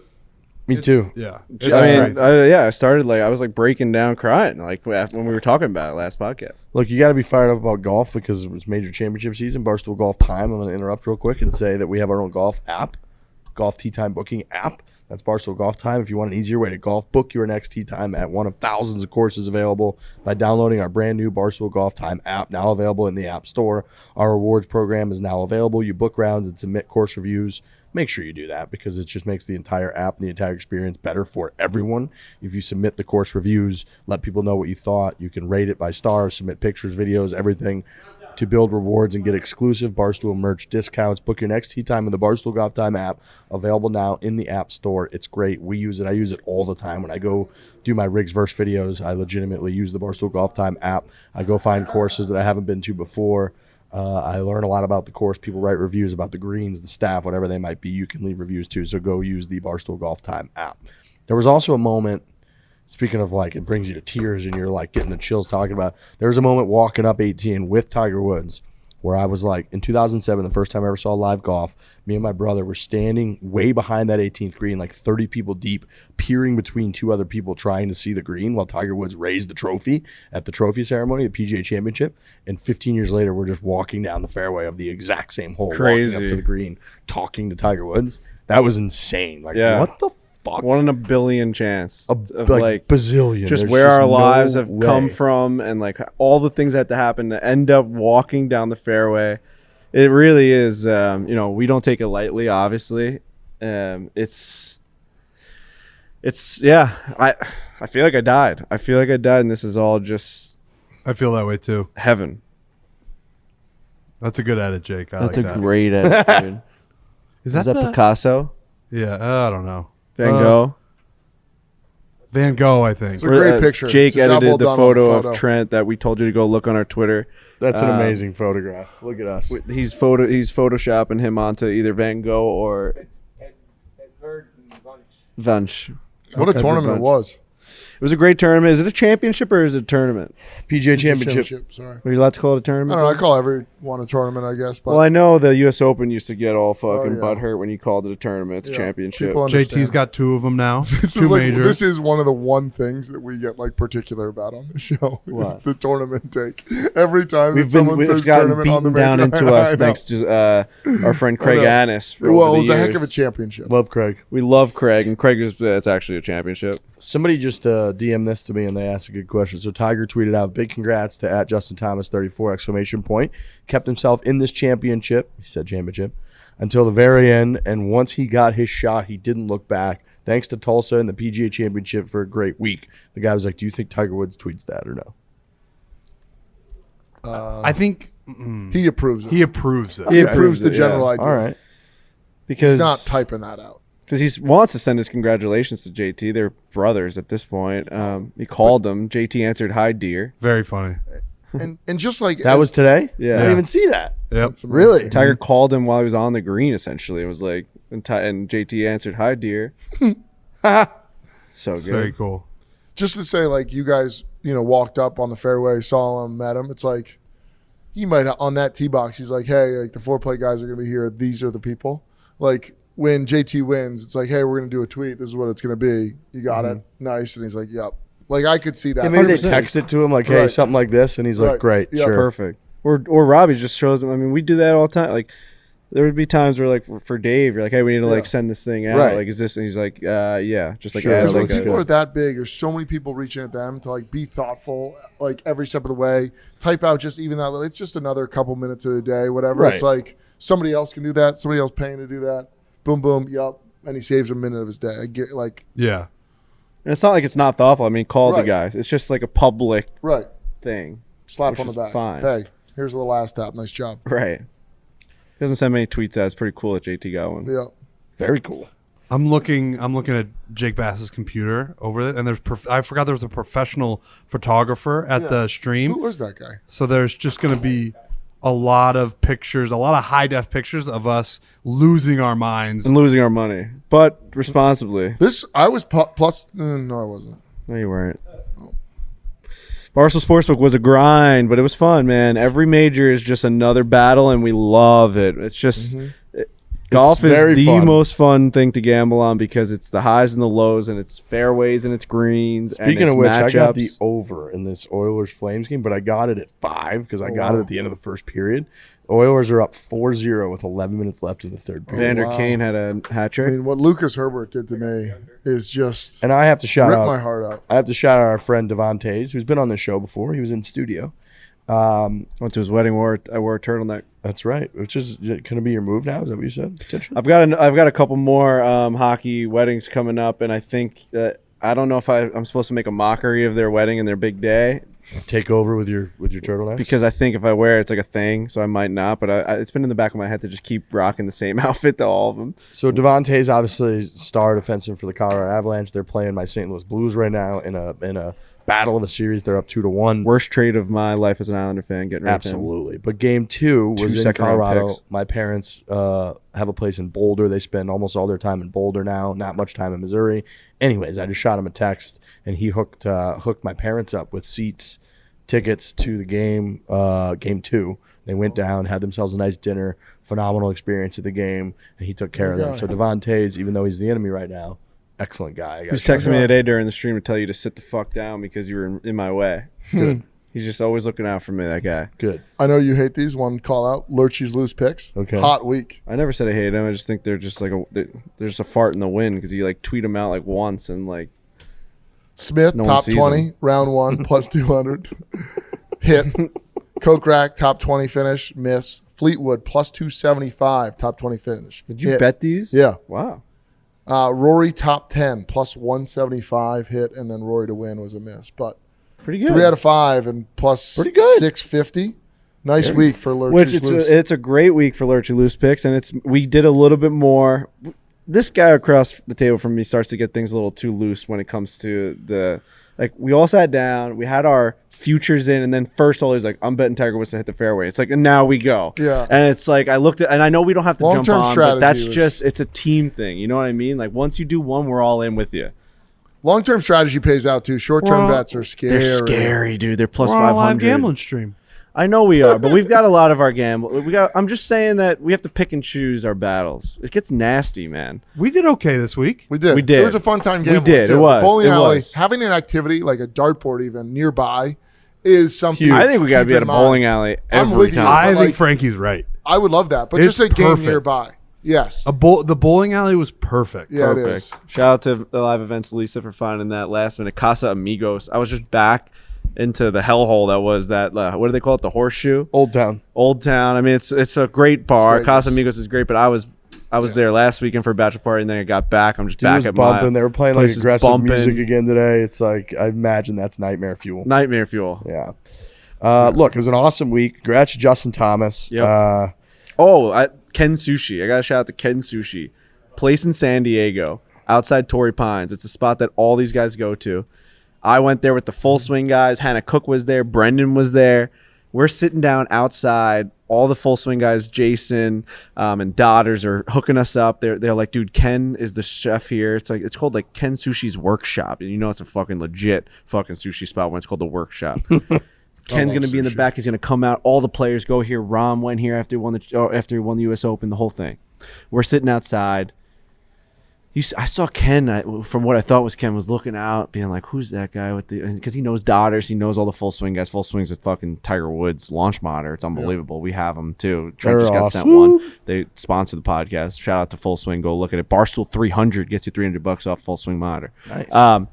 me too. Yeah, I mean, I started I was like breaking down crying like when we were talking about it last podcast. Look, you got to be fired up about golf because it's major championship season. Barstool Golf Time. I'm going to interrupt real quick and say that we have our own golf app, Golf Tee Time Booking app. That's Barstool Golf Time. If you want an easier way to golf, book your next tee time at one of thousands of courses available by downloading our brand new Barstool Golf Time app, now available in the App Store. Our rewards program is now available. You book rounds and submit course reviews. Make sure you do that because it just makes the entire app and the entire experience better for everyone. If you submit the course reviews, let people know what you thought. You can rate it by stars, submit pictures, videos, everything to build rewards and get exclusive Barstool merch discounts. Book your next tee time in the Barstool Golf Time app, available now in the App Store. It's great. We use it. I use it all the time. When I go do my Riggs verse videos, I legitimately use the Barstool Golf Time app. I go find courses that I haven't been to before. I learn a lot about the course. People write reviews about the greens, the staff, whatever they might be. You can leave reviews too. So go use the Barstool Golf Time app. There was also a moment, speaking of like it brings you to tears and you're like getting the chills talking about it, there was a moment walking up 18 with Tiger Woods where I was like, in 2007, the first time I ever saw live golf, me and my brother were standing way behind that 18th green, like 30 people deep, peering between two other people trying to see the green while Tiger Woods raised the trophy at the trophy ceremony, the PGA Championship. And 15 years later, we're just walking down the fairway of the exact same hole, walking Crazy. up to the green, talking to Tiger Woods. That was insane. Like, Yeah. what the fuck? 1 in a billion chance of like bazillion. just There's where our no lives have way. come from and like all the things that had to happen to end up walking down the fairway. It really is, we don't take it lightly, obviously. It's yeah, I feel like I died. And this is all just I feel that way too. heaven. That's a good edit, Jake. I That's like a that. great edit, dude. Is Is that that the, Picasso? Yeah, I don't know. Van Gogh? Van Gogh, I think. It's a great picture. Jake It's a job edited well the done on photo the photo. of Trent that we told you to go look on our Twitter. That's an amazing photograph. Look at us. He's photoshopping him onto either Van Gogh or At Verd and Bunch. Vunch. What a tournament it was. was a great tournament. Is it a championship or is it a tournament? PGA Championship. Sorry. Are you allowed to call it a I tournament? don't know. I call every one a tournament, I guess. But Well, I know the U.S. Open used to get all fucking yeah. butthurt when you called it a tournament. It's a Yeah, championship. people understand. JT's got 2 of them now. This two is like, majors. this is one of the one things that we get like particular about on the show. What? Is the tournament take. Every time We've that someone we've says gotten tournament on the beaten down major, into I us know. thanks to our friend Craig know. Annis. For Well, over it was the a heck years. of a championship. Love Craig. We love Craig, and Craig is it's actually a championship. Somebody just DM'd this to me and they asked a good question. So Tiger tweeted out, big congrats to @JustinThomas34 exclamation point. Kept himself in this championship. He said championship until the very end. And once he got his shot, he didn't look back. Thanks to Tulsa and the PGA Championship for a great week. The guy was like, do you think Tiger Woods tweets that or no? I think He approves it. he approves it. He approves the it, general yeah. idea. All right. Because He's not typing that out. Because he wants to send his congratulations to JT. They're brothers at this point. He called him. JT answered, "Hi, dear." Very funny. And just like That was today? Yeah. I didn't even see that. Yep. That's amazing. Really? Tiger called him while he was on the green. Essentially, it was like, and JT answered, "Hi, dear." So good. Very cool. Just to say, like, you guys, walked up on the fairway, saw him, met him. It's like he might on that tee box. He's like, hey, like the foreplay guys are gonna be here. These are the people. Like when JT wins, it's like, hey, we're gonna do a tweet. This is what it's gonna be. You got it, nice. And he's like, yep. Like I could see that. Yeah, maybe they 100%. text it to him like, hey, Right. something like this. And he's like, Right. great, Yeah. sure. Perfect. Or Robbie just shows him. I mean, we do that all the time. Like, there would be times where, like, for Dave, you're like, hey, we need to, like, send this thing out. Right. Like, is this? And he's like, yeah. Just like, Sure. yeah, Because when looks people good. are that big, there's so many people reaching at them to like be thoughtful, like every step of the way. Type out just even that little. It's just another couple minutes of the day, whatever. Right. It's like somebody else can do that. Somebody else paying to do that. Boom, boom, yup. And he saves a minute of his day. I get like Yeah. And it's not like it's not thoughtful. I mean, call the Right. guys. It's just like a public right. thing. Slap Which on the is back. fine. Hey, here's the last tap. Nice job. Right. He doesn't send many tweets out. It's pretty cool that JT got one. Yeah. Very cool. I'm looking at Jake Bass's computer over it, and I forgot there was a professional photographer at the stream. Who was that guy? So there's just going to be a lot of pictures, a lot of high def pictures of us losing our minds. And losing our money. But responsibly. This I was plus. No, I wasn't. No, you weren't. Barstool Sportsbook was a grind, but it was fun, man. Every major is just another battle, and we love it. It's just golf is very the fun. most fun thing to gamble on because it's the highs and the lows, and it's fairways and it's greens. Speaking and it's of which, I got the matchups. over in this Oilers Flames game, but I got it at 5 because I got it at the end of the first period. Oilers are up 4-0 with 11 minutes left in the third period. Vander wow. Kane had a hat I trick. mean, what Lucas Herbert did to me is just And I have to shout ripped out my heart out. I have to shout out our friend Devontae, who's been on the show before. He was in studio. Went to his wedding. I wore a turtleneck. That's right. Which is going to be your move now? Is that what you said? Potentially? I've got a couple more hockey weddings coming up, and I think I don't know if I'm supposed to make a mockery of their wedding and their big day. Take over with your turtleneck? Because I think if I wear it, it's like a thing, so I might not. But it's been in the back of my head to just keep rocking the same outfit to all of them. So Devontae's obviously star defenseman for the Colorado Avalanche. They're playing my St. Louis Blues right now in a battle of a series. They're up 2-1. Worst trade of my life as an Islander fan, getting rid of him. Absolutely. But game 2 was 2 in second-round Colorado. picks. My parents have a place in Boulder. They spend almost all their time in Boulder now, not much time in Missouri. Anyways, I just shot him a text, and he hooked my parents up with tickets to the game 2. They went down, had themselves a nice dinner, phenomenal experience at the game, and he took care of them. So Devontae's, even though he's the enemy right now, excellent guy. He was texting me today during the stream to tell you to sit the fuck down because you were in my way. Good. He's just always looking out for me, that guy. Good. I know you hate these. One call out. Lurchy's loose picks. Okay. Hot week. I never said I hate him. I just think they're just like they're just a fart in the wind because you like tweet them out like once and like Smith, No one top sees 20, him. round 1, plus 200. Hit. Kokrak, top 20 finish, miss. Fleetwood, plus 275, top 20 finish. Did you Hit. bet these? Yeah. Wow. Rory, top 10, plus 175, hit, and then Rory to win was a miss. But Pretty good. 3 out of 5 and plus Pretty good. 650. Nice week for Lurchy's Which loose. it's a great week for Lurchy Loose Picks, and we did a little bit more. This guy across the table from me starts to get things a little too loose when it comes to we all sat down, we had our futures in, and then first hole he's like, I'm betting Tiger Woods to hit the fairway. It's like, and now we go. Yeah. And it's like, I looked at, and I know we don't have to Long-term jump on, but that's strategy was- just, it's a team thing. You know what I mean? Like once you do one, we're all in with you. Long-term strategy pays out too. Short-term bets are scary. They're scary, dude. They're plus We're on a live 500. gambling stream. I know we are, but we've got a lot of our gamble. I'm just saying that we have to pick and choose our battles. It gets nasty, man. We did okay this week. We did. We did. It was a fun time gambling. We did. Too. It was. Bowling It alley, was. having an activity like a dartboard even nearby is something. I think we got to keep be at a in mind. bowling alley I'm every with you. time. I But, think like, Frankie's right. I would love that, but It's just a game perfect. nearby. Yes. The bowling alley was perfect. Yeah, it Perfect. is. Shout out to the live events, Lisa, for finding that last minute Casa Amigos. I was just back into the hellhole that was that. What do they call it? The Horseshoe. Old Town. Old Town. I mean, it's a great bar. Vegas. Casa Amigos is great, but I was there last weekend for a bachelor party, and then I got back. I'm just Dude back was at bumping. my They were playing like place is aggressive bumping. music again today. It's like, I imagine that's nightmare fuel. Nightmare fuel. Yeah. Look, it was an awesome week. Congrats to Justin Thomas. Yep. Ken Sushi. I got to shout out to Ken Sushi. Place in San Diego, outside Torrey Pines. It's a spot that all these guys go to. I went there with the full swing guys. Hannah Cook was there. Brendan was there. We're sitting down outside. All the full swing guys, Jason and Dodders, are hooking us up. They're like, dude, Ken is the chef here. It's called like Ken Sushi's Workshop, and you know it's a fucking legit fucking sushi spot when it's called the Workshop. Ken's gonna be in the back. He's gonna come out. All the players go here. Rom went here after he won the U.S. Open. The whole thing. We're sitting outside. I saw Ken, from what I thought was Ken, was looking out, being like, who's that guy with the, because he knows Dodders, he knows all the full swing guys. Full swing's at fucking Tiger Woods launch monitor. It's unbelievable. We have them too. Trent They're just got awesome. sent one. They sponsor the podcast. Shout out to Full Swing. Go look at it. Barstool 300 gets you $300 off Full Swing monitor. Nice.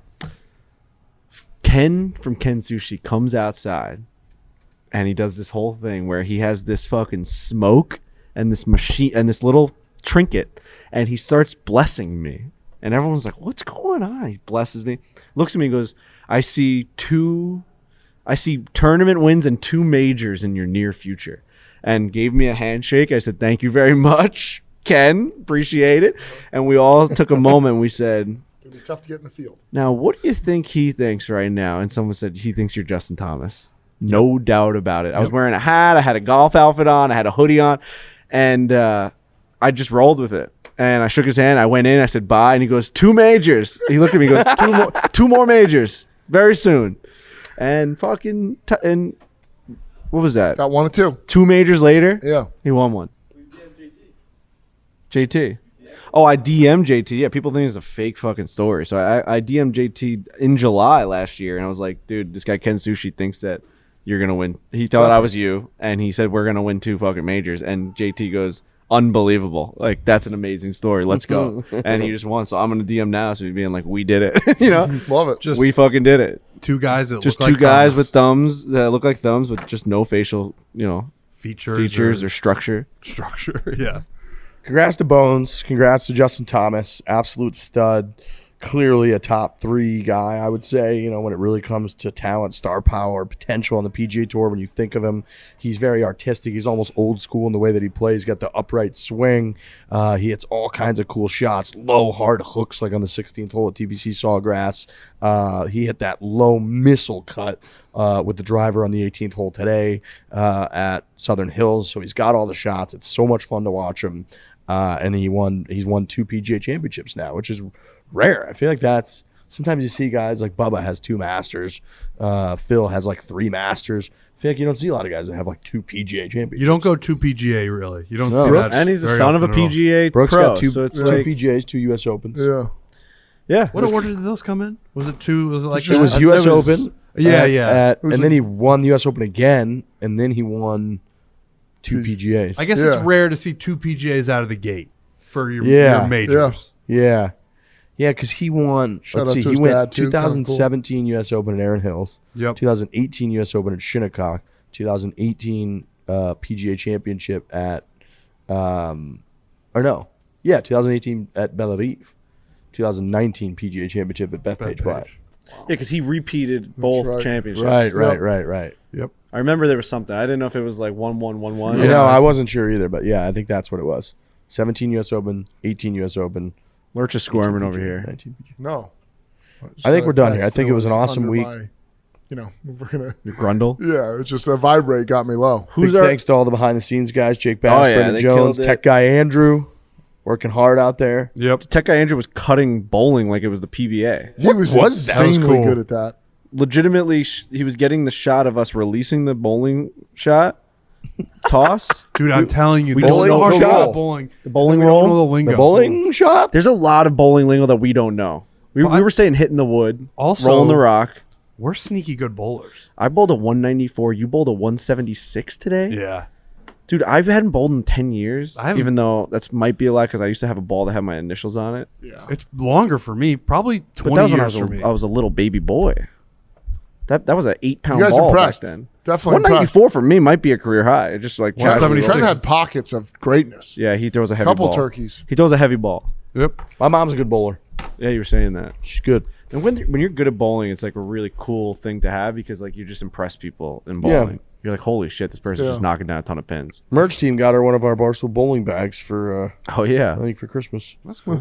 Ken from Ken Sushi comes outside and he does this whole thing where he has this fucking smoke and this machine and this little trinket, and he starts blessing me, and everyone's like, what's going on? He blesses me, looks at me and goes, I see tournament wins and 2 majors in your near future, and gave me a handshake. I said, thank you very much, Ken, appreciate it. And we all took a moment and we said, It'd be tough to get in the field. now what do you think he thinks right now? And someone said he thinks you're Justin Thomas. No doubt about it. I was wearing a hat, I had a golf outfit on, I had a hoodie on, and I just rolled with it. And I shook his hand. I went in. I said bye. And he goes, 2 majors. He looked at me. He goes, two more majors very soon. And fucking and what was that? Got 1 or 2. 2 majors later, Yeah. he won one. JT. Oh, I DM'd JT. Yeah, people think it's a fake fucking story. So I DM'd JT in July last year, and I was like, dude, this guy Ken Sushi thinks that you're gonna win. He thought I was you, and he said we're gonna win 2 fucking majors. And JT goes, unbelievable, like that's an amazing story, let's go. And he just won, so I'm gonna DM now, so he's being like, we did it. You know, Love it. Just we fucking did it. 2 guys that Just look 2 like guys thumbs. with thumbs that look like thumbs with just no facial, features features or structure. structure. Yeah. Congrats to Bones. Congrats to Justin Thomas. Absolute stud. Clearly a top 3 guy, I would say, when it really comes to talent, star power, potential on the PGA Tour. When you think of him, he's very artistic. He's almost old school in the way that he plays. He's got the upright swing. He hits all kinds of cool shots, low, hard hooks like on the 16th hole at TPC Sawgrass. He hit that low missile cut with the driver on the 18th hole today at Southern Hills. So he's got all the shots. It's so much fun to watch him. And he's won 2 PGA championships now, which is rare. I feel like that's sometimes you see guys like Bubba has 2 Masters, Phil has like 3 Masters. I feel like you don't see a lot of guys that have like 2 PGA championships. You don't go 2 PGA really. You don't No. see that. And he's the very son of a often at all. PGA Brooks pro, got 2, so it's 2 like, PGAs, 2 U.S. Opens. yeah. What order did those come in? Was it 2? Was it like It was that? U.S. it was- Open. Yeah, yeah. And then he won the U.S. Open again, and then he won 2 PGAs. I guess it's Yeah. rare to see 2 PGAs out of the gate for your Yeah. majors. Yeah. Yeah, because he won, Shout let's out see, to he his went dad, too. Kinda cool. 2017 U.S. Open at Erin Hills, Yep. 2018 U.S. Open at Shinnecock, 2018 PGA Championship at, 2018 at Bellerive, 2019 PGA Championship at Bethpage Black. Yeah, because he repeated both right. championships. Right. Yep. I remember there was something. I didn't know if it was like 1-1-1-1. You know, I wasn't sure either, but yeah, I think that's what it was. 17 U.S. Open, 18 U.S. Open. Lurch is squirming over here. 19 PGA. No. I think we're done here. I think it was an awesome under week. We're going to. Your Grundle. Yeah, it's just a vibrate got me low. Who's Big our thanks to all the behind the scenes guys: Jake Bass, Oh, yeah, Brendan they Jones, killed it. tech guy Andrew. working hard out there. Yep. Tech guy Andrew was cutting bowling like it was the PBA. He was was that? insanely That was cool. good at that. Legitimately, he was getting the shot of us releasing the bowling shot toss. Dude, I'm telling you, we this don't is know the hard the part roll. about bowling. The bowling We don't know roll. the lingo. The bowling shot? There's a lot of bowling lingo that we don't know. We were saying hitting the wood, Also- rolling the rock. We're sneaky good bowlers. I bowled a 194. You bowled a 176 today? Yeah. Dude, I hadn't bowled in 10 years, I haven't- even though that's might be a lot because I used to have a ball that had my initials on it. Yeah. It's longer for me. Probably But 20 that was when years for me. I was a little baby boy. That was an 8-pound You guys ball impressed. back then. Definitely 194 for me might be a career high. It just like Trent, 176. Trent had pockets of greatness. Yeah, he throws a heavy Couple ball. turkeys. He throws a heavy ball. Yep. My mom's a good bowler. Yeah, you were saying that. She's good. And when you're good at bowling, it's like a really cool thing to have because like you just impress people in bowling. Yeah. You're like, holy shit, this person's Yeah. just knocking down a ton of pins. Merch team got her one of our Barstool bowling bags for, Oh yeah. I think, for Christmas. That's Her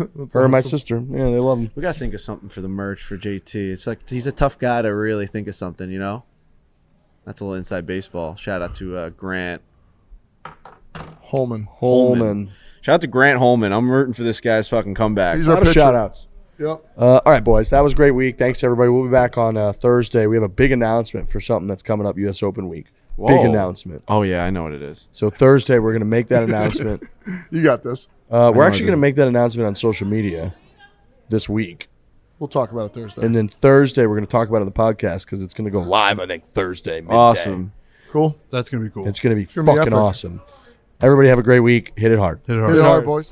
and my awesome. sister. Yeah, they love them. We gotta think of something for the merch for JT. It's like he's a tough guy to really think of something, you know? That's a little inside baseball. Shout out to Grant. Holman. Holman. Shout out to Grant Holman. I'm rooting for this guy's fucking comeback. He's A our lot of pitcher. shout outs. Yep. All right, boys. That was a great week. Thanks, everybody. We'll be back on Thursday. We have a big announcement for something that's coming up U.S. Open week. Big Whoa. announcement. Oh yeah, I know what it is. So Thursday, we're going to make that announcement. You got this. We're actually going to make that announcement on social media this week. We'll talk about it Thursday. And then Thursday, we're going to talk about it on the podcast because it's going to go live, I think, Thursday. Midday. Awesome. Cool. That's going to be cool. It's going to be gonna be fucking epic. awesome. Everybody have a great week. Hit it hard. Hit it hard. Hit it hard, boys.